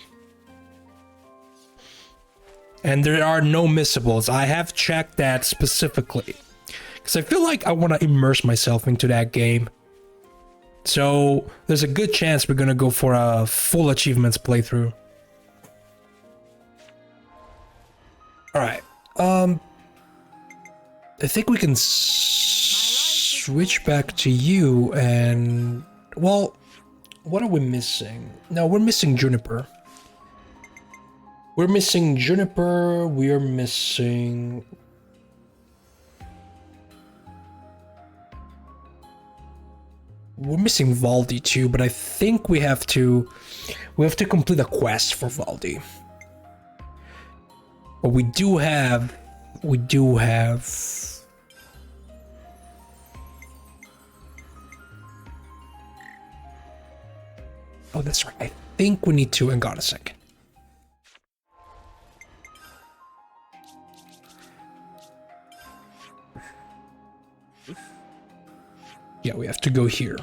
And there are no missables. I have checked that specifically because I feel like I want to immerse myself into that game. So there's a good chance we're going to go for a full achievements playthrough. All right. I think we can switch back to you and, well, what are we missing? No, we're missing Juniper. We're missing Juniper, we're missing... we're missing Valdi too, but I think we have to complete a quest for Valdi. But we do have oh, that's right. I think we need to, hang on a second. Yeah, we have to go here.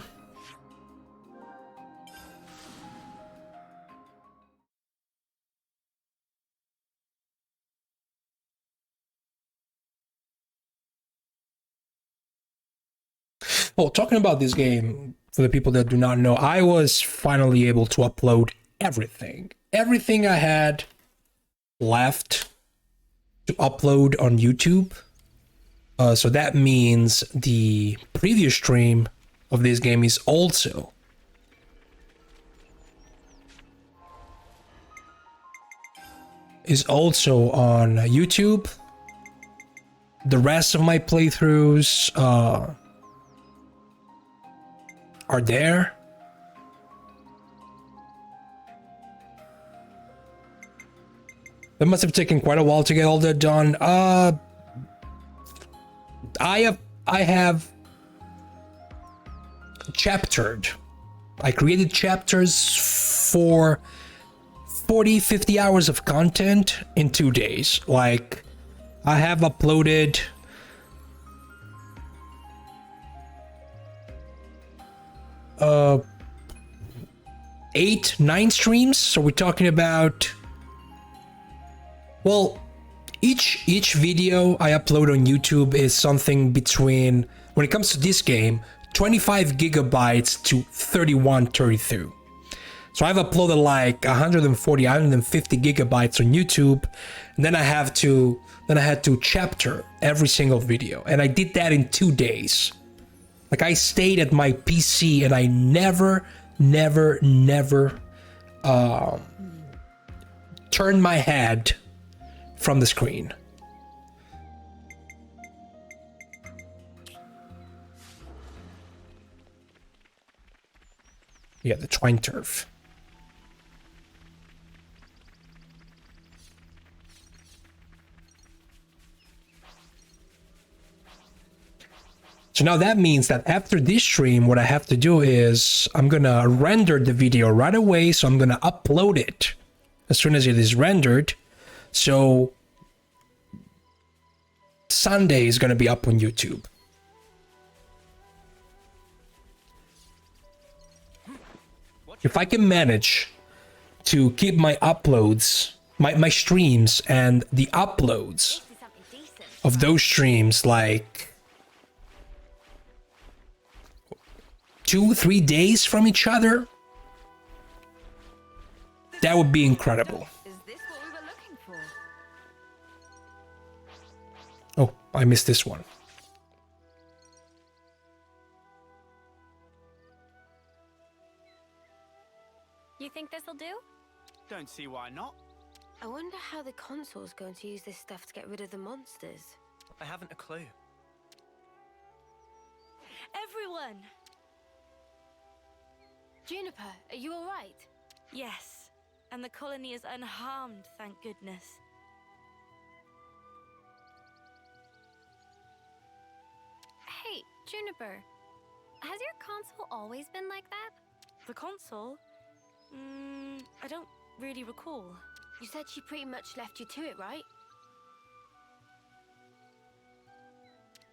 Well, talking about this game, for the people that do not know, I was finally able to upload everything. Everything I had left to upload on YouTube. So that means the previous stream of this game is also on YouTube. The rest of my playthroughs are there. That must have taken quite a while to get all that done. I have chaptered. I created chapters for 40-50 hours of content in 2 days. Like, I have uploaded uh 8-9 streams, so we're talking about, well, each video I upload on YouTube is something between, when it comes to this game, 25 gigabytes to 32. So I've uploaded like 140, 150 gigabytes on YouTube, and then I had to chapter every single video, and I did that in 2 days. Like, I stayed at my PC and I never turned my head from the screen. Yeah, the twine turf. So now that means that after this stream, what I have to do is I'm gonna render the video right away. So I'm gonna upload it as soon as it is rendered. So Sunday is gonna be up on YouTube. If I can manage to keep my uploads, my streams and the uploads of those streams like 2-3 days from each other, that would be incredible. Is this what we were looking for? Oh, I missed this one. You think this'll do? Don't see why not. I wonder how the console's going to use this stuff to get rid of the monsters. I haven't a clue. Everyone! Juniper, are you alright? Yes, and the colony is unharmed, thank goodness. Hey, Juniper. Has your console always been like that? The console? I don't really recall. You said she pretty much left you to it, right?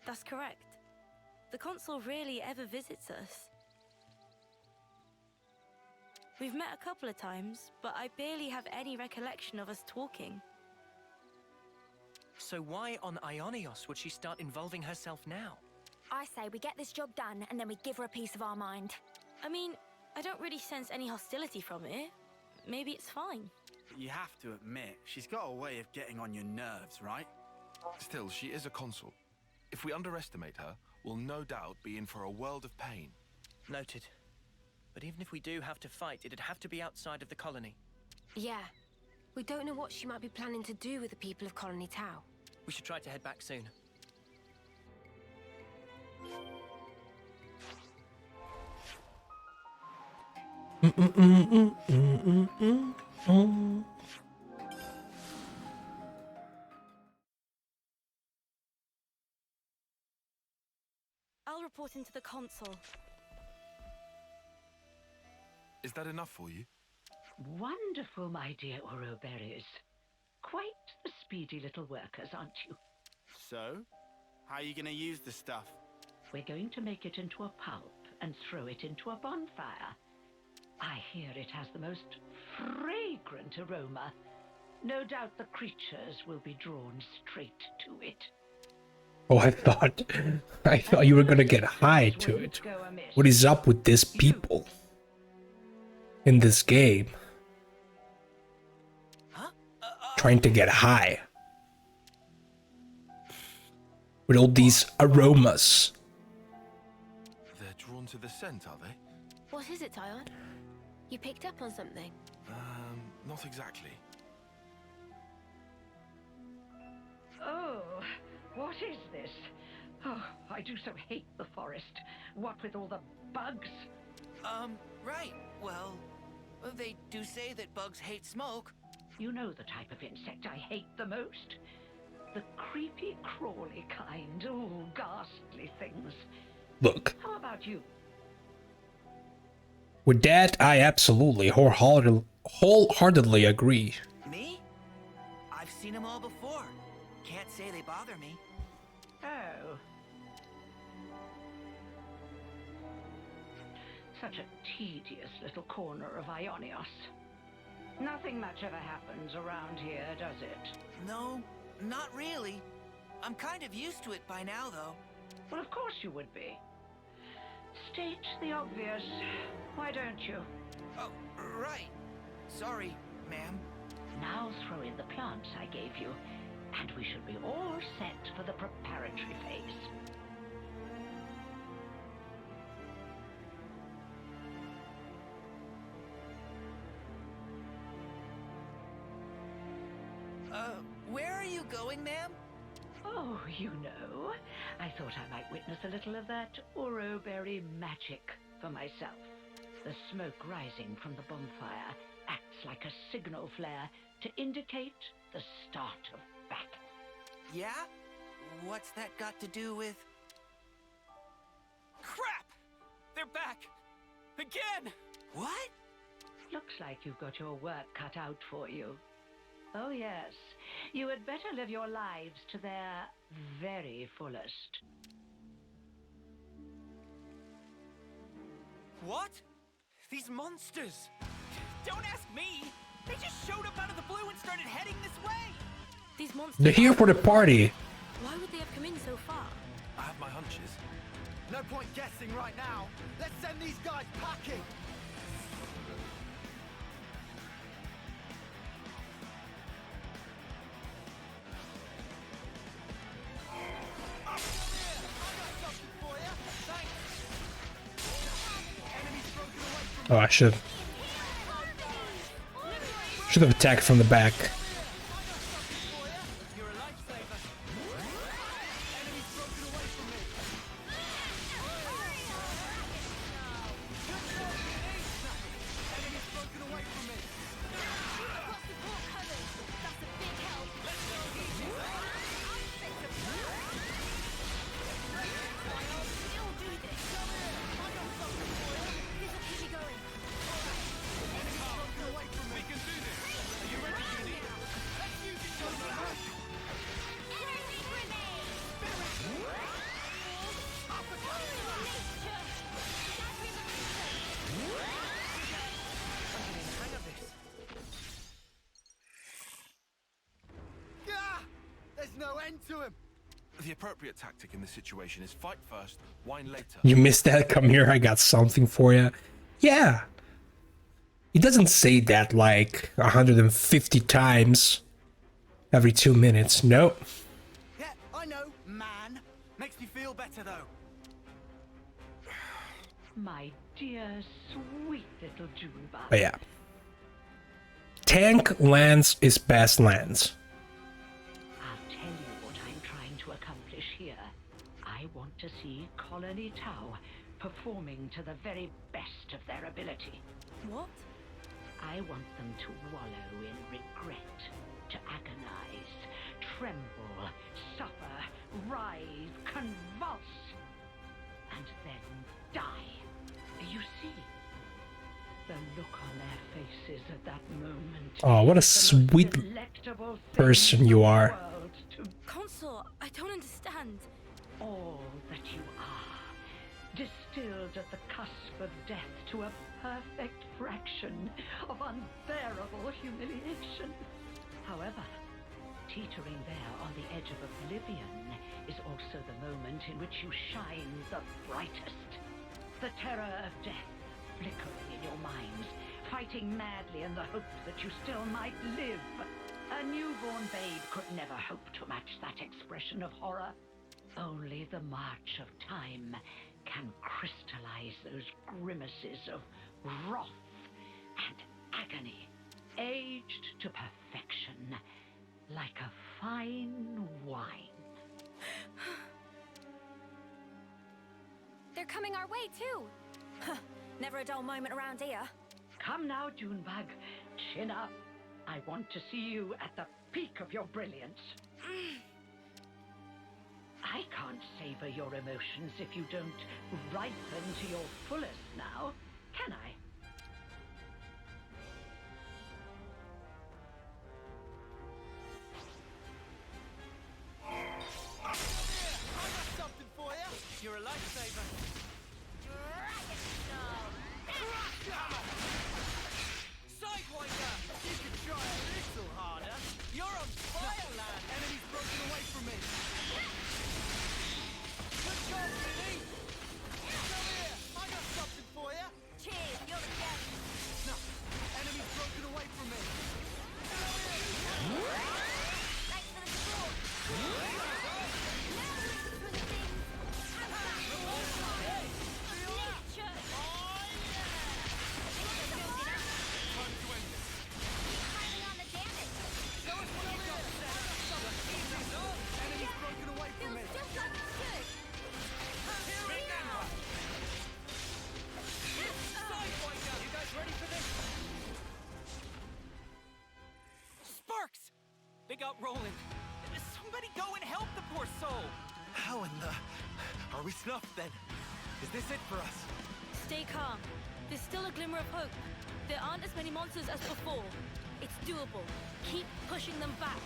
That's correct. The console rarely ever visits us. We've met a couple of times, but I barely have any recollection of us talking. So why on Ionios would she start involving herself now? I say we get this job done and then we give her a piece of our mind. I mean, I don't really sense any hostility from it. Maybe it's fine. You have to admit, she's got a way of getting on your nerves, right? Still, she is a consul. If we underestimate her, we'll no doubt be in for a world of pain. Noted. But even if we do have to fight, it'd have to be outside of the colony. Yeah. We don't know what she might be planning to do with the people of Colony Tau. We should try to head back soon. I'll report into the console. Is that enough for you? Wonderful, my dear Ouroberries. Quite the speedy little workers, aren't you? So, how are you gonna use the stuff? We're going to make it into a pulp and throw it into a bonfire. I hear it has the most fragrant aroma. No doubt the creatures will be drawn straight to it. Oh, I thought you were gonna get high to it. What is up with these people in this game? Trying to get high with all these aromas. They're drawn to the scent, are they? What is it, Tyon? You picked up on something? Not exactly. Oh, what is this? Oh, I do so hate the forest. What with all the bugs? Right. Well, they do say that bugs hate smoke. You know the type of insect I hate the most? The creepy, crawly kind. Oh, ghastly things. Look. How about you? With that, I absolutely wholeheartedly agree. Me? I've seen them all before. Can't say they bother me. Oh. Such a tedious little corner of Ionios. Nothing much ever happens around here, does it? No, not really. I'm kind of used to it by now, though. Well, of course you would be. State the obvious. Why don't you? Oh, right. Sorry, ma'am. Now throw in the plants I gave you, and we should be all set for the preparatory phase. Where are you going, ma'am? Oh, you know, I thought I might witness a little of that Ouroberry magic for myself. The smoke rising from the bonfire acts like a signal flare to indicate the start of battle. Yeah? What's that got to do with... Crap! They're back! Again! What? Looks like you've got your work cut out for you. Oh yes, you had better live your lives to their very fullest. What? These monsters! Don't ask me! They just showed up out of the blue and started heading this way! These monsters... They're here for the party. Why would they have come in so far? I have my hunches. No point guessing right now. Let's send these guys packing! Oh, I should have attacked from the back. To him. The appropriate tactic in this situation is fight first, whine later. You missed that? Come here, I got something for you. Yeah. He doesn't say that like 150 times every 2 minutes. Nope. Yeah, I know, man. Makes me feel better though. My dear, sweet little Juniper. But yeah. Tank lands is best lands. I want to see Colony Tau performing to the very best of their ability. What? I want them to wallow in regret, to agonize, tremble, suffer, writhe, convulse, and then die. You see? The look on their faces at that moment. Oh, what a sweet person you are. Consort, I don't understand. All that you are, distilled at the cusp of death to a perfect fraction of unbearable humiliation. However, teetering there on the edge of oblivion is also the moment in which you shine the brightest. The terror of death flickering in your minds, fighting madly in the hope that you still might live. A newborn babe could never hope to match that expression of horror. Only the march of time can crystallize those grimaces of wrath and agony, aged to perfection, like a fine wine. They're coming our way, too. Never a dull moment around here. Come now, Junebug. Chin up. I want to see you at the peak of your brilliance. I can't savor your emotions if you don't ripen to your fullest now, can I? I got something for you. You're a lifesaver. Sidewinder! You can try a little harder. You're on fireland. Enemy's broken away from me. Good job, Billy. Come here. I got something for you. Cheers, you're the best. No, enemy's broken away from me. Thanks for the support. They got rolling. Somebody go and help the poor soul. How in the... Are we snuffed then? Is this it for us? Stay calm. There's still a glimmer of hope. There aren't as many monsters as before. It's doable. Keep pushing them back.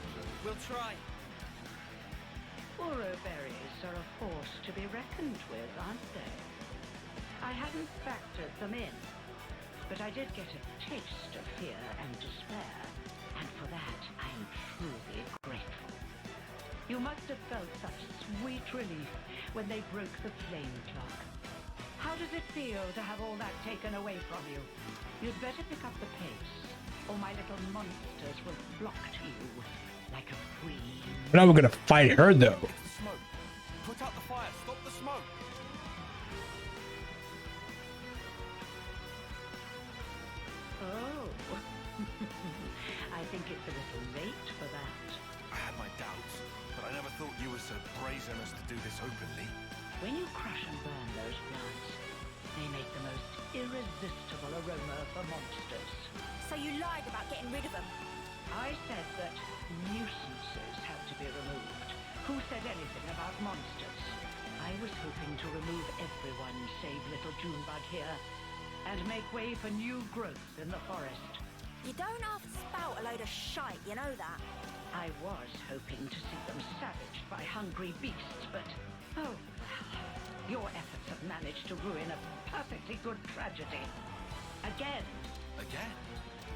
We'll try. Uro berries are a force to be reckoned with, aren't they? I hadn't factored them in, but I did get a taste of fear and despair, and for that I'm truly grateful. You must have felt such sweet relief when they broke the flame clock. How does it feel to have all that taken away from you? You'd better pick up the pace, or my little monsters will flock to you like a queen. Now we're gonna fight her though. Smoke. Put out the fire. Stop the smoke. Oh. I think it's a little late for that. I had my doubts, but I never thought you were so brazen as to do this openly. When you crush and burn those plants, they make the most irresistible aroma for monsters. So you lied about getting rid of them? I said that nuisances had to be removed. Who said anything about monsters? I was hoping to remove everyone save little Junebug here, and make way for new growth in the forest. You don't have to spout a load of shite, you know that? I was hoping to see them savaged by hungry beasts, but oh well. Your efforts have managed to ruin a perfectly good tragedy. Again. Again?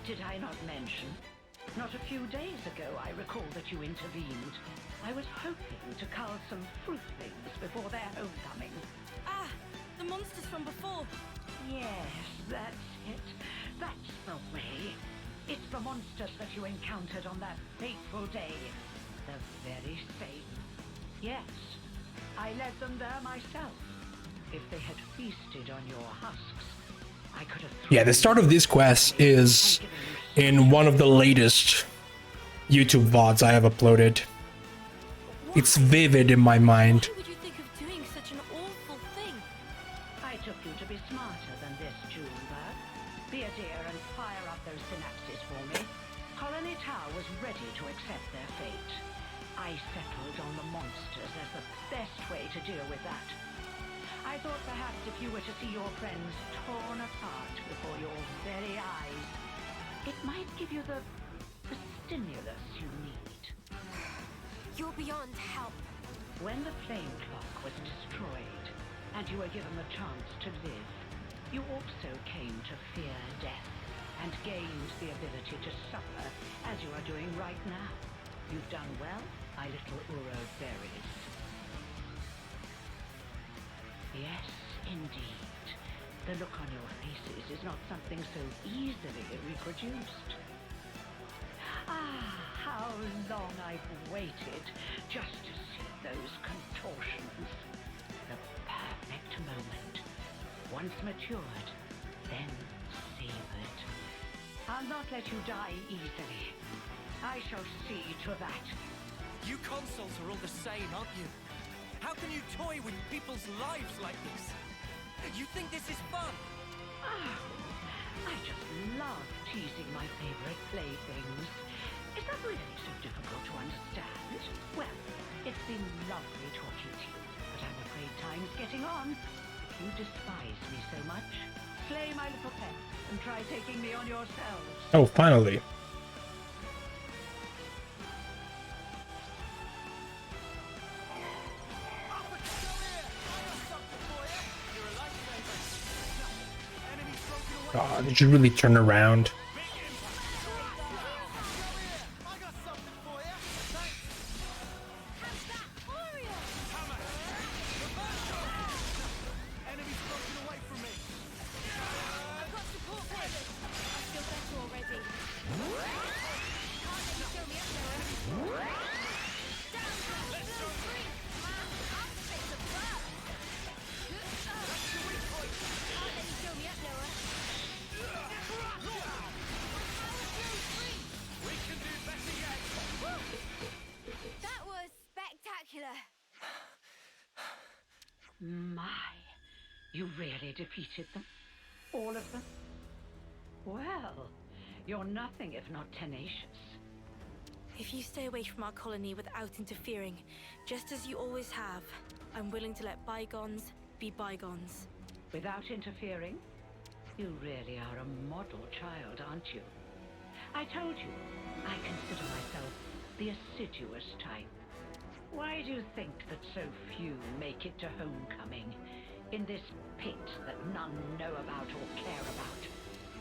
Did I not mention? Not a few days ago, I recall that you intervened. I was hoping to cull some fruitlings before their homecoming. Ah, the monsters from before. Yes, that's it. That's the way. It's the monsters that you encountered on that fateful day. The very same. Yes, I led them there myself. If they had feasted on your husks, I could have... Yeah, the start of this quest is in one of the latest YouTube VODs I have uploaded. It's vivid in my mind. Why would you think of doing such an awful thing? I took you to be smarter than this, Juniper. Be a dear fate. I settled on the monsters as the best way to deal with that. I thought perhaps if you were to see your friends torn apart before your very eyes, it might give you the stimulus you need. You're beyond help. When the flame clock was destroyed, and you were given the chance to live, you also came to fear death, and gained the ability to suffer, as you are doing right now. You've done well, my little Uro berries. Yes, indeed. The look on your faces is not something so easily reproduced. Ah, how long I've waited just to see those contortions. The perfect moment. Once matured, then savored. I'll not let you die easily. I shall see to that. You consoles are all the same, aren't you? How can you toy with people's lives like this? You think this is fun? Oh, I just love teasing my favorite playthings. Is that really so difficult to understand? Well, it's been lovely talking to you, but I'm afraid time's getting on. If you despise me so much, slay my little pets and try taking me on yourselves. Oh, finally. God, did you really turn around? You really defeated them? All of them? Well, you're nothing if not tenacious. If you stay away from our colony without interfering, just as you always have, I'm willing to let bygones be bygones. Without interfering? You really are a model child, aren't you? I told you, I consider myself the assiduous type. Why do you think that so few make it to homecoming? In this pit that none know about or care about?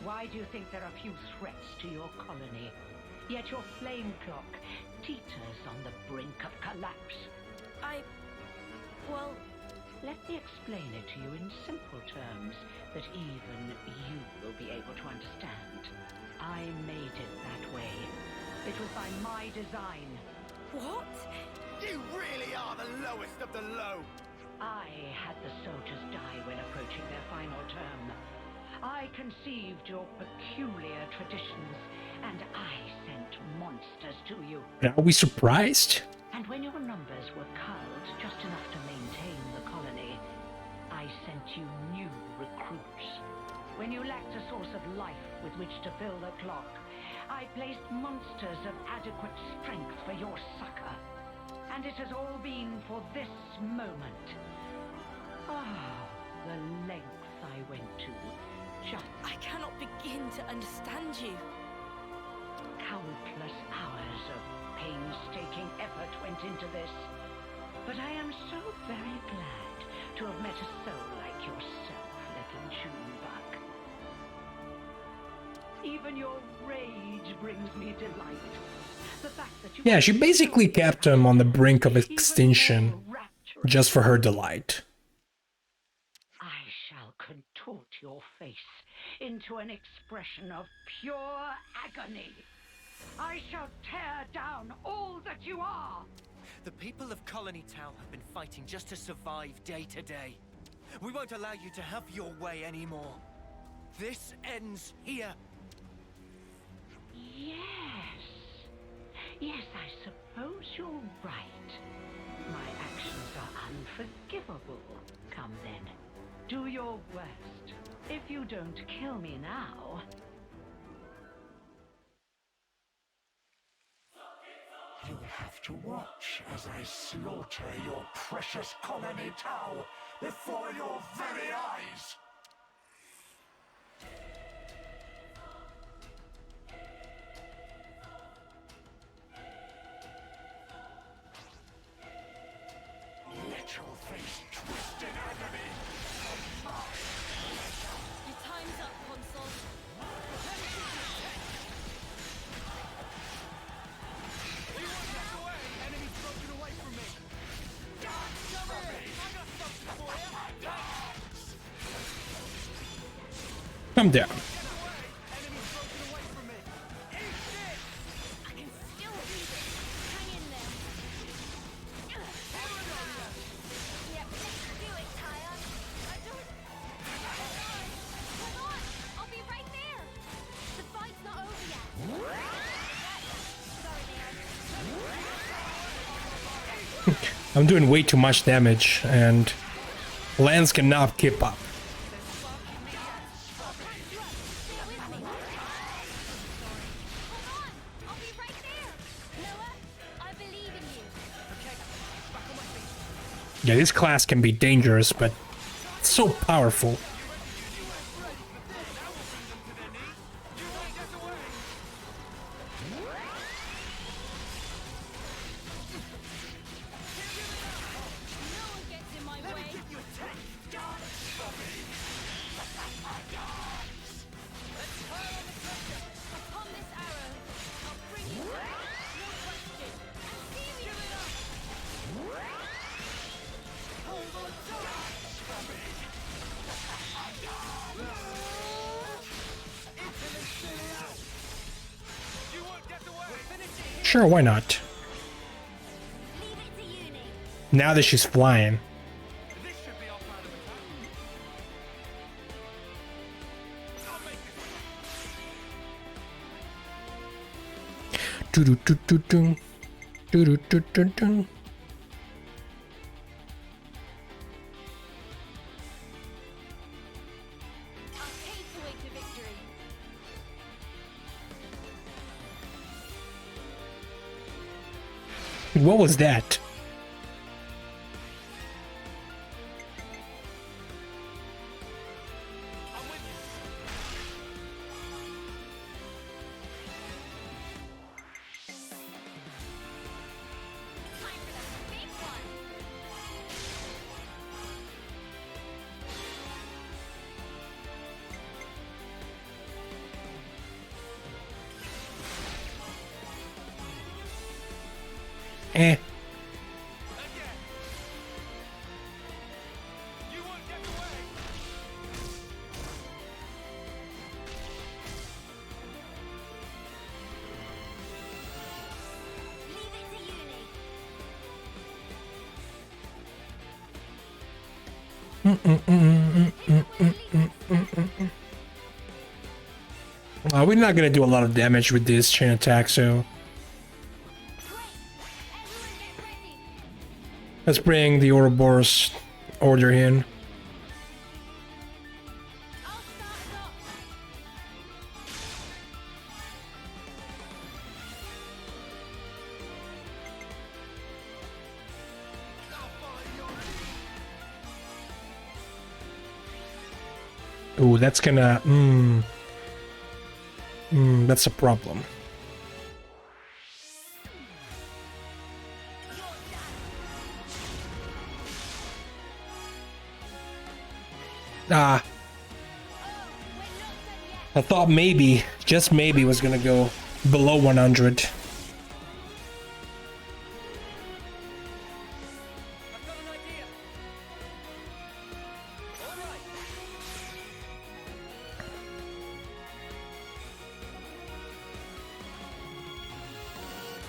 Why do you think there are few threats to your colony? Yet your flame clock teeters on the brink of collapse. Well, let me explain it to you in simple terms that even you will be able to understand. I made it that way. It was by my design. What? You really are the lowest of the low! I had the soldiers die when approaching their final term. I conceived your peculiar traditions, and I sent monsters to you. Are we surprised? And when your numbers were culled just enough to maintain the colony, I sent you new recruits. When you lacked a source of life with which to fill the clock, I placed monsters of adequate strength for your succor. And it has all been for this moment. Ah, the lengths I went to. I cannot begin to understand you. Countless hours of painstaking effort went into this. But I am so very glad to have met a soul like yourself, little Junebug. Even your rage brings me delight. The fact that you... Yeah, she basically kept him on the brink of extinction just for her delight. I shall contort your face into an expression of pure agony. I shall tear down all that you are. The people of Colony Town have been fighting just to survive day to day. We won't allow you to have your way anymore. This ends here. Yes, I suppose you're right. My actions are unforgivable. Come then, do your worst. If you don't kill me now... have to watch as I slaughter your precious colony Tau before your very eyes. Let your face twist in agony. Your time's up, Console. Enemy's broken away from me. Come here. I got something for you. Come down. Enemy's broken away from me. Eat this. I can still do this. Hang in there. Yep, do it, Kaya. I don't... Come on, I'll be right there. The fight's not over yet. I'm doing way too much damage, and Lance cannot keep up. Yeah, this class can be dangerous, but it's so powerful. Sure, why not? Now that she's flying. Do-do-do-do-dum. Do-do-do-do-dum. What was that? Eh. We're not gonna do a lot of damage with this chain attack, so let's bring the Ouroboros order in. Ooh, that's gonna... that's a problem. Ah. I thought maybe, just maybe, was gonna go below 100.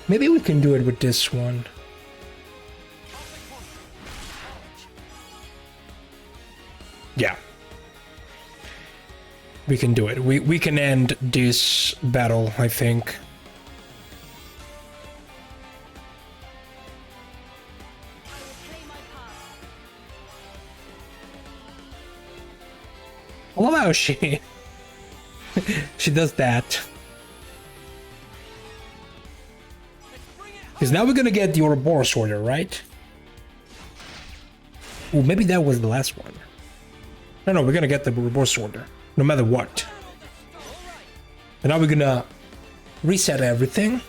Maybe we can do it with this one. Yeah. We can do it. We can end this battle, I think. I love how she does that. Because now we're gonna get the Ouroboros order, right? Oh, maybe that was the last one. No, we're gonna get the Ouroboros order, no matter what. And now we're gonna reset everything.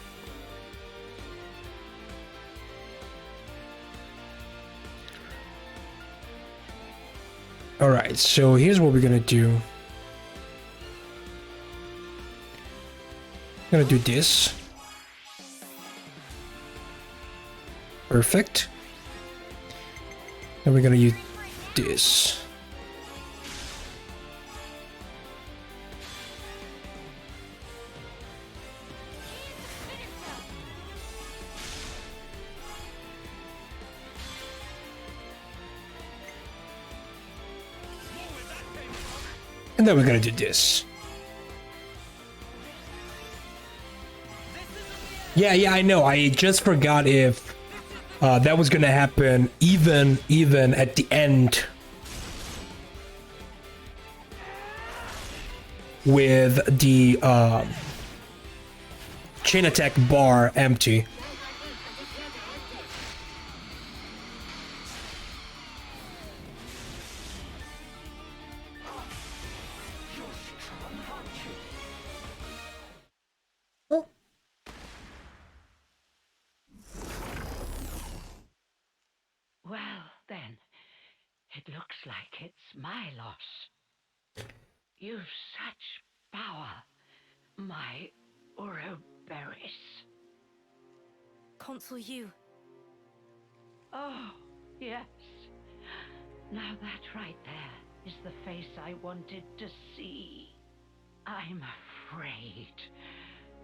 Alright, so here's what we're gonna do. I'm gonna do this. Perfect. And we're gonna use this. And then we're gonna do this. Yeah, I know. I just forgot if that was gonna happen even at the end with the chain attack bar empty. Well, then, it looks like it's my loss. You've such power, my Ouroboros. Consul U. Oh, yes. Now that right there is the face I wanted to see. I'm afraid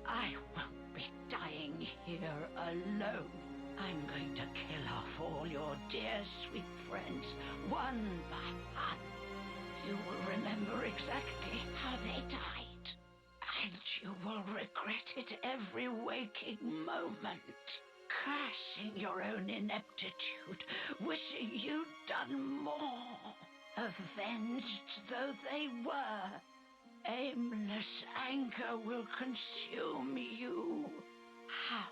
I won't be dying here alone. I'm going to kill off all your dear sweet friends, one by one. You will remember exactly how they died, and you will regret it every waking moment. Cursing your own ineptitude, wishing you'd done more. Avenged though they were, aimless anger will consume you. How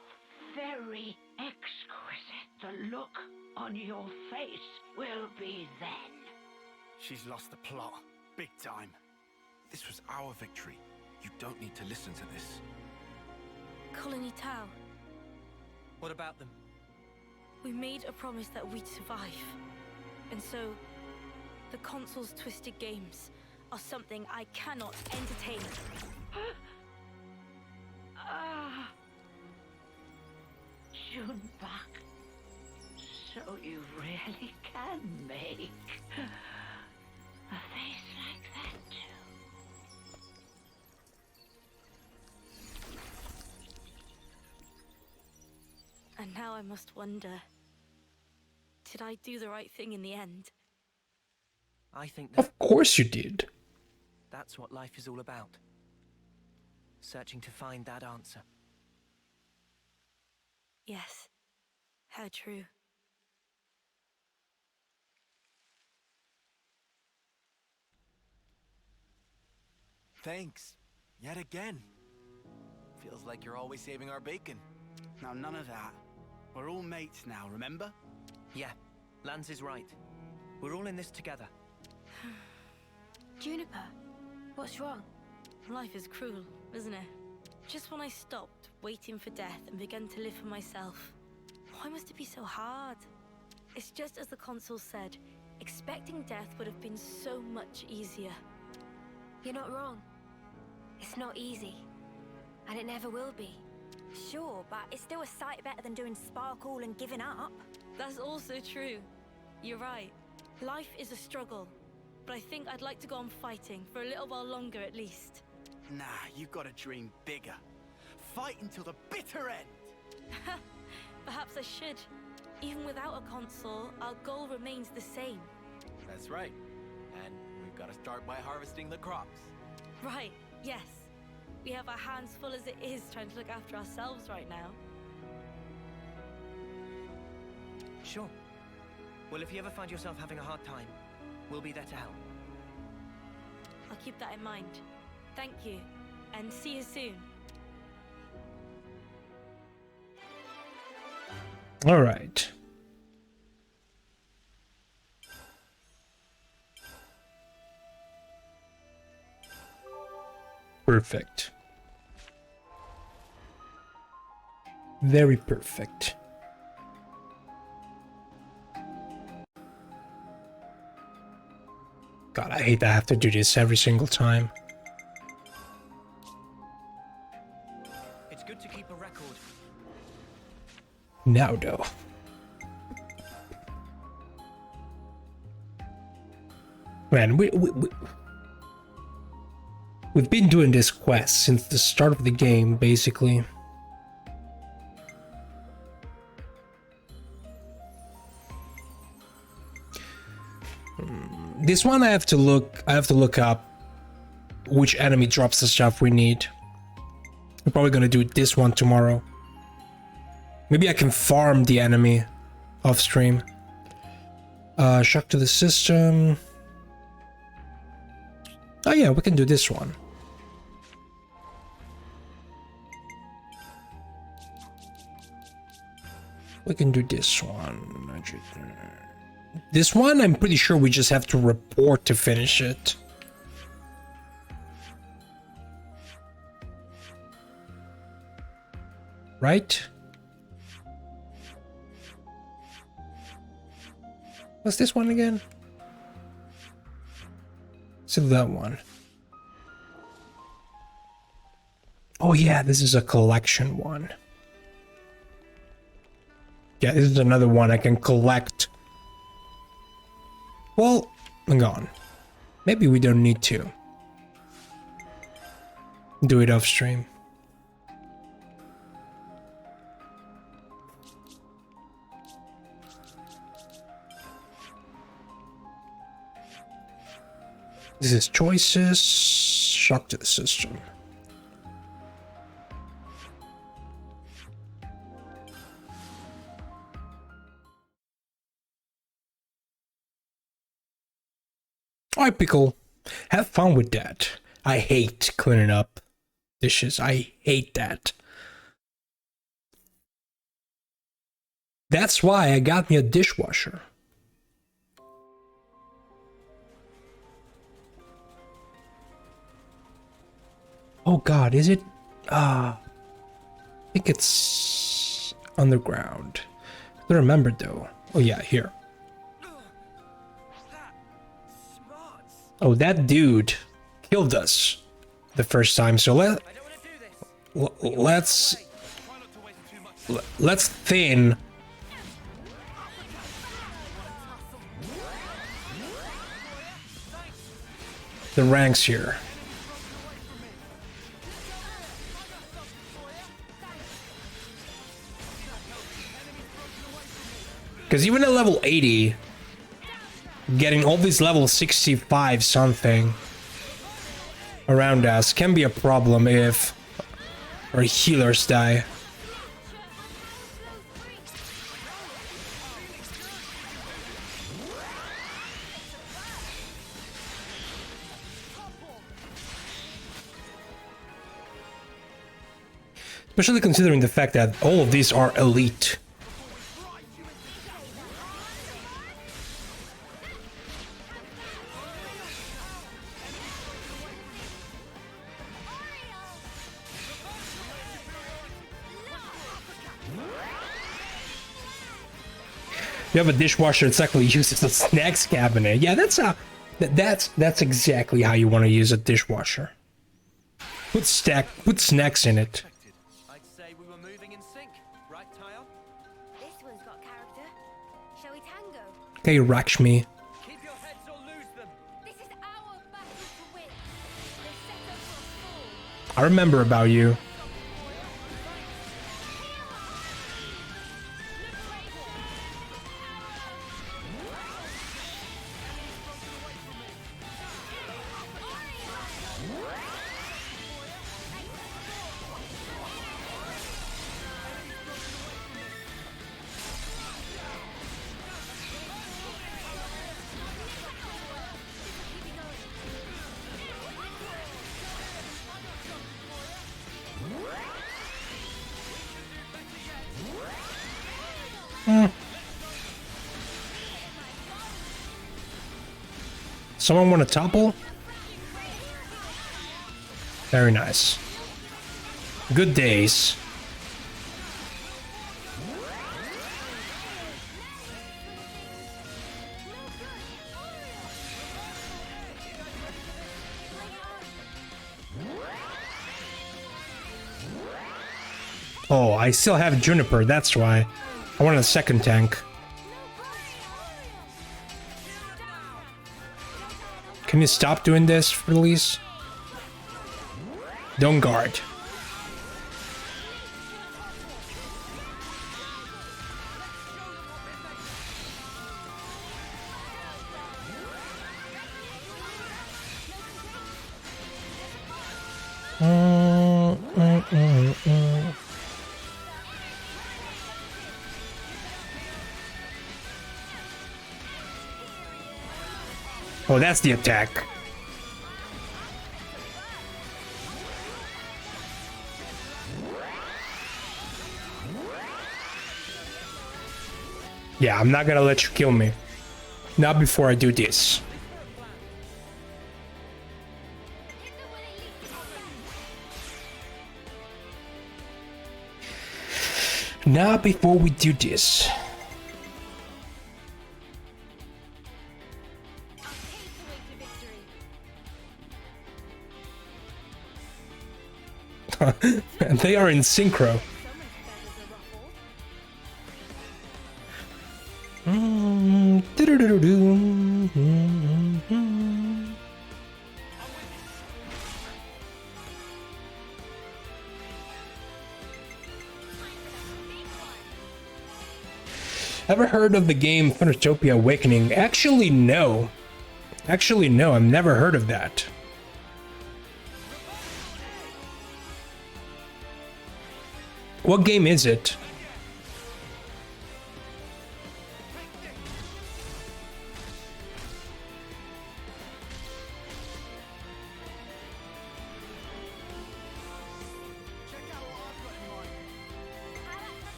very exquisite the look on your face will be then. She's lost the plot. Big time. This was our victory. You don't need to listen to this. Colony Tau. What about them? We made a promise that we'd survive. And so, the Consul's twisted games are something I cannot entertain. Juniper, so you really can make a face like that too. And now I must wonder, did I do the right thing in the end? I think Of course you did. that's what life is all about. Searching to find that answer. Yes, how true. Thanks. Yet again. Feels like you're always saving our bacon. Now, none of that. We're all mates now, remember? Yeah, Lance is right. We're all in this together. Juniper, what's wrong? Life is cruel, isn't it? Just when I stopped waiting for death and began to live for myself, why must it be so hard? It's just as the Consul said, expecting death would have been so much easier. You're not wrong. It's not easy. And it never will be. Sure, but it's still a sight better than doing sparkle and giving up. That's also true. You're right. Life is a struggle. But I think I'd like to go on fighting for a little while longer at least. Nah, you've got to dream bigger. Fight until the bitter end. Perhaps I should. Even without a Consul, our goal remains the same. That's right. And we've got to start by harvesting the crops. Right, yes. We have our hands full as it is trying to look after ourselves right now. Sure. Well, if you ever find yourself having a hard time, we'll be there to help. I'll keep that in mind. Thank you, and see you soon. All right. Perfect. Very perfect. God, I hate that I have to do this every single time. It's good to keep a record. Now, though. Man, we've been doing this quest since the start of the game, basically. This one I have to look up which enemy drops the stuff we need. We're probably gonna do this one tomorrow. Maybe I can farm the enemy off stream. Shock to the system. Oh yeah, we can do this one. We can do this one. This one, I'm pretty sure we just have to report to finish it. Right? What's this one again? So that one. Oh yeah, this is a collection one. Yeah, this is another one I can collect. Well, hang on. Maybe we don't need to do it off stream. This is choices, shock to the system. Alright, Pickle. Have fun with that. I hate cleaning up dishes. I hate that. That's why I got me a dishwasher. Oh god, is it? I think it's underground. I don't remember though. Oh yeah, here. Oh, that dude killed us the first time. So let's thin the ranks here. Because even at level 80, getting all these level 65 something around us can be a problem if our healers die. Especially considering the fact that all of these are elite. You have a dishwasher, it's actually used as a snacks cabinet. Yeah, that's exactly how you want to use a dishwasher. Put snacks in it. I'd say we were moving in sync, right, Tile? This one's got character. Shall we tango? Okay, Rakshmi. Keep your heads or lose them. This is our battle to win. We're set up for a fall. I remember about you. Someone want to topple? Very nice. Good days. Oh, I still have Juniper, that's why. I wanted a second tank. Can you stop doing this, release? Don't guard. Oh, that's the attack. Yeah, I'm not gonna let you kill me. Not before I do this. Not before we do this. They are in synchro. Ever heard of the game Thaumaturge Awakening? Actually, no. Actually, no, I've never heard of that. What game is it?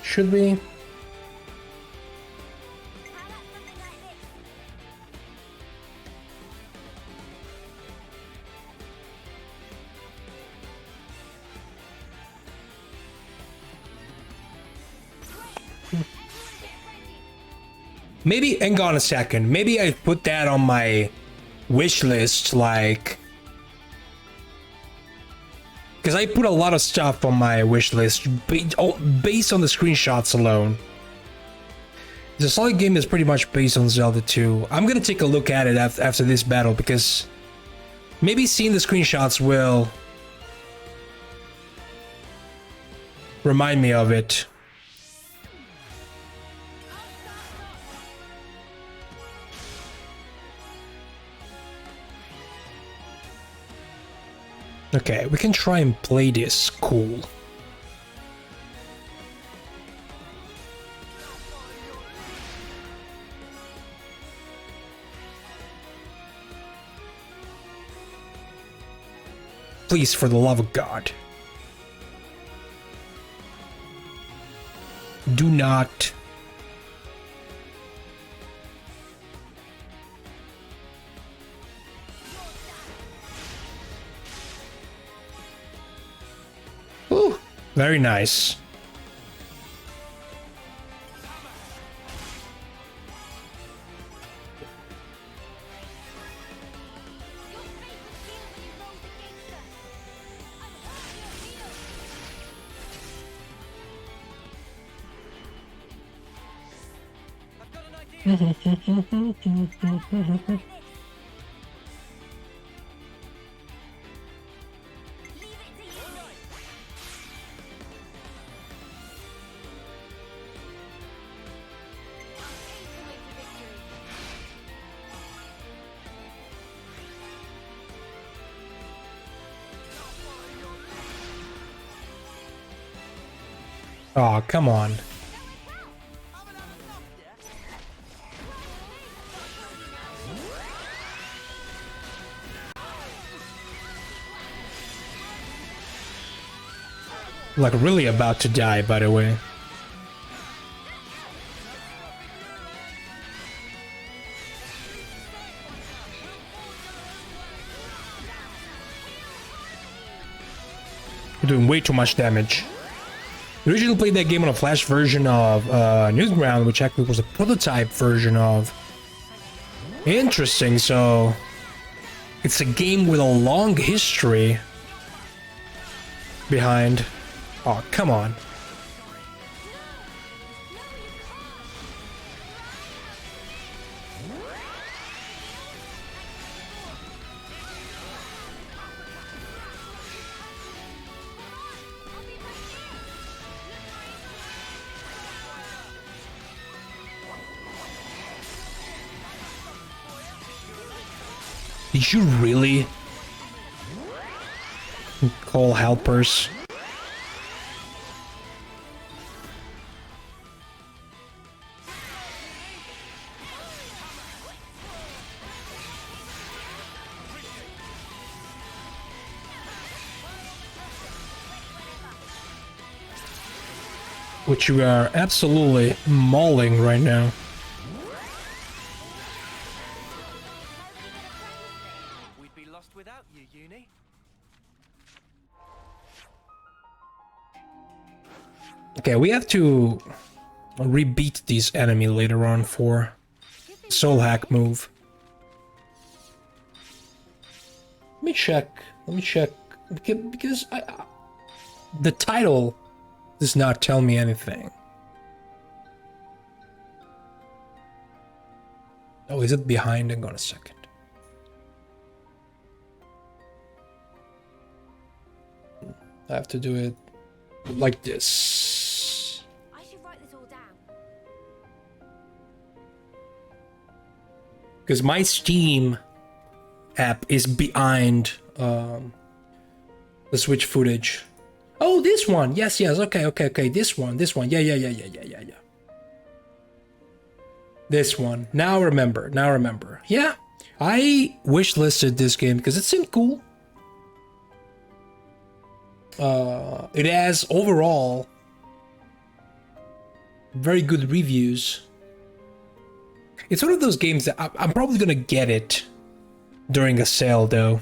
Should we? Maybe, hang on a second, maybe I put that on my wish list, like, because I put a lot of stuff on my wish list based on the screenshots alone. The solid game is pretty much based on Zelda 2. I'm gonna take a look at it after this battle, because maybe seeing the screenshots will remind me of it. Okay, we can try and play this cool. Please, for the love of God. Do not. Ooh, very nice. Oh, come on. Like really about to die, by the way. We're doing way too much damage. We originally played that game on a Flash version of Newground, which actually was a prototype version of. Interesting, so it's a game with a long history behind. Oh, come on. Did you really call helpers? Which you are absolutely mauling right now. We'd be lost without you, Uni. Okay, we have to rebeat these enemy later on for soul hack move. Let me check. Because the title does not tell me anything. Oh, is it behind? Hang on a second. I have to do it like this. I should write this all down. Because my Steam app is behind the Switch footage. Oh, this one. Yes. Okay. This one. Yeah. This one. Now remember. Yeah. I wishlisted this game because it seemed cool. It has overall very good reviews. It's one of those games that I'm probably gonna get it during a sale though.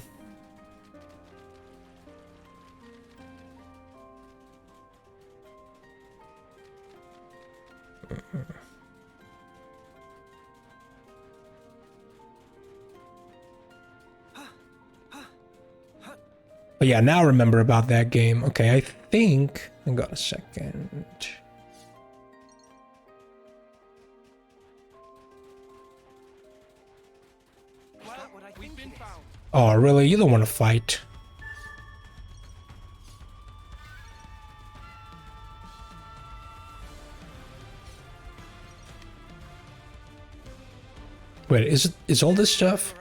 But yeah, now remember about that game. Okay, I think... Hang on a second. Oh, really? You don't want to fight. Wait, is all this stuff?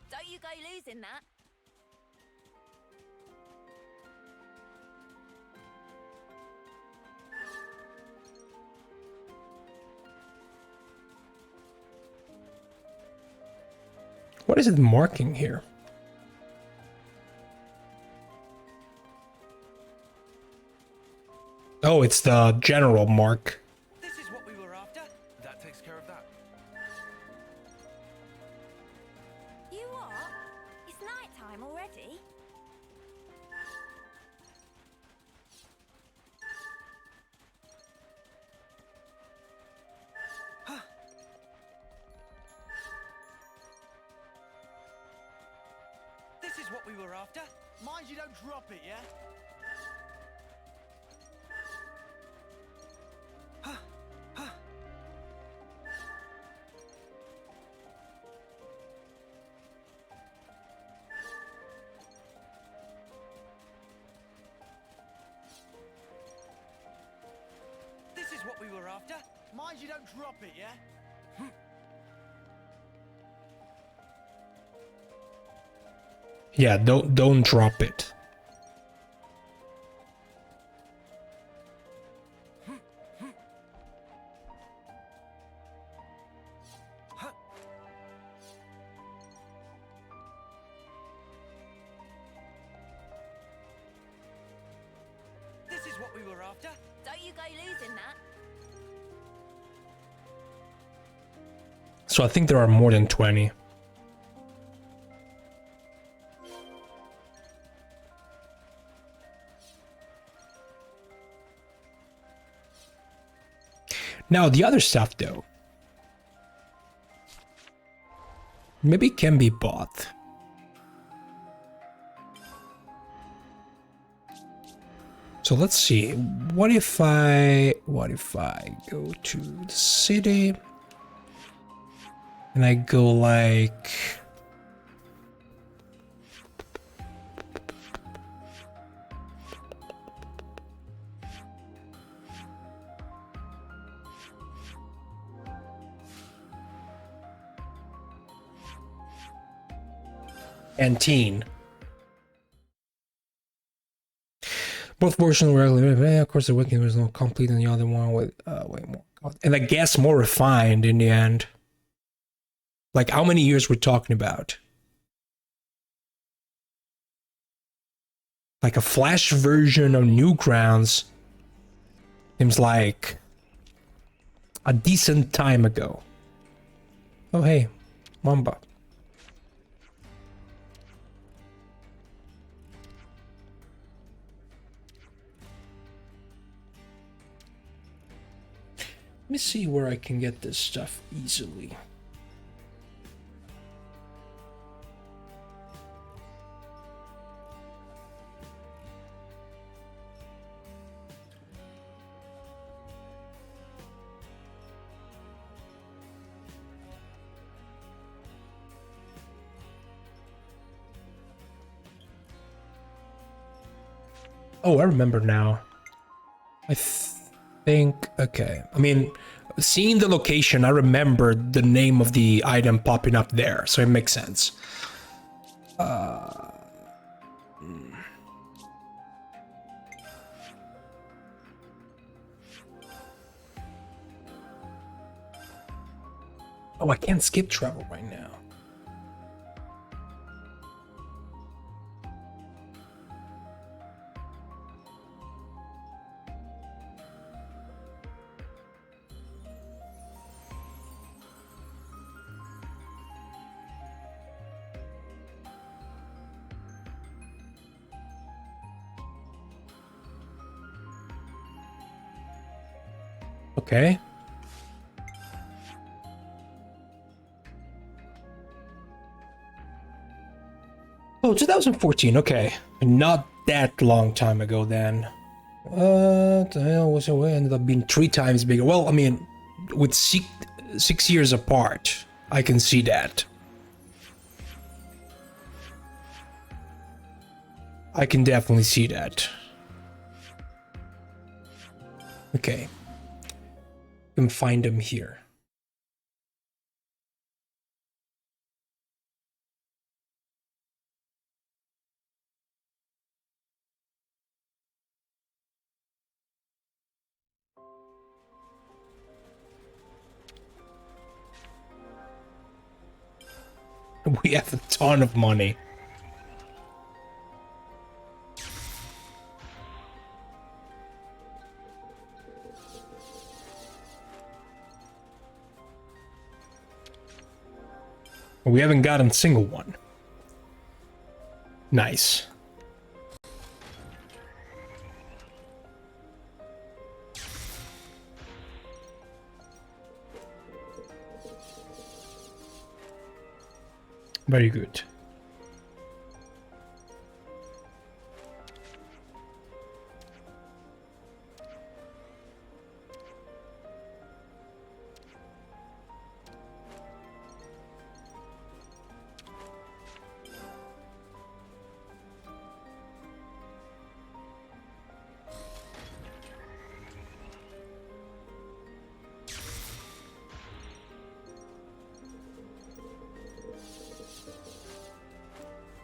Don't you go losing that. What is it marking here? Oh, it's the general mark. This is what we were after. That takes care of that. You what? It's night time already. This is what we were after. Mind you don't drop it, yeah? This is what we were after. Mind you don't drop it, yeah? Yeah, don't drop it. This is what we were after? Don't you go losing that. So I think there are more than 20. Now, the other stuff, though, maybe can be bought. So let's see. What if I go to the city and I go like Canteen. Both versions were of course the Wiki was not complete and the other one with way more, and I guess more refined in the end. Like how many years we're talking about? Like a flash version of Newgrounds seems like a decent time ago. Oh hey, Mamba. Let me see where I can get this stuff easily. Oh, I remember now. I think, okay. I mean, seeing the location, I remember the name of the item popping up there, so it makes sense. Oh, I can't skip travel right now. Okay. Oh, 2014. Okay, not that long time ago then. What the hell was it? It ended up being 3 times bigger. Well, I mean, with 6 years apart, I can see that. I can definitely see that. Okay. You can find them here. We have a ton of money. We haven't gotten a single one. Nice. Very good.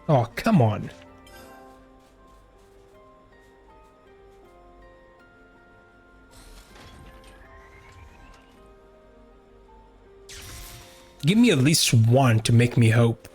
Oh, come on. Give me at least one to make me hope.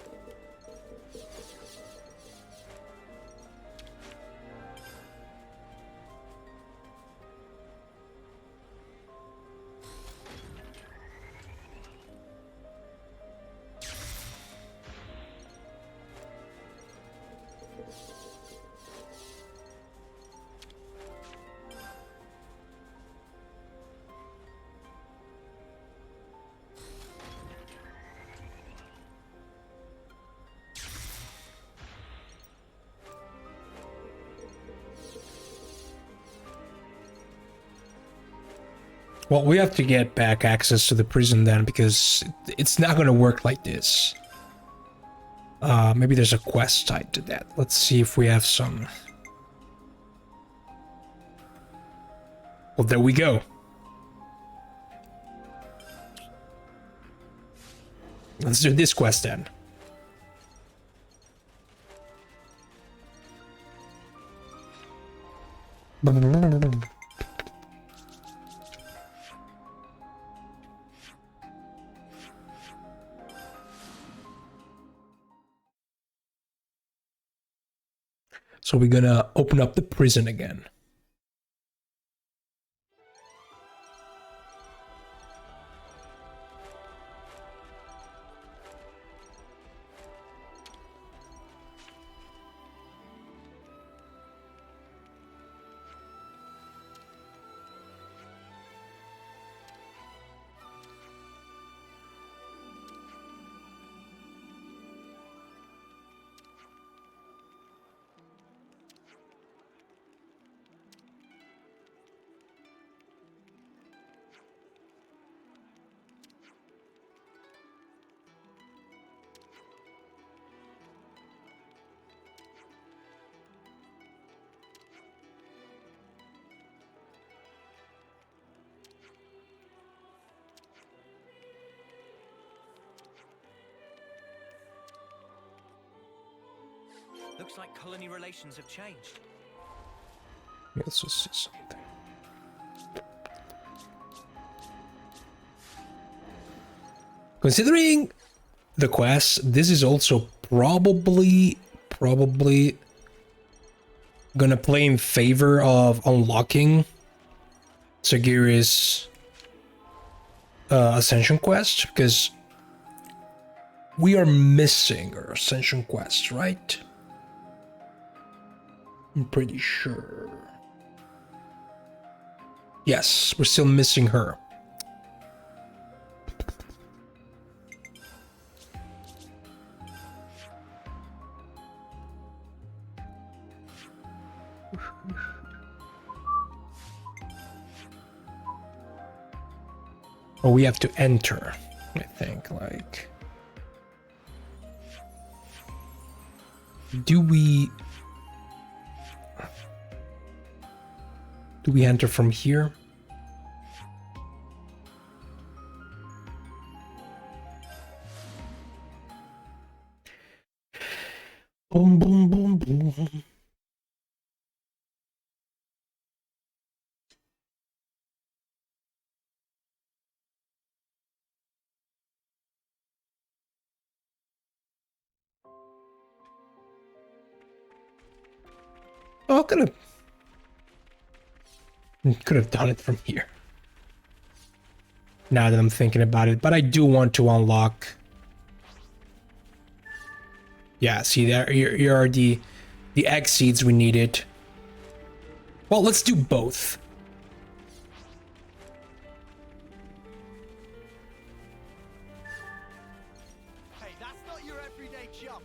Well, we have to get back access to the prison then, because it's not gonna work like this. Maybe there's a quest tied to that. Let's see if we have some. Well, there we go. Let's do this quest then. So we're gonna open up the prison again. Looks like colony relations have changed. Let's just see something. Considering the quest, this is also probably gonna play in favor of unlocking Sagiri's Ascension quest, because we are missing our Ascension quest, right? I'm pretty sure. Yes, we're still missing her. Oh, we have to enter, I think, like... Do we enter from here? Boom, boom, boom, boom. Oh, could have done it from here. Now that I'm thinking about it, but I do want to unlock. Yeah, see there, here are the egg seeds we needed. Well, let's do both. Hey, that's not your everyday jump.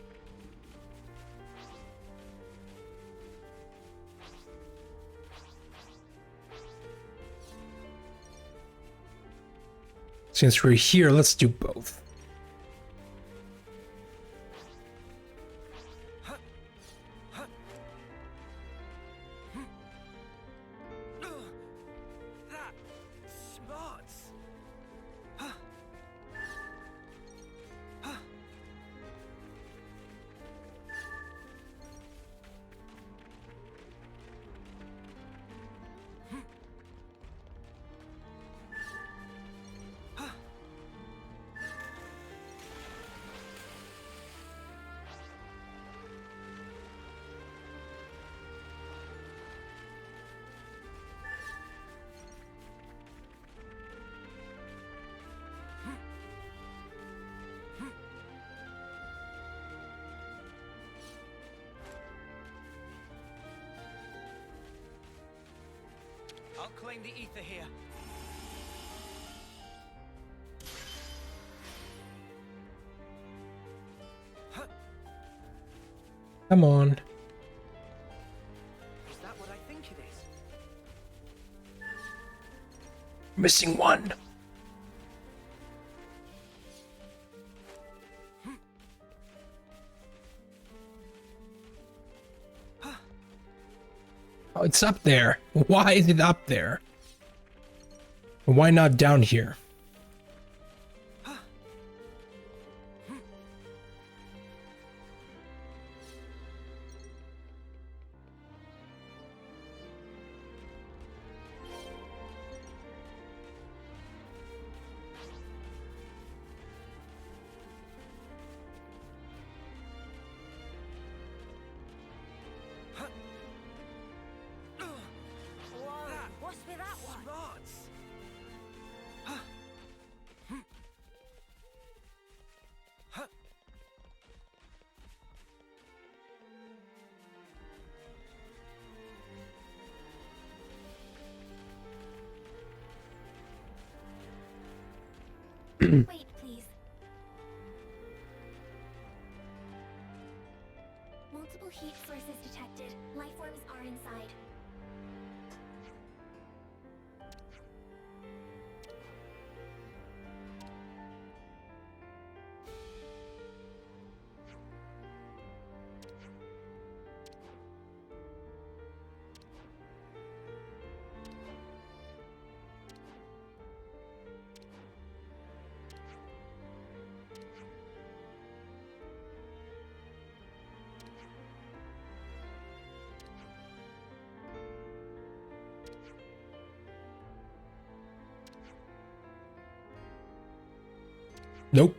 Since we're here, let's do both. I'll claim the ether here. Come on. Is that what I think it is? Missing one. Oh, it's up there. Why is it up there? Why not down here? What's with that one? Wait, please. Multiple heat sources detected. Life forms are inside. Nope.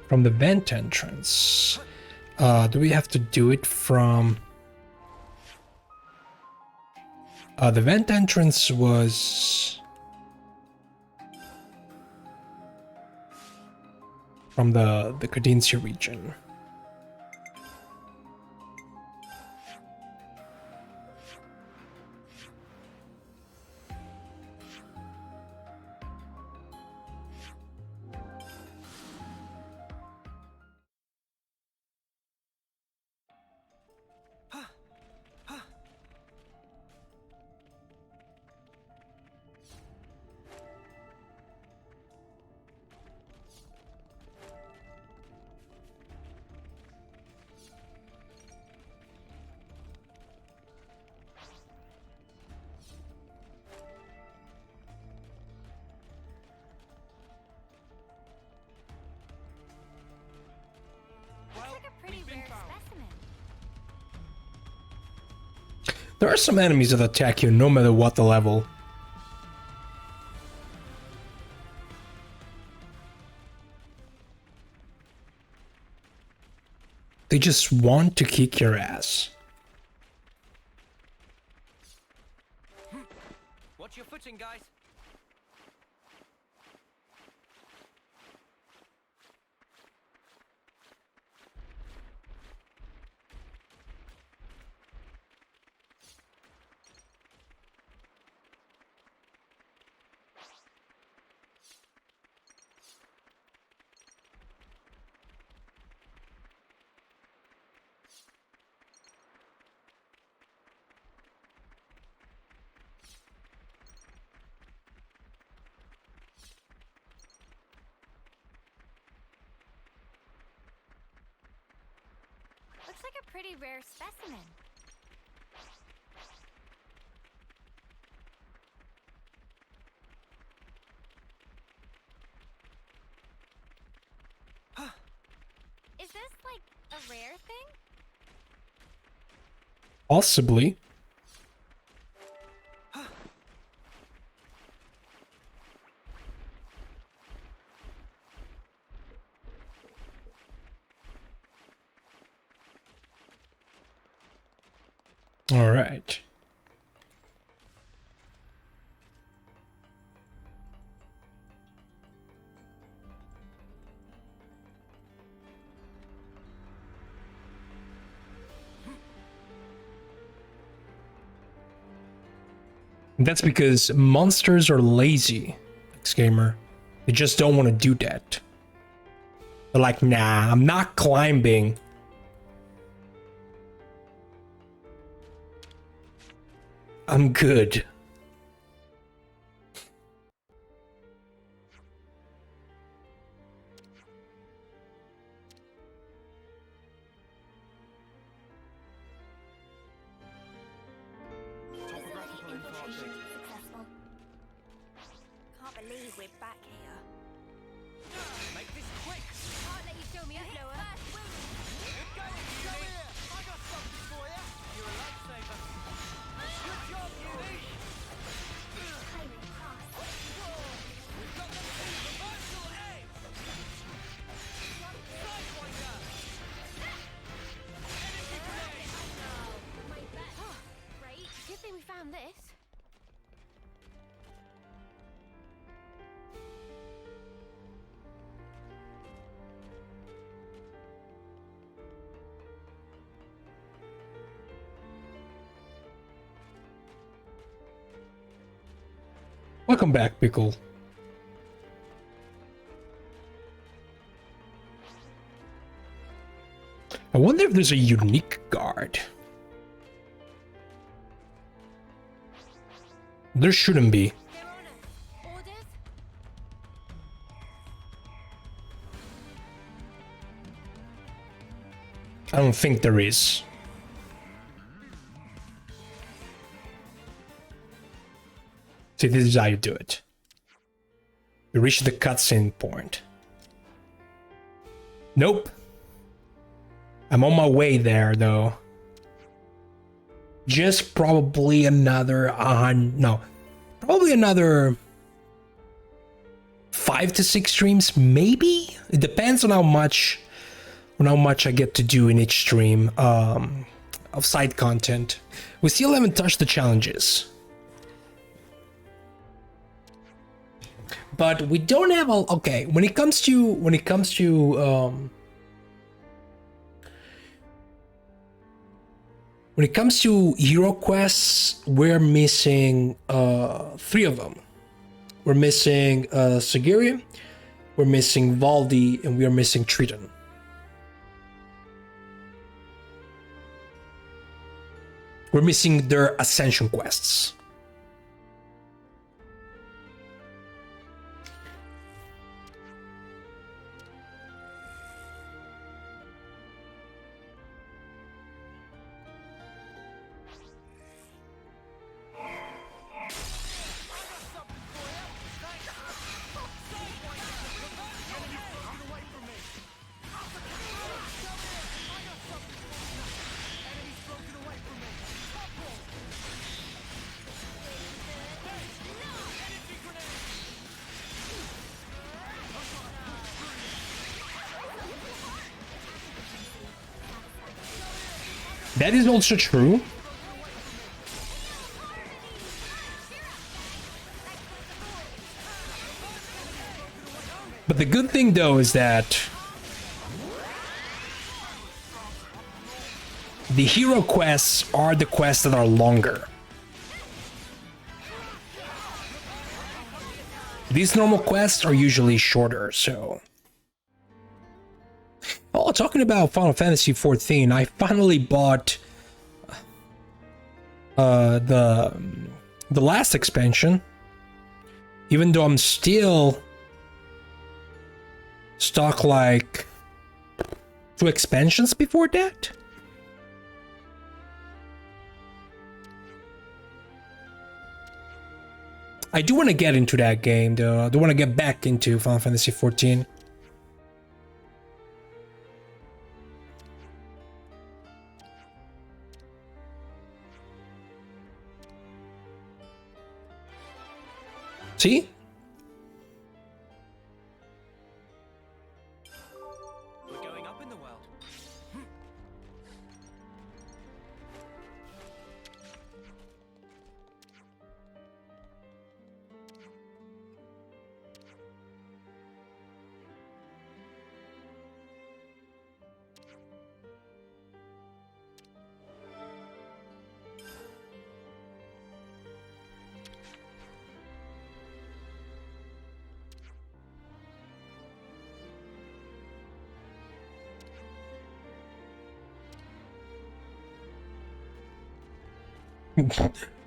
From the vent entrance. Do we have to do it from... the vent entrance was... from the Cadencia region. There are some enemies that attack you no matter what the level. They just want to kick your ass. Watch your footing, guys. Looks like a pretty rare specimen. Is this like a rare thing? Possibly. All right. That's because monsters are lazy, X-Gamer. They just don't want to do that. They're like, nah, I'm not climbing. I'm good. Can't believe we're back here. Make this quick! Can't let you show me up, Noah. Go here! I got something for you! You're a lifesaver. Good job, Uni! We've got the reversal edge! Sidewinder! Energy grenade! My bet. Great. Good thing we found this. Welcome back, Pickle. I wonder if there's a unique guard. There shouldn't be. I don't think there is. See, this is how you do it. You reach the cutscene point. Nope. I'm on my way there, though. Just probably another probably another 5 to 6 streams, maybe. It depends on how much I get to do in each stream of side content. We still haven't touched the challenges, but we don't have all. Okay, when it comes to hero quests, we're missing 3 of them. We're missing Sigiri, we're missing Valdi, and we are missing Triton. We're missing their Ascension quests. That is also true. But the good thing though is that the hero quests are the quests that are longer. These normal quests are usually shorter, so... Oh, talking about Final Fantasy XIV, I finally bought the last expansion, even though I'm still stuck like 2 expansions before that. I do want to get into that game though. I do want to get back into Final Fantasy XIV. See? We're going up in the world.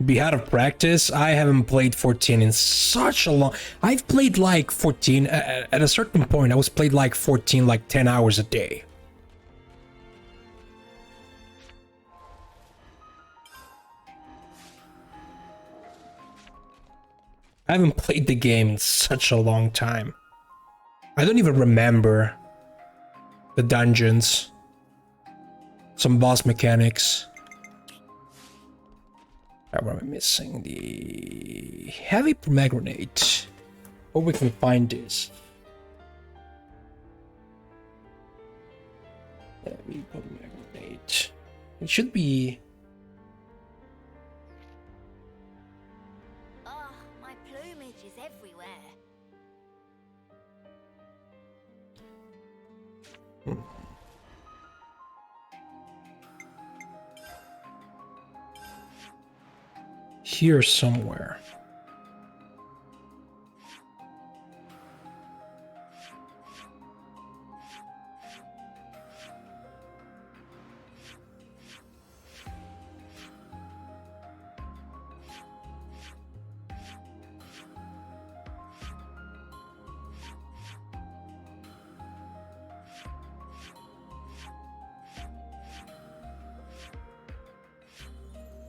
Be out of practice. I haven't played 14 in such a long... I've played like 14 at a certain point. I was played like 14 like 10 hours a day. I haven't played the game in such a long time. I don't even remember the dungeons, some boss mechanics. Where am I missing? The heavy pomegranate. Or we can find this. Heavy pomegranate. It should be. Oh, my plumage is everywhere. Here somewhere.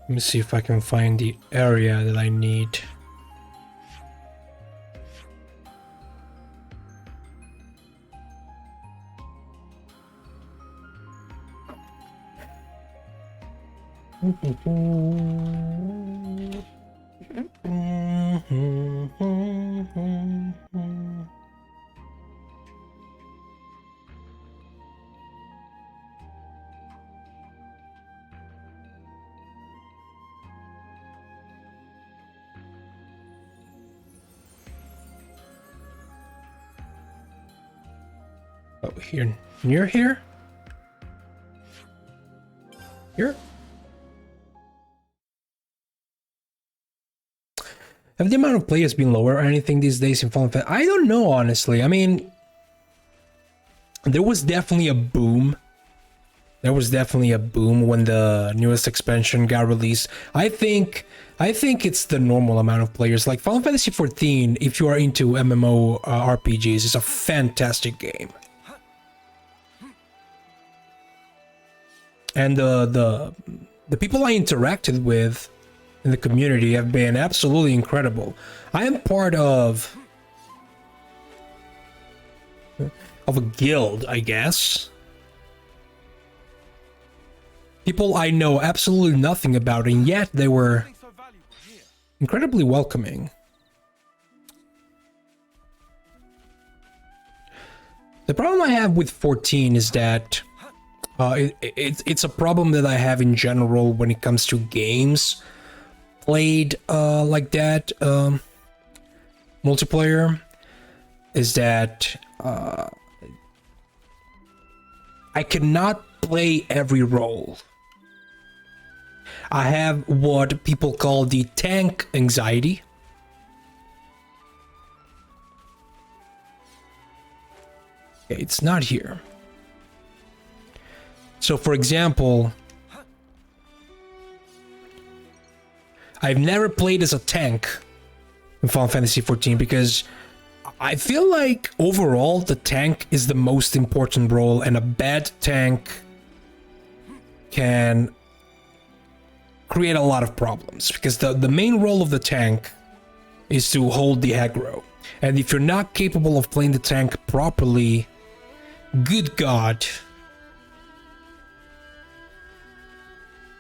Let me see if I can find the area that I need. Oh, here, near here? Here? Have the amount of players been lower or anything these days in Final Fantasy? I don't know, honestly. I mean, there was definitely a boom. There was definitely a boom when the newest expansion got released. I think it's the normal amount of players. Like Final Fantasy 14, if you are into MMO RPGs, is a fantastic game. And the people I interacted with in the community have been absolutely incredible. I am part of a guild, I guess. People I know absolutely nothing about, and yet they were incredibly welcoming. The problem I have with 14 is that it's a problem that I have in general when it comes to games played like that, multiplayer, is that I cannot play every role. I have what people call the tank anxiety. Okay, it's not here. So, for example, I've never played as a tank in Final Fantasy XIV because I feel like overall the tank is the most important role, and a bad tank can create a lot of problems because the main role of the tank is to hold the aggro. And if you're not capable of playing the tank properly, good God,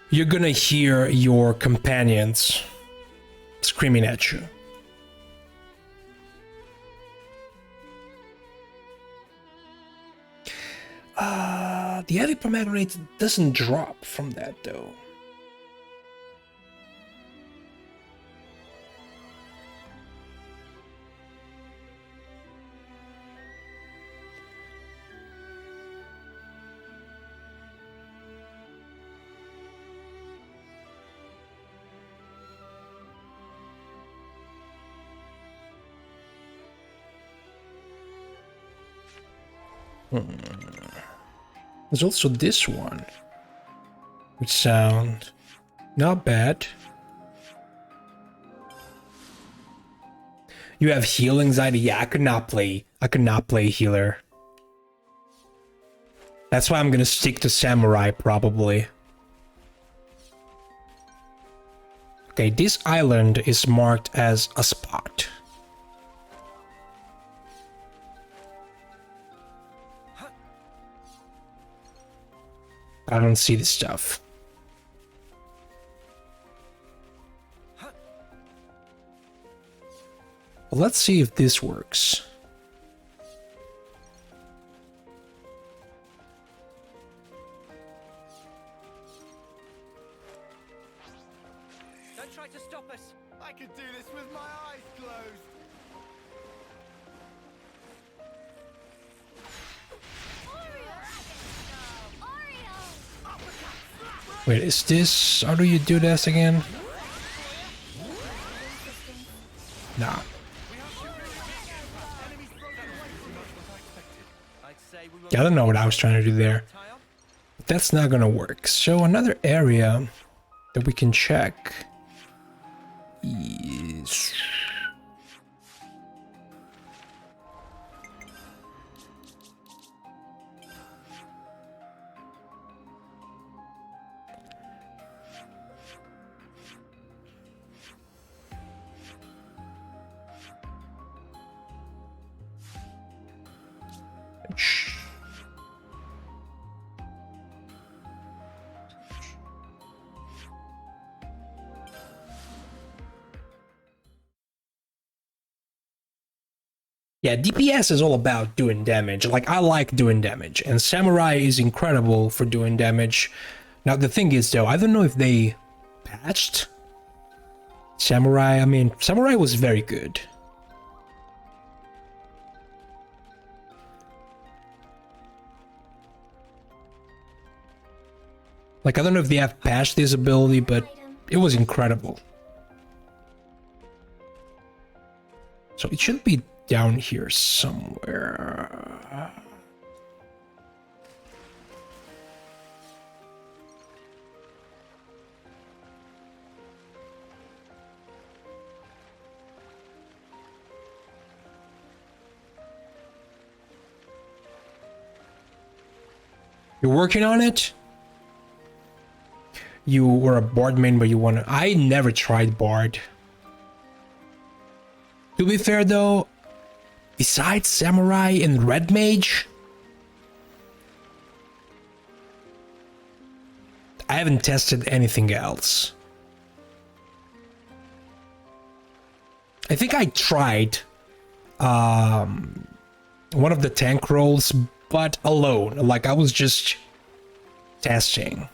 you're gonna hear your companions screaming at you. The heavy pomegranate doesn't drop from that though. There's also this one, which sound not bad. You have heal anxiety. Yeah, I could not play healer. That's why I'm gonna stick to samurai probably. Okay, this island is marked as a spot. I don't see this stuff. Well, let's see if this works. Don't try to stop us. I could do this with my eyes closed. Wait, is this... How do you do this again? Nah. Yeah, I don't know what I was trying to do there. But that's not gonna work. So another area that we can check is... Yeah, DPS is all about doing damage. Like, I like doing damage, and Samurai is incredible for doing damage. Now, the thing is, though, I don't know if they patched Samurai. I mean, Samurai was very good. Like, I don't know if they have patched this ability, but it was incredible. So it should be down here somewhere. You're working on it? You were a Bard main, but you want to... I never tried Bard. To be fair, though, besides Samurai and Red Mage, I haven't tested anything else. I think I tried one of the tank roles, but alone. Like, I was just testing.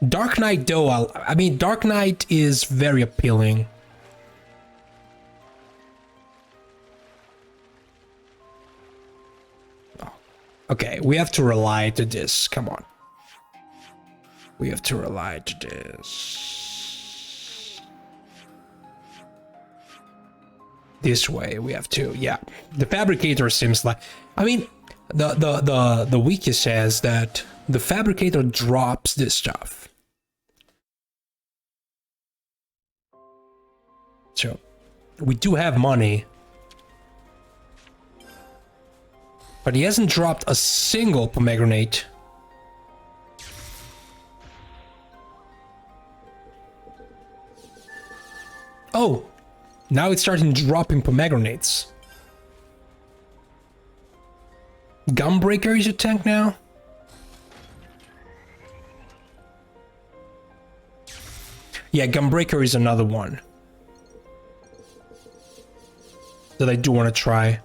Dark Knight, though, I mean, Dark Knight is very appealing. Okay, we have to rely to this. Come on. We have to rely to this. This way we have to, yeah. The Fabricator seems like... I mean, the wiki says that the Fabricator drops this stuff. So, we do have money. But he hasn't dropped a single pomegranate. Oh, now it's starting dropping pomegranates. Gunbreaker is your tank now? Yeah, Gunbreaker is another one that I do want to try.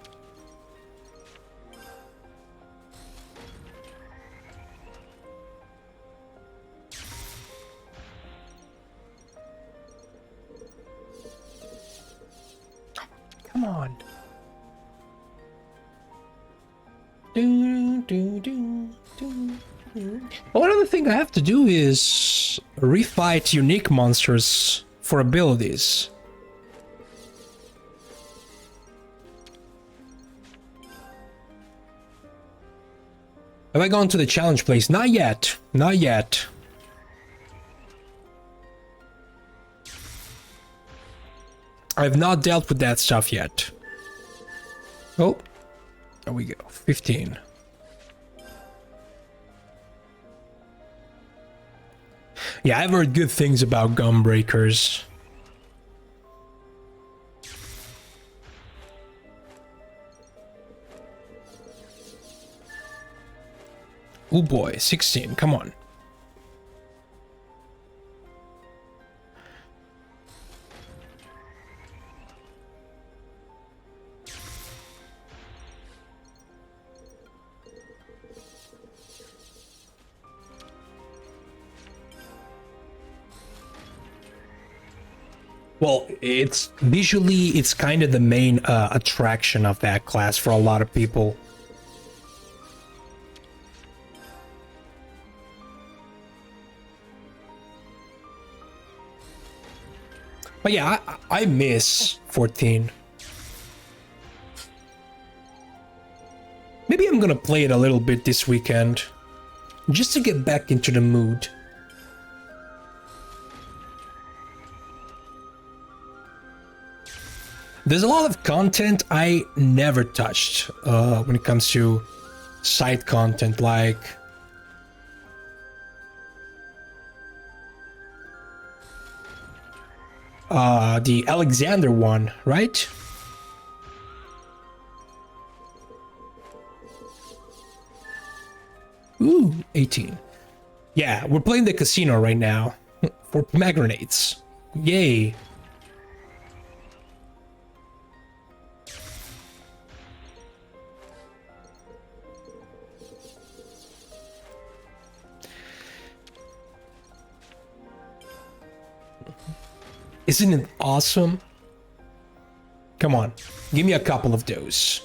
Come on. One other thing I have to do is refight unique monsters for abilities. Have I gone to the challenge place? Not yet. Not yet. I've not dealt with that stuff yet. Oh, there we go. 15. Yeah, I've heard good things about gum breakers. Oh boy, 16, come on. Well, it's visually, it's kind of the main attraction of that class for a lot of people. But yeah, I miss 14. Maybe I'm gonna play it a little bit this weekend, just to get back into the mood. There's a lot of content I never touched when it comes to side content, like the Alexander one, right? Ooh, 18. Yeah, we're playing the casino right now for pomegranates. Yay. Isn't it awesome? Come on, give me a couple of those.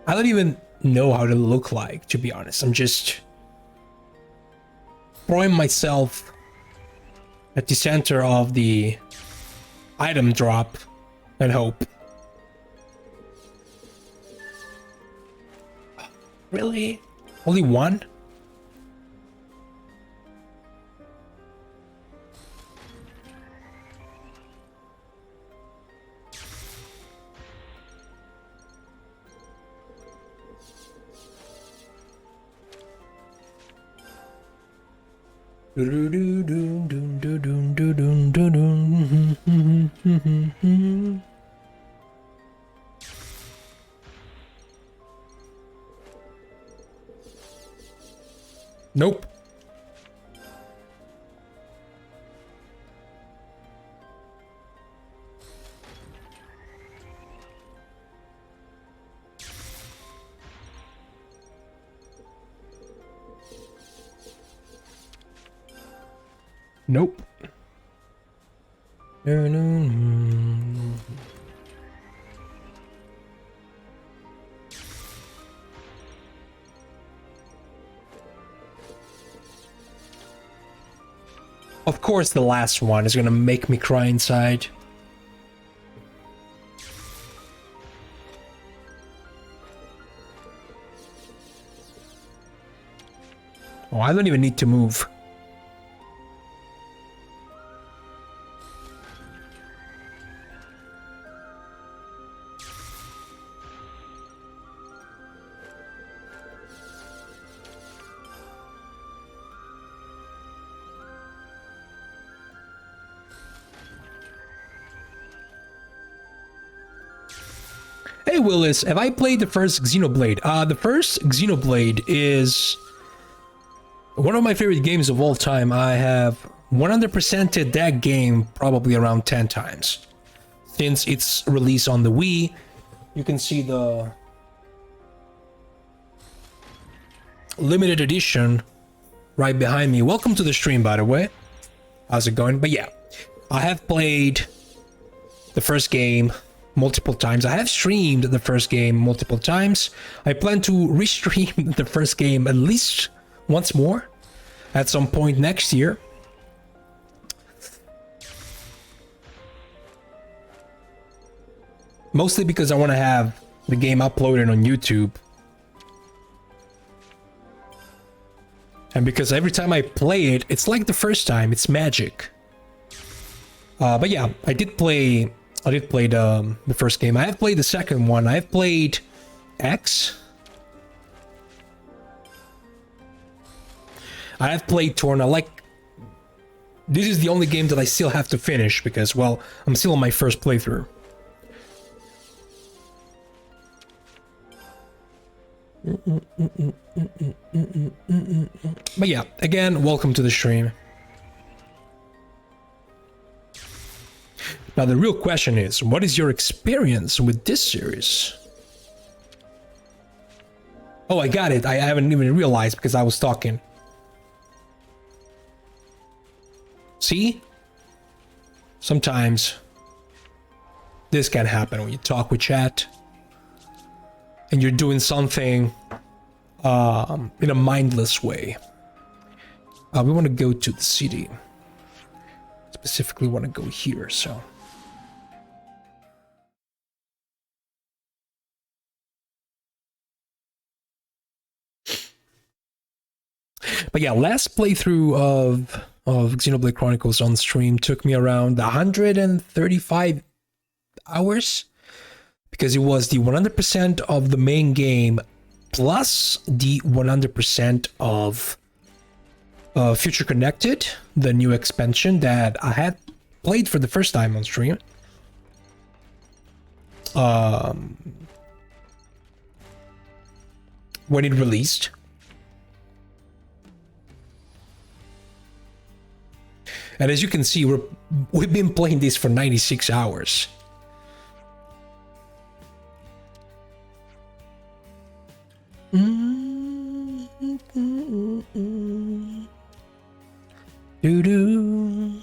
I don't even know how to look like, to be honest. I'm just throwing myself at the center of the item drop and hope. Really? Only one? Nope. Nope. Of course, the last one is gonna make me cry inside. Oh, I don't even need to move. Hey Willis, have I played the first Xenoblade? The first Xenoblade is one of my favorite games of all time. I have 100%ed that game probably around 10 times. Since its release on the Wii, you can see the limited edition right behind me. Welcome to the stream, by the way. How's it going? But yeah, I have played the first game multiple times. I have streamed the first game multiple times. I plan to restream the first game at least once more at some point next year. Mostly because I want to have the game uploaded on YouTube. And because every time I play it, it's like the first time. It's magic. But yeah, I did play the first game. I have played the second one. I have played X. I have played Torna. Like, this is the only game that I still have to finish because, well, I'm still on my first playthrough. But yeah, again, welcome to the stream. Now the real question is, what is your experience with this series? Oh, I got it. I haven't even realized because I was talking. See? Sometimes this can happen when you talk with chat and you're doing something in a mindless way. We want to go to the city. Specifically want to go here, so. But yeah, last playthrough of Xenoblade Chronicles on stream took me around 135 hours because it was the 100% of the main game plus the 100% of Future Connected, the new expansion that I had played for the first time on stream. When it released. And as you can see, we've been playing this for 96 hours. Doo-doo.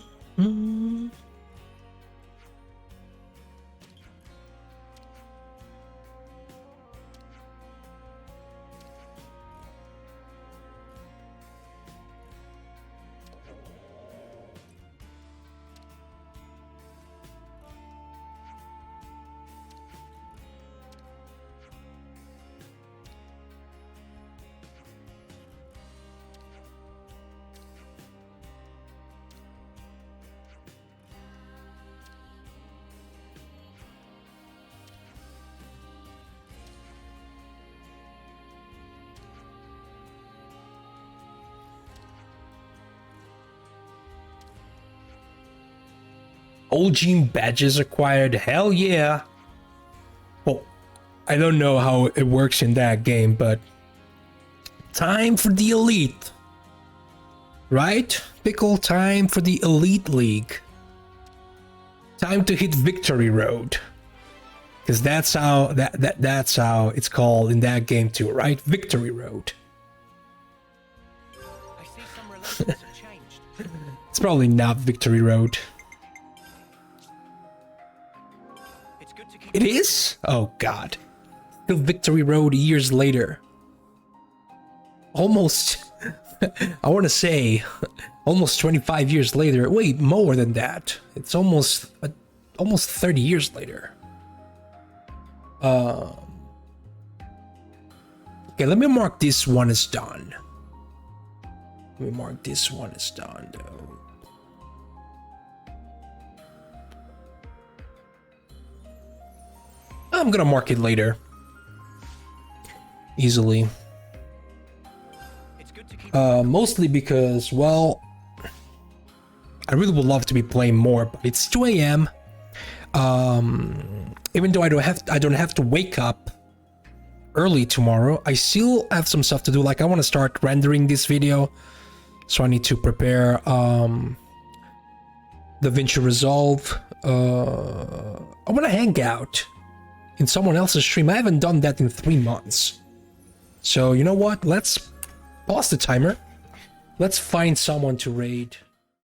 OG badges acquired, hell yeah. Well, I don't know how it works in that game, but time for the elite. Right? Pickle, time for the elite league. Time to hit victory road. Because that's how that's how it's called in that game too, right? Victory road. I see some relations have changed. It's probably not victory road. It is? Oh god. Still victory road years later. Almost, I want to say, almost 25 years later. Wait, more than that. It's almost 30 years later. Okay, let me mark this one as done. Let me mark this one as done, though. I'm gonna mark it later. Easily. Mostly because, well, I really would love to be playing more, but it's 2 a.m. Even though I don't have to wake up early tomorrow, I still have some stuff to do. Like I want to start rendering this video, so I need to prepare DaVinci Resolve. I want to hang out in someone else's stream. I haven't done that in 3 months. So you know what? Let's pause the timer. Let's find someone to raid.